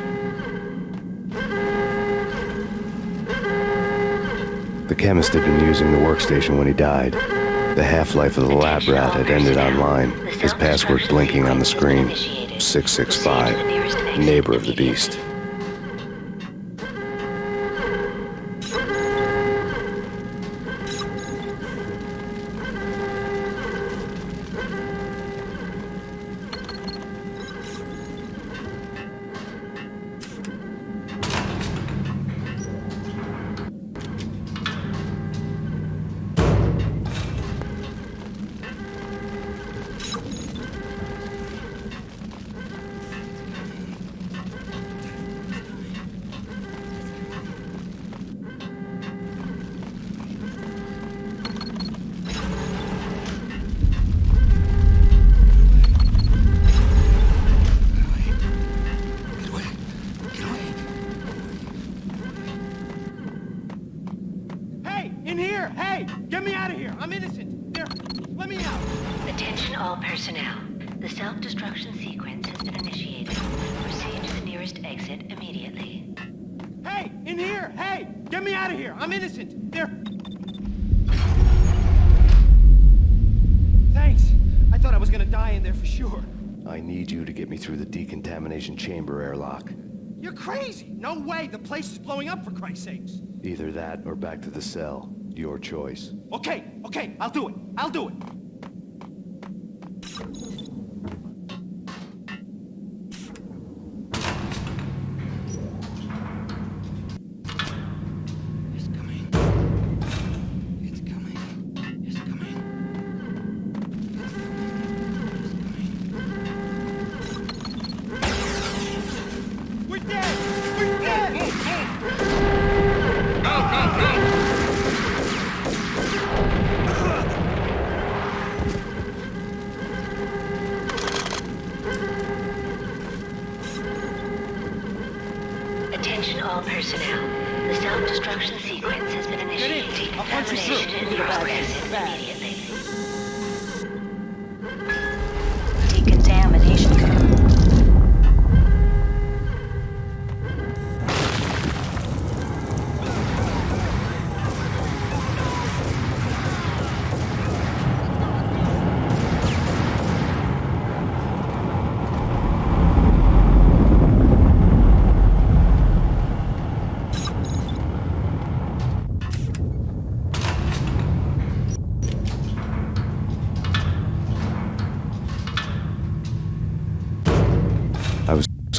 The chemist had been using the workstation when he died. The half-life of the lab rat had ended online, his password blinking on the screen. 665, neighbor of the beast. In here! Hey! Get me out of here! I'm innocent! There! Let me out! Attention all personnel. The self-destruction sequence has been initiated. Proceed to the nearest exit immediately. Hey! In here! Hey! Get me out of here! I'm innocent! There! Thanks! I thought I was gonna die in there for sure. I need you to get me through the decontamination chamber airlock. You're crazy! No way! The place is blowing up, for Christ's sakes! Either that or back to the cell. Your choice. Okay, I'll do it. I'll do it. personnel. The self-destruction sequence has been initiated. I'll punch you through. Termination in Look at progress that. immediately. Decontamination code.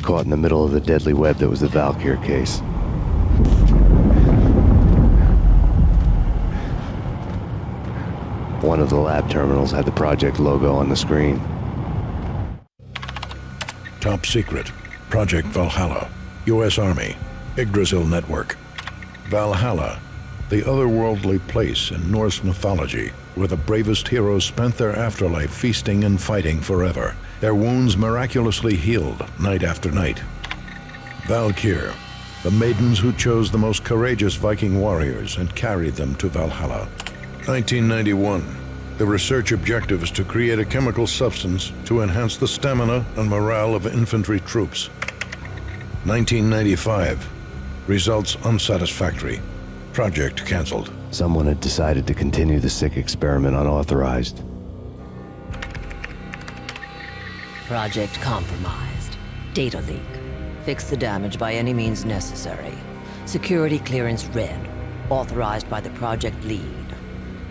Caught in the middle of the deadly web that was the Valkyr case. One of the lab terminals had the project logo on the screen. Top secret. Project Valhalla. U.S. Army. Yggdrasil Network. Valhalla, the otherworldly place in Norse mythology where the bravest heroes spent their afterlife feasting and fighting forever, their wounds miraculously healed night after night. Valkyr, the maidens who chose the most courageous Viking warriors and carried them to Valhalla. 1991. The research objective is to create a chemical substance to enhance the stamina and morale of infantry troops. 1995. Results unsatisfactory. Project canceled. Someone had decided to continue the sick experiment unauthorized. Project compromised. Data leak. Fix the damage by any means necessary. Security clearance red. Authorized by the project lead.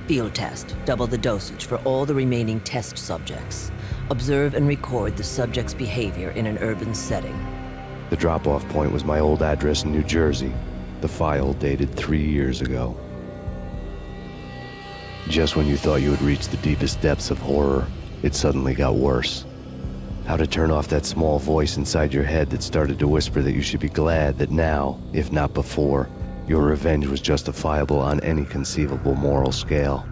Field test. Double the dosage for all the remaining test subjects. Observe and record the subject's behavior in an urban setting. The drop-off point was my old address in New Jersey. The file dated 3 years ago. Just when you thought you had reached the deepest depths of horror, it suddenly got worse. How to turn off that small voice inside your head that started to whisper that you should be glad that now, if not before, your revenge was justifiable on any conceivable moral scale.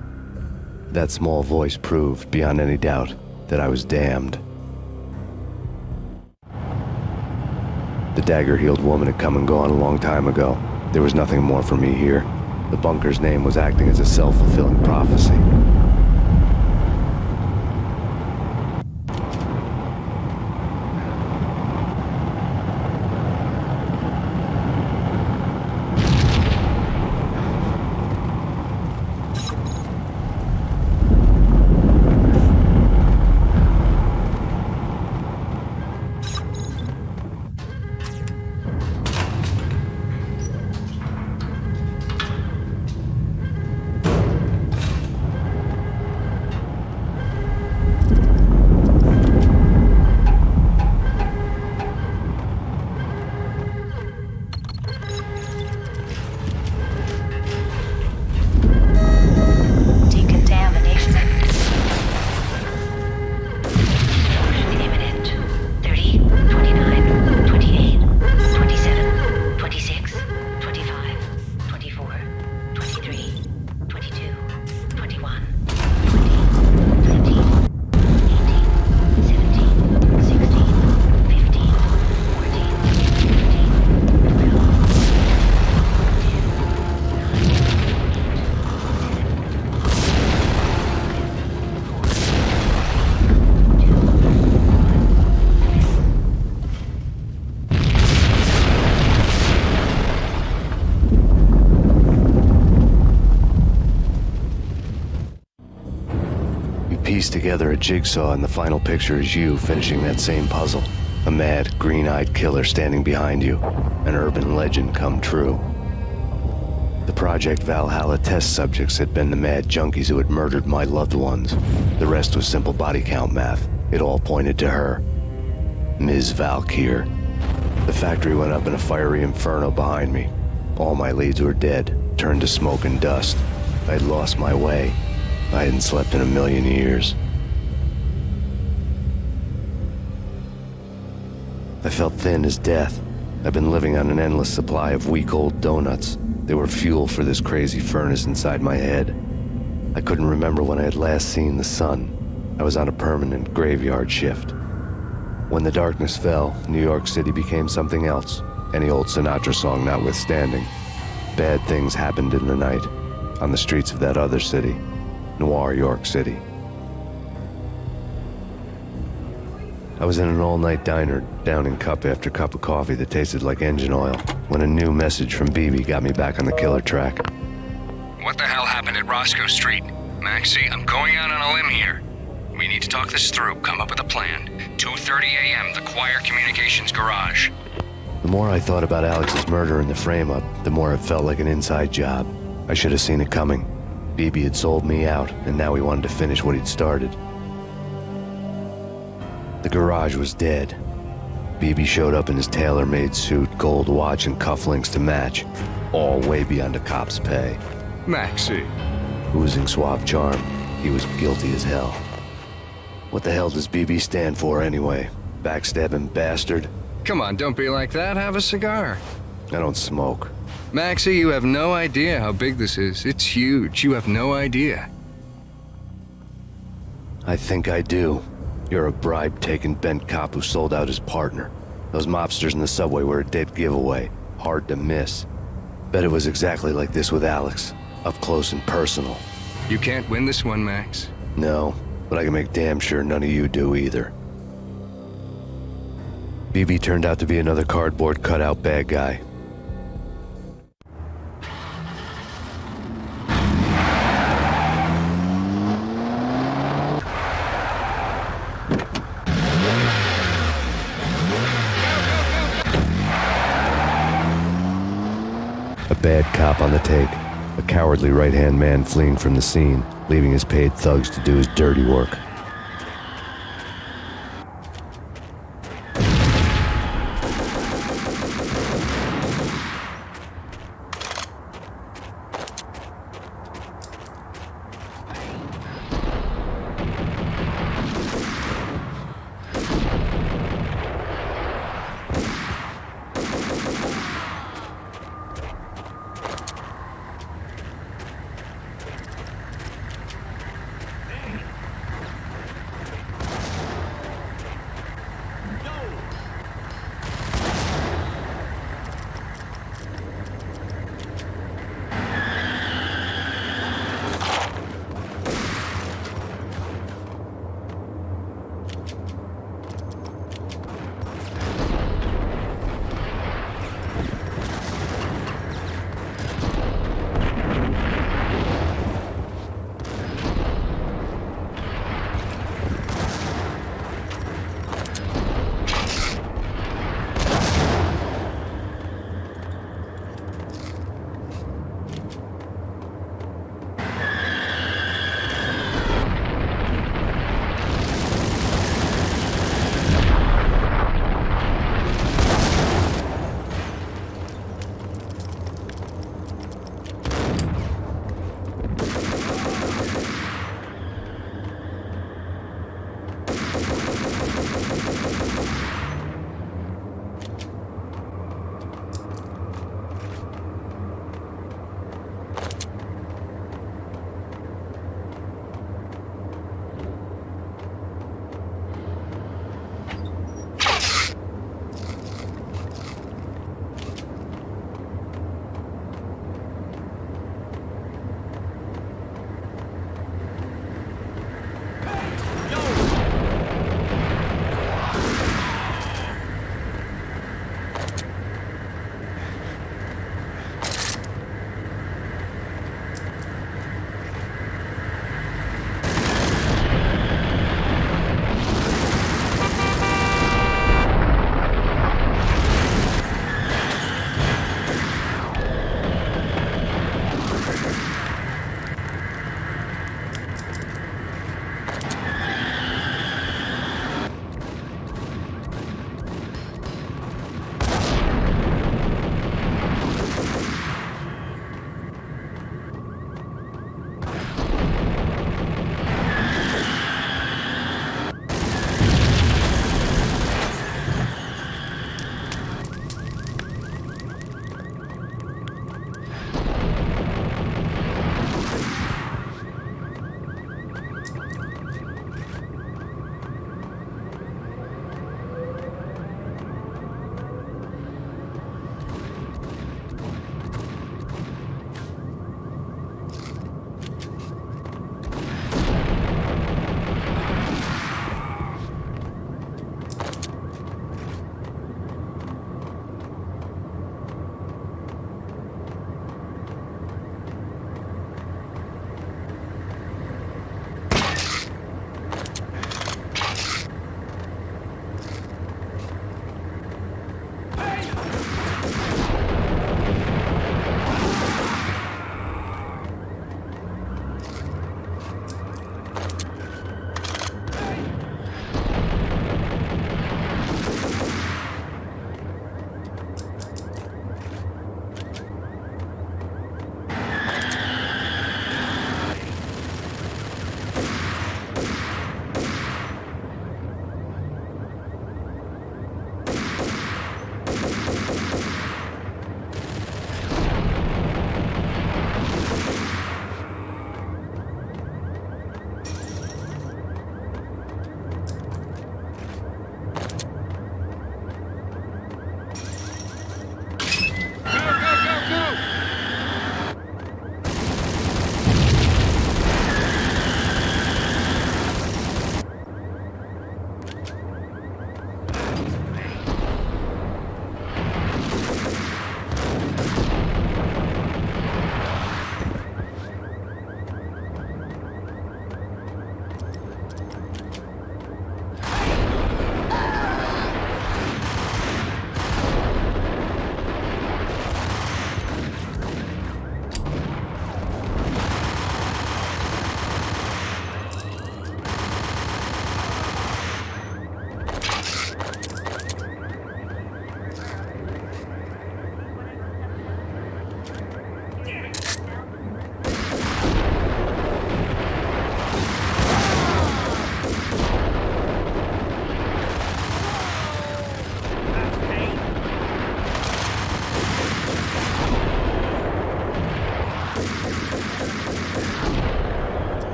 That small voice proved, beyond any doubt, that I was damned. The dagger-heeled woman had come and gone a long time ago. There was nothing more for me here. The bunker's name was acting as a self-fulfilling prophecy. Together a jigsaw, and the final picture is you finishing that same puzzle. A mad, green-eyed killer standing behind you. An urban legend come true. The Project Valhalla test subjects had been the mad junkies who had murdered my loved ones. The rest was simple body count math. It all pointed to her. Ms. Valkyr. The factory went up in a fiery inferno behind me. All my leads were dead, turned to smoke and dust. I'd lost my way. I hadn't slept in a million years. I felt thin as death. I've been living on an endless supply of week-old donuts. They were fuel for this crazy furnace inside my head. I couldn't remember when I had last seen the sun. I was on a permanent graveyard shift. When the darkness fell, New York City became something else. any old Sinatra song notwithstanding. Bad things happened in the night, on the streets of that other city, Noir York City. I was in an all-night diner, downing cup after cup of coffee that tasted like engine oil, when a new message from BB got me back on the killer track. What the hell happened at Roscoe Street? Maxie, I'm going out on a limb here. We need to talk this through, come up with a plan. 2:30 a.m., the Choir Communications Garage. The more I thought about Alex's murder and the frame-up, the more it felt like an inside job. I should have seen it coming. BB had sold me out, and now he wanted to finish what he'd started. The garage was dead. BB showed up in his tailor-made suit, gold watch, and cufflinks to match, all way beyond a cop's pay. Maxie. Oozing suave charm, he was guilty as hell. What the hell does BB stand for anyway? Backstabbing bastard? Come on, don't be like that. Have a cigar. I don't smoke. Maxie, you have no idea how big this is. It's huge. You have no idea. I think I do. You're a bribe-taking bent cop who sold out his partner. Those mobsters in the subway were a dead giveaway. Hard to miss. Bet it was exactly like this with Alex. Up close and personal. You can't win this one, Max. No, but I can make damn sure none of you do either. BB turned out to be another cardboard cutout bad guy. A bad cop on the take. A cowardly right-hand man fleeing from the scene, leaving his paid thugs to do his dirty work.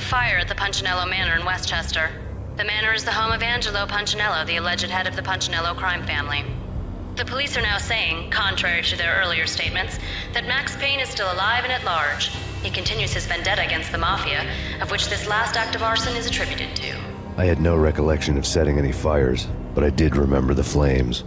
fire at the Punchinello Manor in Westchester. The manor is the home of Angelo Punchinello, the alleged head of the Punchinello crime family. The police are now saying, contrary to their earlier statements, that Max Payne is still alive and at large. He continues his vendetta against the Mafia, of which this last act of arson is attributed to. I had no recollection of setting any fires, but I did remember the flames.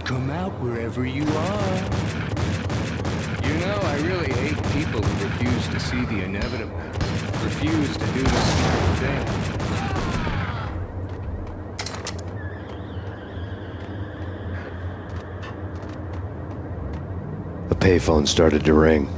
Come out wherever you are. You know, I really hate people who refuse to see the inevitable. Refuse to do the smart thing. The payphone started to ring.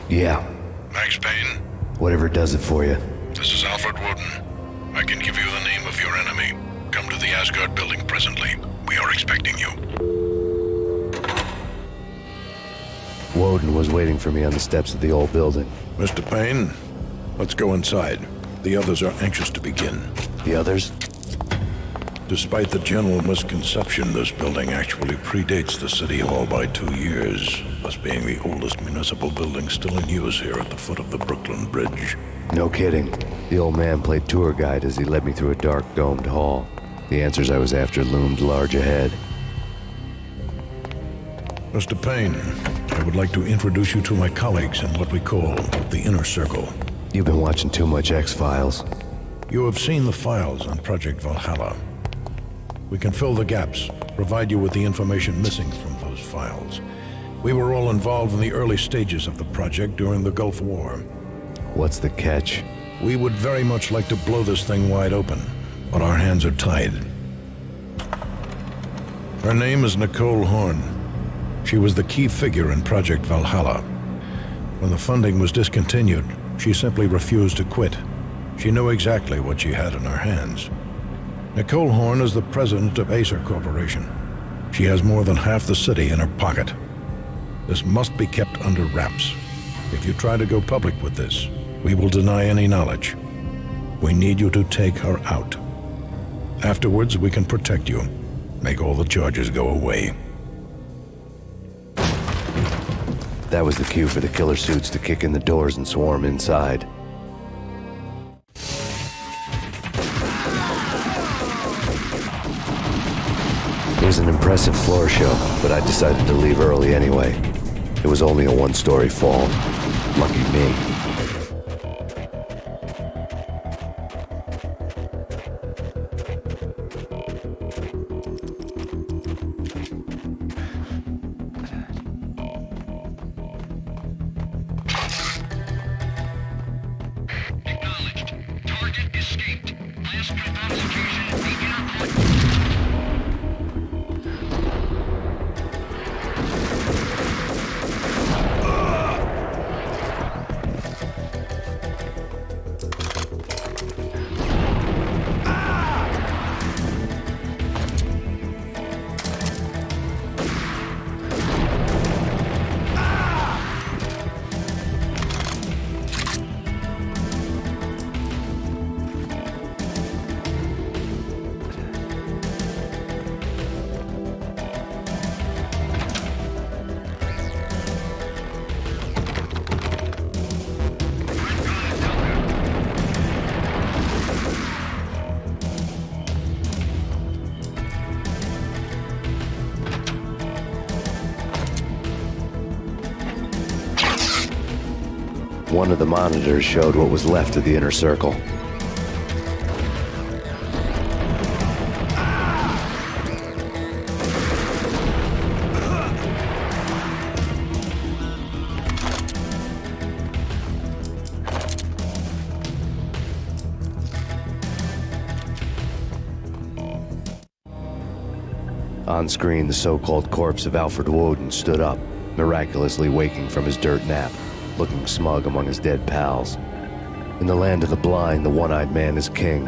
Yeah. Max Payne? Whatever does it for you. This is Alfred Woden. I can give you the name of your enemy. Come to the Asgard building presently. We are expecting you. Woden was waiting for me on the steps of the old building. Mr. Payne, let's go inside. The others are anxious to begin. The others? Despite the general misconception, this building actually predates the City Hall by 2 years, thus being the oldest municipal building still in use here at the foot of the Brooklyn Bridge. No kidding. The old man played tour guide as he led me through a dark domed hall. The answers I was after loomed large ahead. Mr. Payne, I would like to introduce you to my colleagues in what we call the Inner Circle. You've been watching too much X-Files. You have seen the files on Project Valhalla. We can fill the gaps, provide you with the information missing from those files. We were all involved in the early stages of the project during the Gulf War. What's the catch? We would very much like to blow this thing wide open, but our hands are tied. Her name is Nicole Horn. She was the key figure in Project Valhalla. When the funding was discontinued, she simply refused to quit. She knew exactly what she had in her hands. Nicole Horn is the president of Acer Corporation. She has more than half the city in her pocket. This must be kept under wraps. If you try to go public with this, we will deny any knowledge. We need you to take her out. Afterwards, we can protect you. Make all the charges go away. That was the cue for the killer suits to kick in the doors and swarm inside. It was an impressive floor show, but I decided to leave early anyway. It was only a one-story fall. Lucky me. One of the monitors showed what was left of the Inner Circle. On screen, the so-called corpse of Alfred Woden stood up, miraculously waking from his dirt nap, looking smug among his dead pals. In the land of the blind, the one-eyed man is king.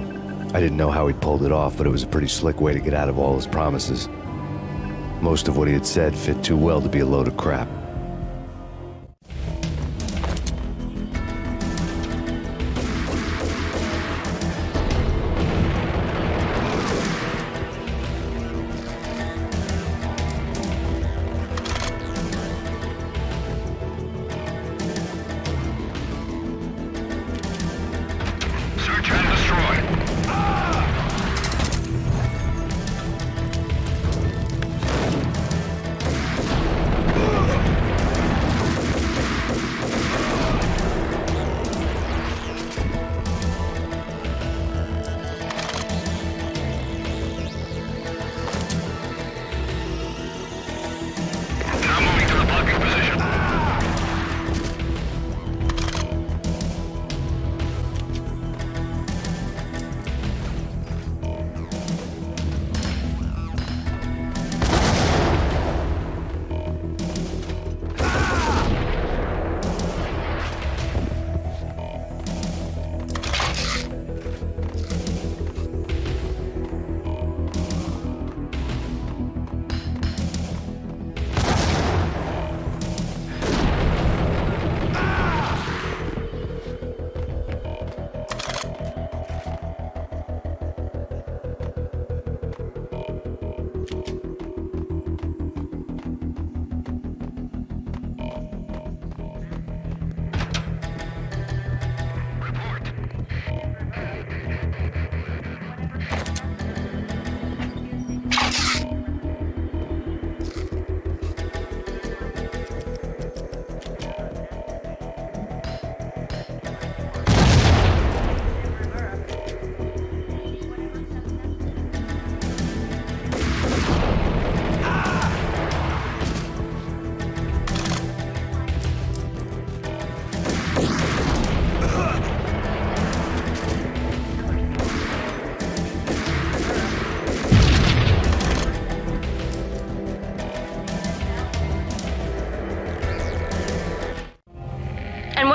I didn't know how he pulled it off, but it was a pretty slick way to get out of all his promises. Most of what he had said fit too well to be a load of crap.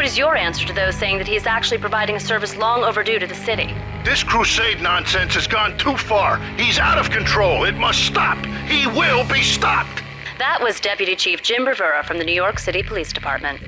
What is your answer to those saying that he is actually providing a service long overdue to the city? This crusade nonsense has gone too far. He's out of control. It must stop. He will be stopped. That was Deputy Chief Jim Rivera from the New York City Police Department.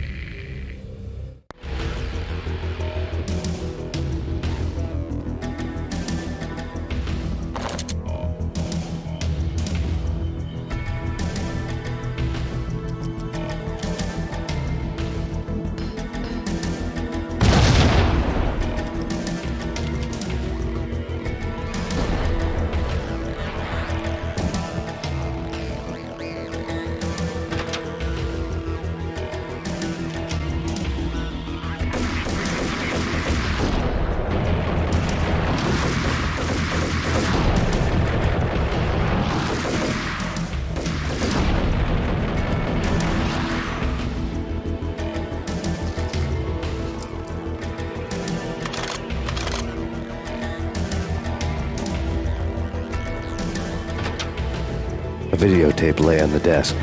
A videotape lay on the desk.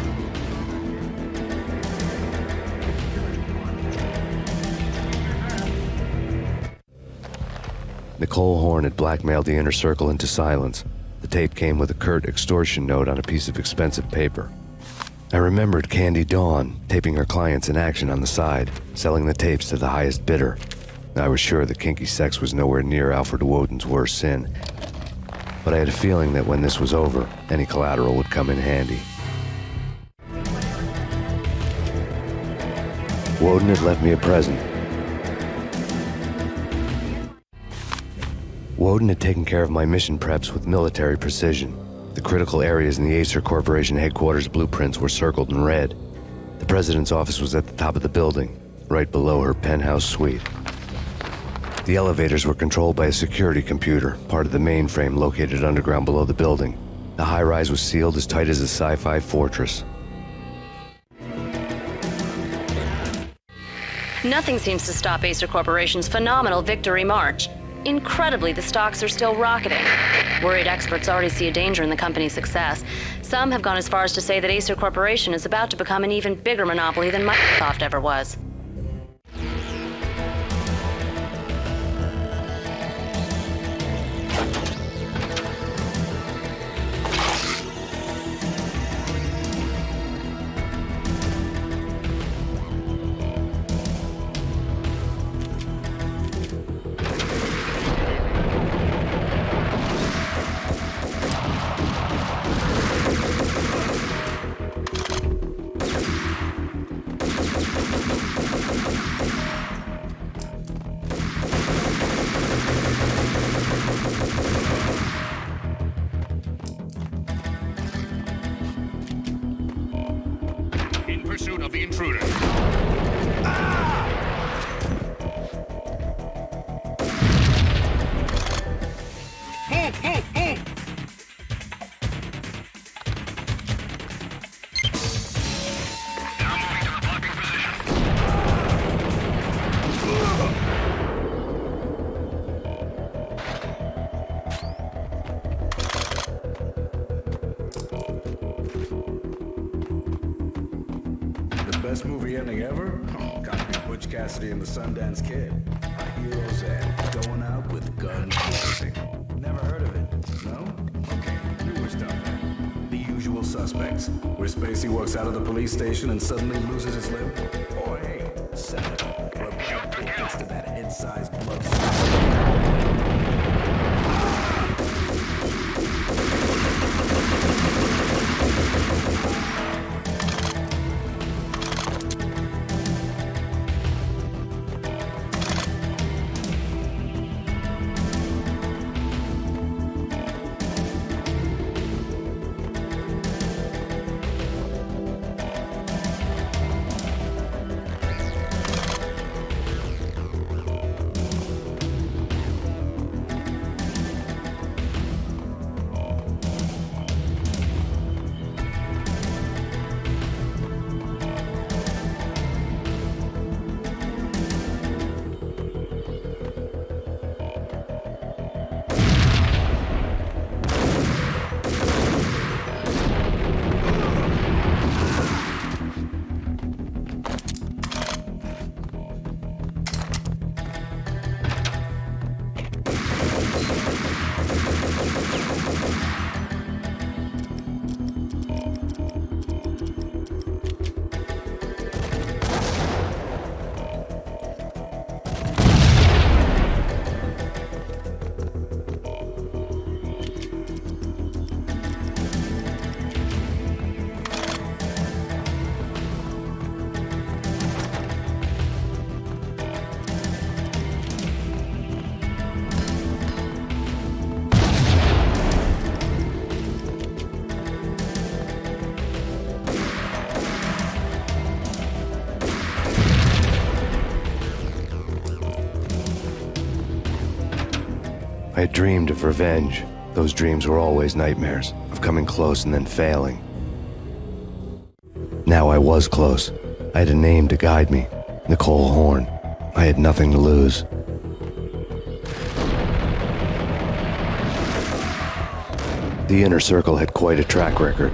Nicole Horn had blackmailed the inner circle into silence. The tape came with a curt extortion note on a piece of expensive paper. I remembered Candy Dawn taping her clients in action on the side, selling the tapes to the highest bidder. I was sure that kinky sex was nowhere near Alfred Woden's worst sin, but I had a feeling that when this was over, any collateral would come in handy. Woden had left me a present. Woden had taken care of my mission preps with military precision. The critical areas in the Acer Corporation headquarters blueprints were circled in red. The president's office was at the top of the building, right below her penthouse suite. The elevators were controlled by a security computer, part of the mainframe located underground below the building. The high-rise was sealed as tight as a sci-fi fortress. Nothing seems to stop Acer Corporation's phenomenal victory march. Incredibly, the stocks are still rocketing. Worried experts already see a danger in the company's success. Some have gone as far as to say that Acer Corporation is about to become an even bigger monopoly than Microsoft ever was. Of the intruder. Move, move, move! Now moving to the blocking position. Best movie ending ever? Oh, gotta be Butch Cassidy and the Sundance Kid. A hero's end, going out with guns blazing. Never heard of it? No? Okay, newer stuff then. The Usual Suspects, where Spacey walks out of the police station and suddenly loses his limb. Or hey, Senator, where Valkyr gets to that head-sized blood. I dreamed of revenge. Those dreams were always nightmares, of coming close and then failing. Now I was close. I had a name to guide me, Nicole Horn. I had nothing to lose. The Inner Circle had quite a track record.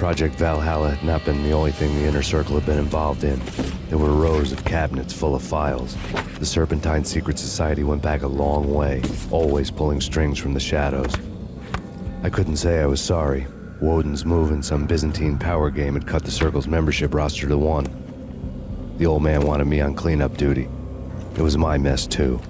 Project Valhalla had not been the only thing the Inner Circle had been involved in. There were rows of cabinets full of files. The Serpentine Secret Society went back a long way, always pulling strings from the shadows. I couldn't say I was sorry. Woden's move in some Byzantine power game had cut the Circle's membership roster to 1. The old man wanted me on cleanup duty. It was my mess too.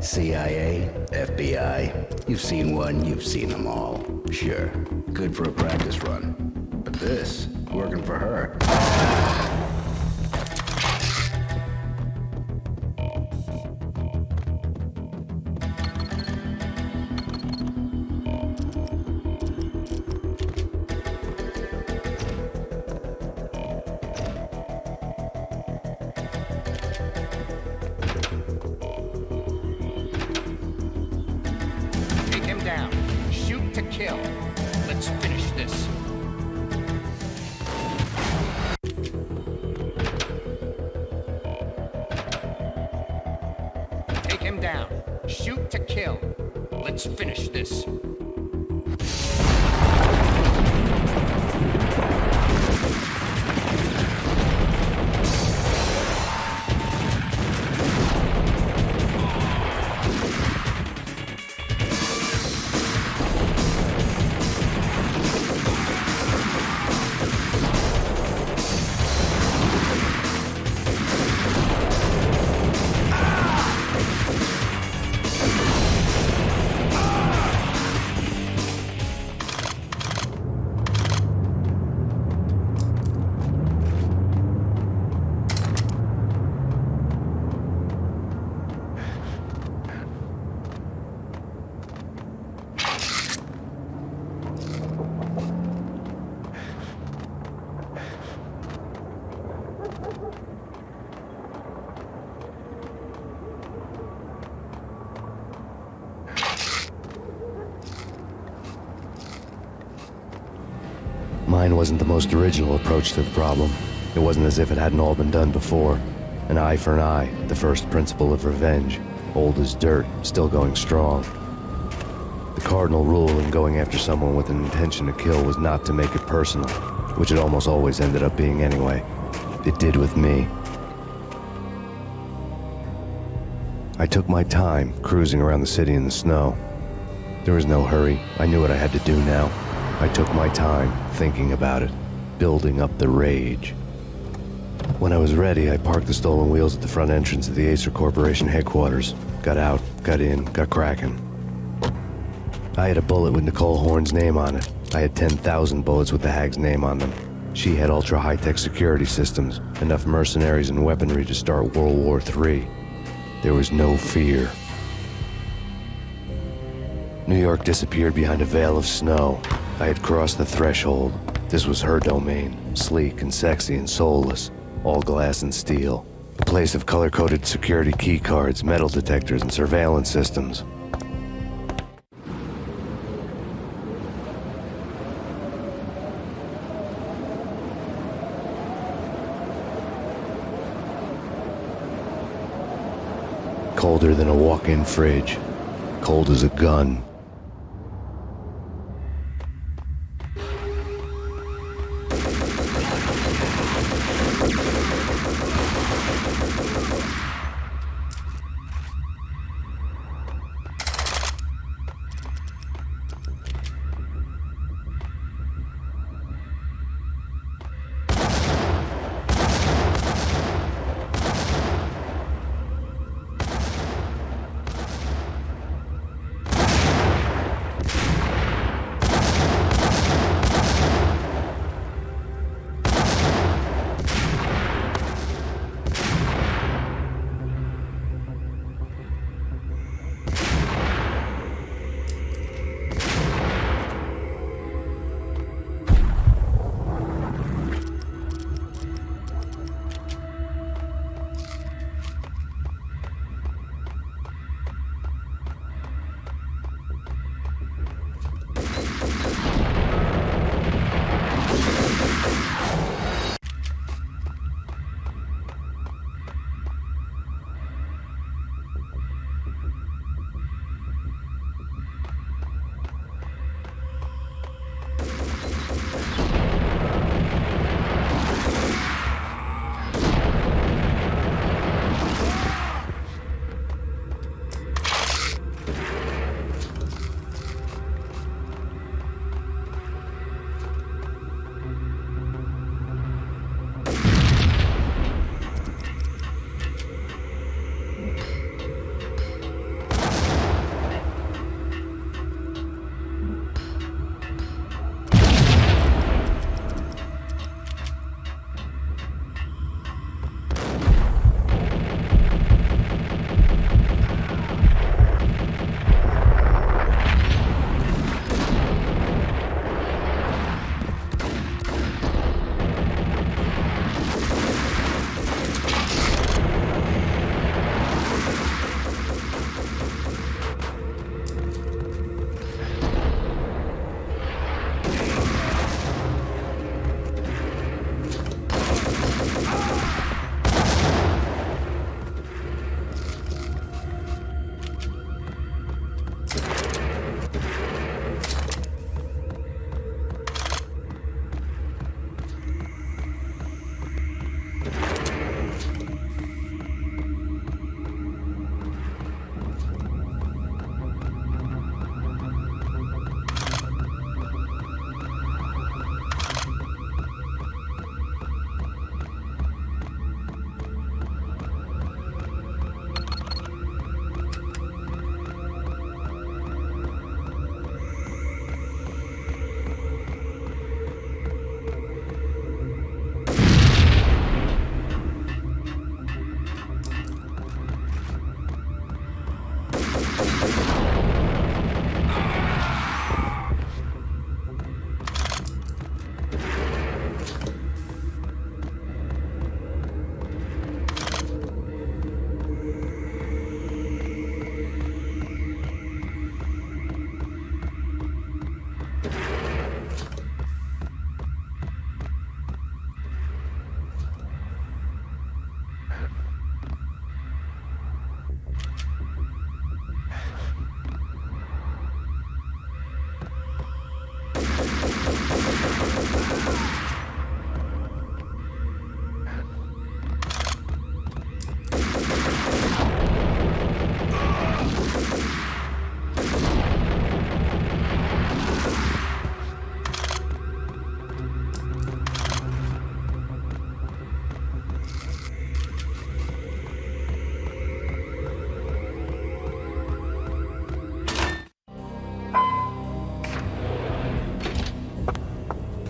CIA, FBI, you've seen one, you've seen them all. Sure, good for a practice run. But this, working for her. Take him down. Shoot to kill. Let's finish this. Take him down. Shoot to kill. Let's finish this. Mine wasn't the most original approach to the problem. It wasn't as if it hadn't all been done before. An eye for an eye, the first principle of revenge. Old as dirt, still going strong. The cardinal rule in going after someone with an intention to kill was not to make it personal, which it almost always ended up being anyway. It did with me. I took my time, cruising around the city in the snow. There was no hurry. I knew what I had to do now. I took my time, thinking about it, building up the rage. When I was ready, I parked the stolen wheels at the front entrance of the Acer Corporation headquarters. Got out, got in, got cracking. I had a bullet with Nicole Horn's name on it. I had 10,000 bullets with the hag's name on them. She had ultra-high-tech security systems, enough mercenaries and weaponry to start World War III. There was no fear. New York disappeared behind a veil of snow. I had crossed the threshold. This was her domain, sleek and sexy and soulless, all glass and steel. A place of color-coded security key cards, metal detectors, and surveillance systems. Colder than a walk-in fridge. Cold as a gun.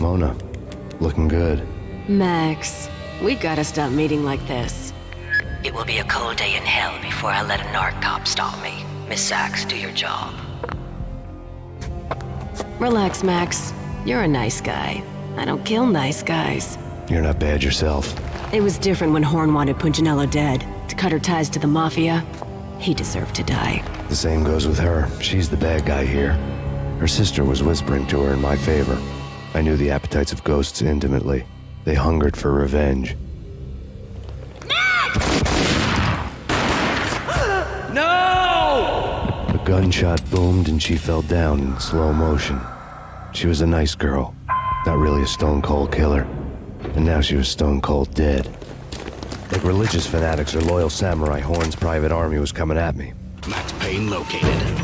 Mona. Looking good. Max, we gotta stop meeting like this. It will be a cold day in hell before I let a narc cop stop me. Miss Sachs, do your job. Relax, Max. You're a nice guy. I don't kill nice guys. You're not bad yourself. It was different when Horn wanted Punchinello dead. To cut her ties to the Mafia, he deserved to die. The same goes with her. She's the bad guy here. Her sister was whispering to her in my favor. I knew the appetites of ghosts intimately. They hungered for revenge. No! A gunshot boomed and she fell down in slow motion. She was a nice girl, not really a stone-cold killer. And now she was stone-cold dead. Like religious fanatics or loyal samurai, Horn's private army was coming at me. Max Payne located.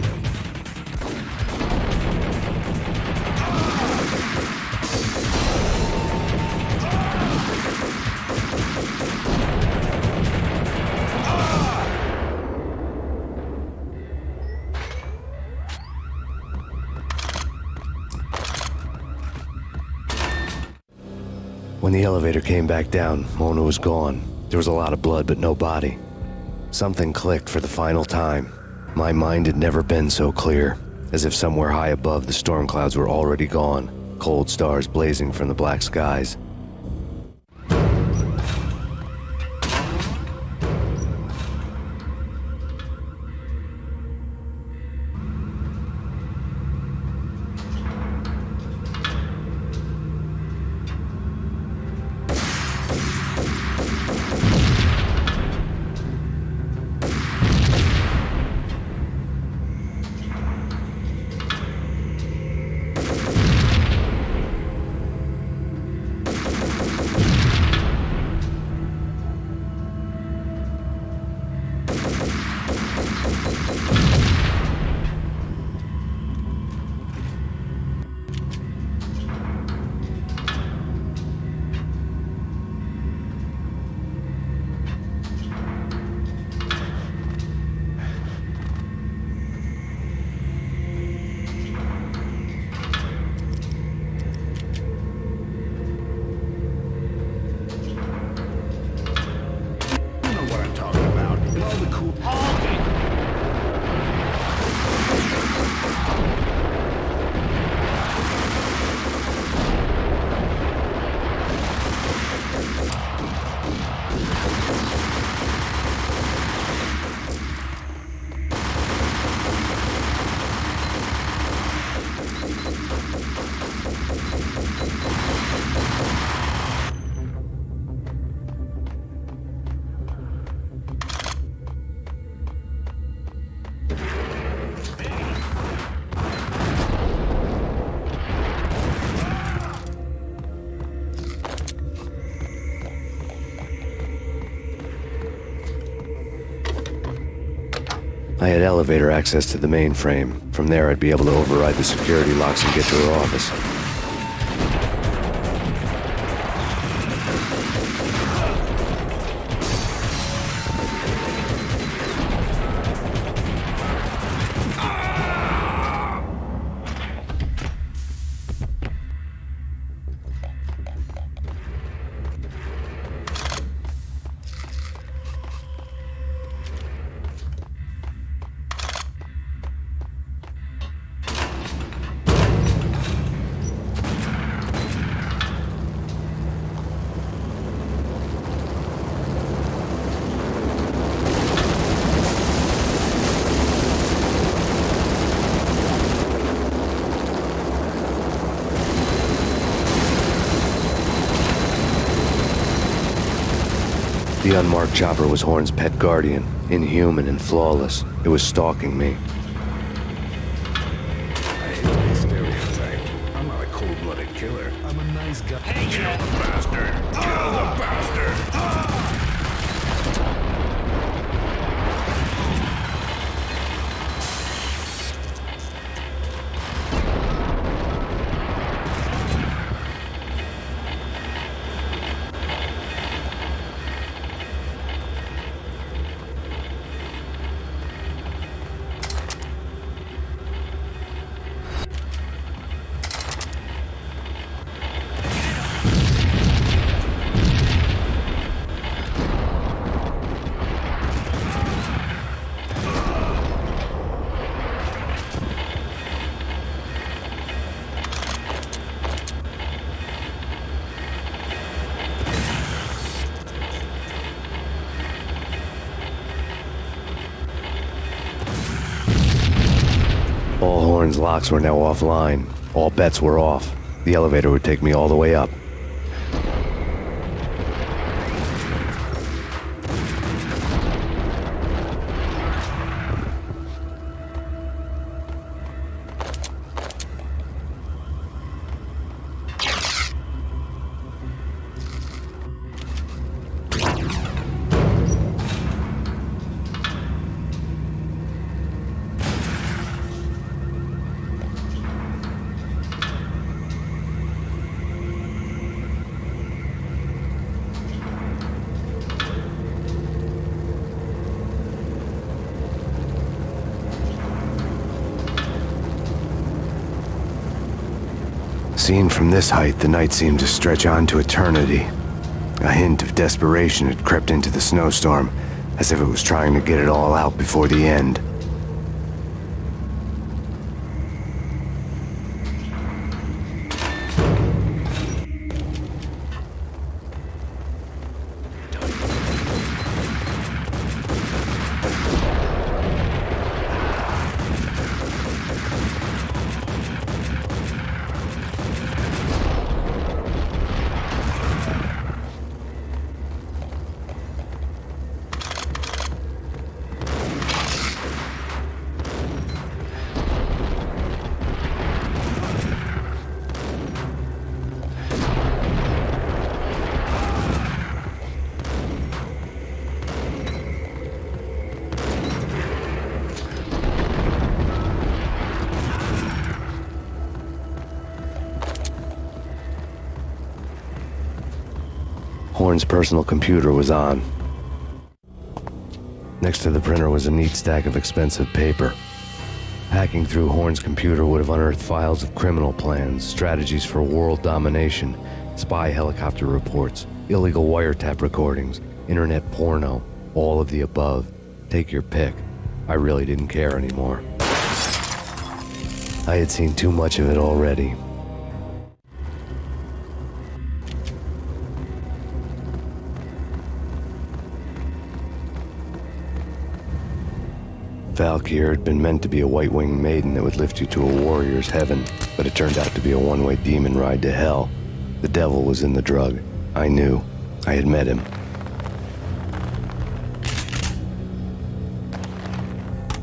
When the elevator came back down, Mona was gone. There was a lot of blood, but no body. Something clicked for the final time. My mind had never been so clear, as if somewhere high above the storm clouds were already gone, cold stars blazing from the black skies. I had elevator access to the mainframe. From there, I'd be able to override the security locks and get to her office. The unmarked chopper was Horn's pet guardian, inhuman and flawless. It was stalking me. I hate to be stereotyped. I'm not a cold-blooded killer. I'm a nice guy. Hey, kill the bastard! Kill the bastard! Horn's locks were now offline. All bets were off. The elevator would take me all the way up. Seen from this height, the night seemed to stretch on to eternity. A hint of desperation had crept into the snowstorm, as if it was trying to get it all out before the end. Horn's personal computer was on. Next to the printer was a neat stack of expensive paper. Hacking through Horn's computer would have unearthed files of criminal plans, strategies for world domination, spy helicopter reports, illegal wiretap recordings, internet porno, all of the above. Take your pick. I really didn't care anymore. I had seen too much of it already. Valkyr had been meant to be a white-winged maiden that would lift you to a warrior's heaven, but it turned out to be a one-way demon ride to hell. The devil was in the drug. I knew. I had met him.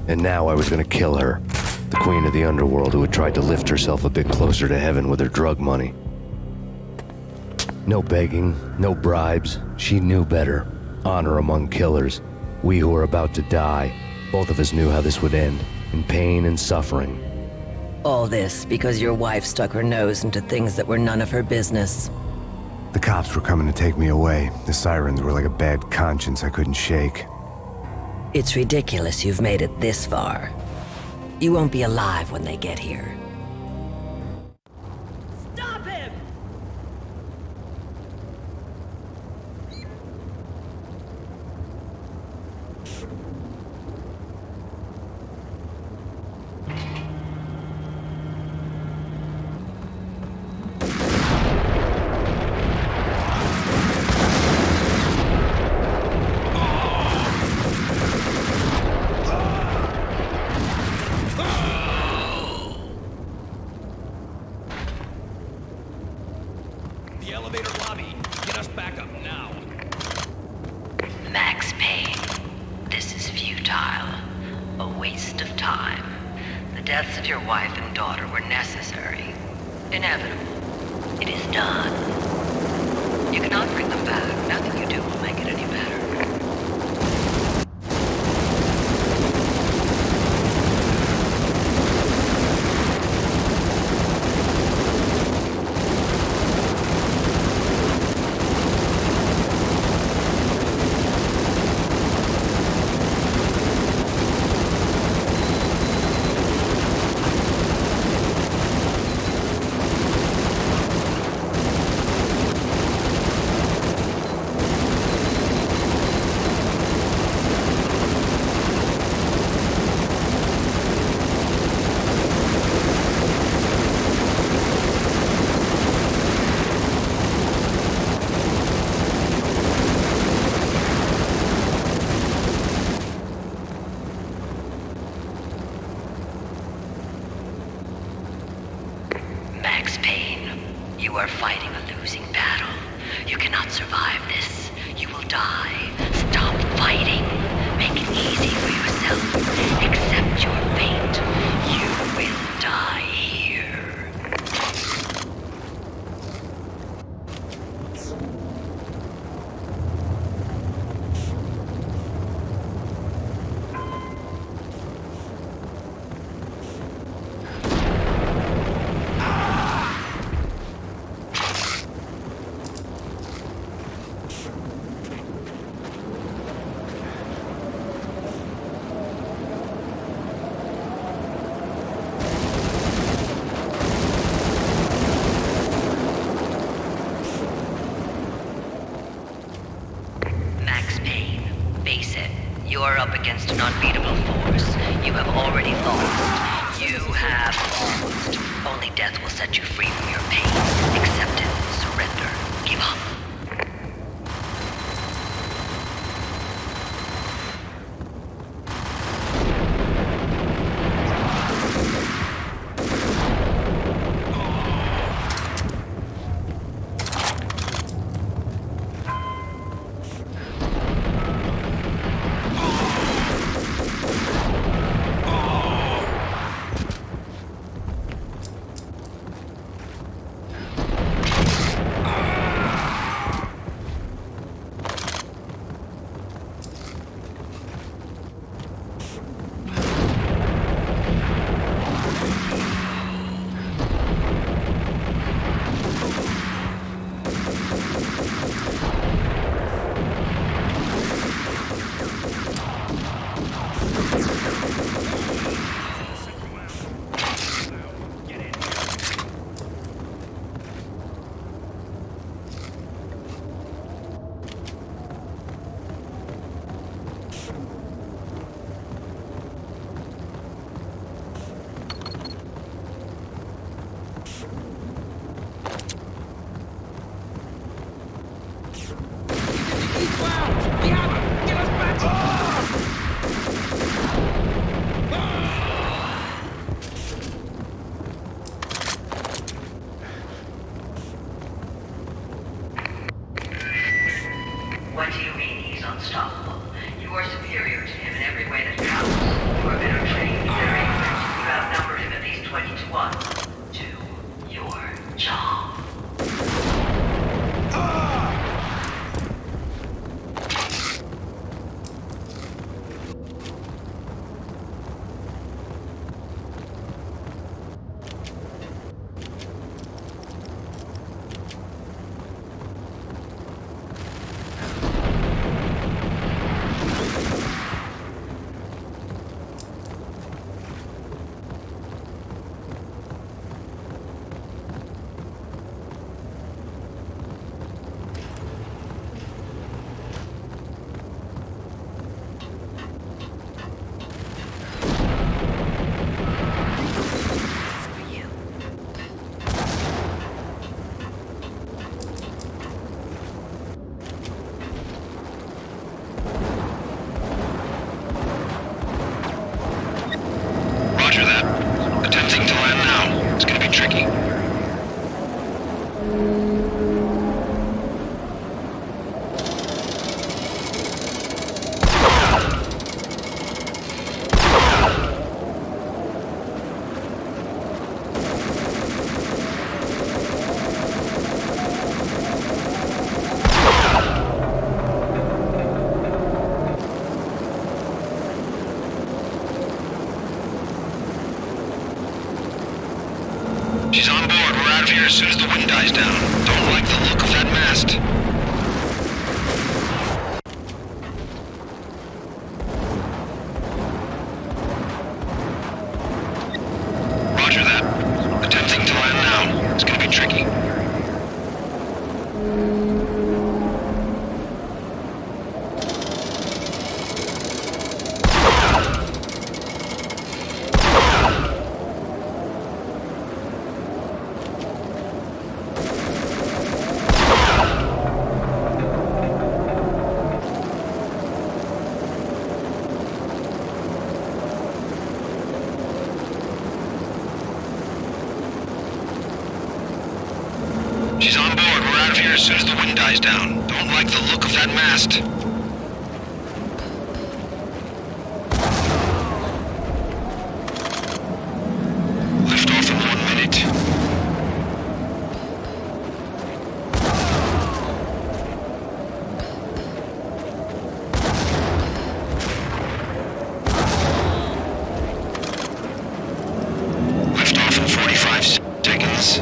And now I was gonna kill her, the queen of the underworld who had tried to lift herself a bit closer to heaven with her drug money. No begging, no bribes. She knew better. Honor among killers. We who were about to die. Both of us knew how this would end, in pain and suffering. All this because your wife stuck her nose into things that were none of her business. The cops were coming to take me away. The sirens were like a bad conscience I couldn't shake. It's ridiculous you've made it this far. You won't be alive when they get here. Stop him! The elevator lobby. Get us back up now. Max Payne, this is futile. A waste of time. The deaths of your wife and daughter were necessary. Inevitable. It is done. You cannot bring them back. Nothing you do will make it any better. You are fighting a losing battle. You cannot survive this. You will die. Stop fighting. Make it easy for yourself. Accept your fate. You will die here. Max Payne, face it. You are up against an unbeatable force. You have already lost. You have lost. Only death will set you free from your pain. Accept it. Surrender. Give up. What do you mean he's unstoppable? You are superior to him in every way that counts. You are better trained, better equipped. You outnumber him at least 20 to 1. Do your job. She's on board. We're out of here as soon as the wind dies down. Don't like the look of that mast. Roger that. Attempting to land now. It's gonna be tricky. out of here as soon as the wind dies down. Don't like the look of that mast. Lift off in 1 minute. Lift off in 45 seconds.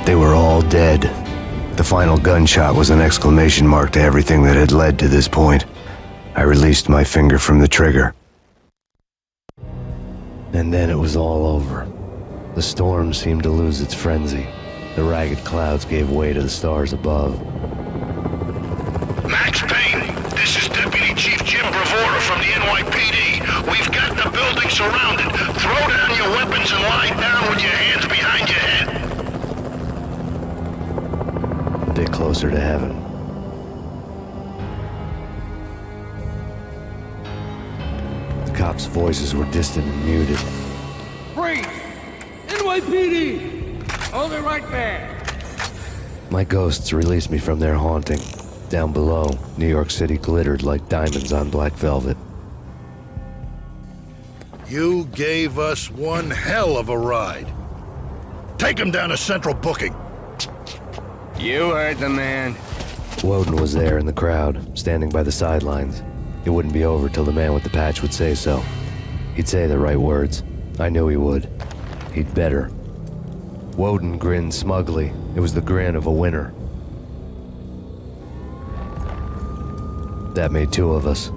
They were all dead. The final gunshot was an exclamation mark to everything that had led to this point. I released my finger from the trigger. And then it was all over. The storm seemed to lose its frenzy. The ragged clouds gave way to the stars above. Max Payne, this is Deputy Chief Jim Bravura from the NYPD. We've got the building surrounded. Throw down your weapons and lie down with your hands behind your head. A bit closer to heaven. The cops' voices were distant and muted. Freeze! NYPD! Hold it right there! My ghosts released me from their haunting. Down below, New York City glittered like diamonds on black velvet. You gave us one hell of a ride. Take him down to Central Booking. You heard the man. Woden was there in the crowd, standing by the sidelines. It wouldn't be over till the man with the patch would say so. He'd say the right words. I knew he would. He'd better. Woden grinned smugly. It was the grin of a winner. That made two of us.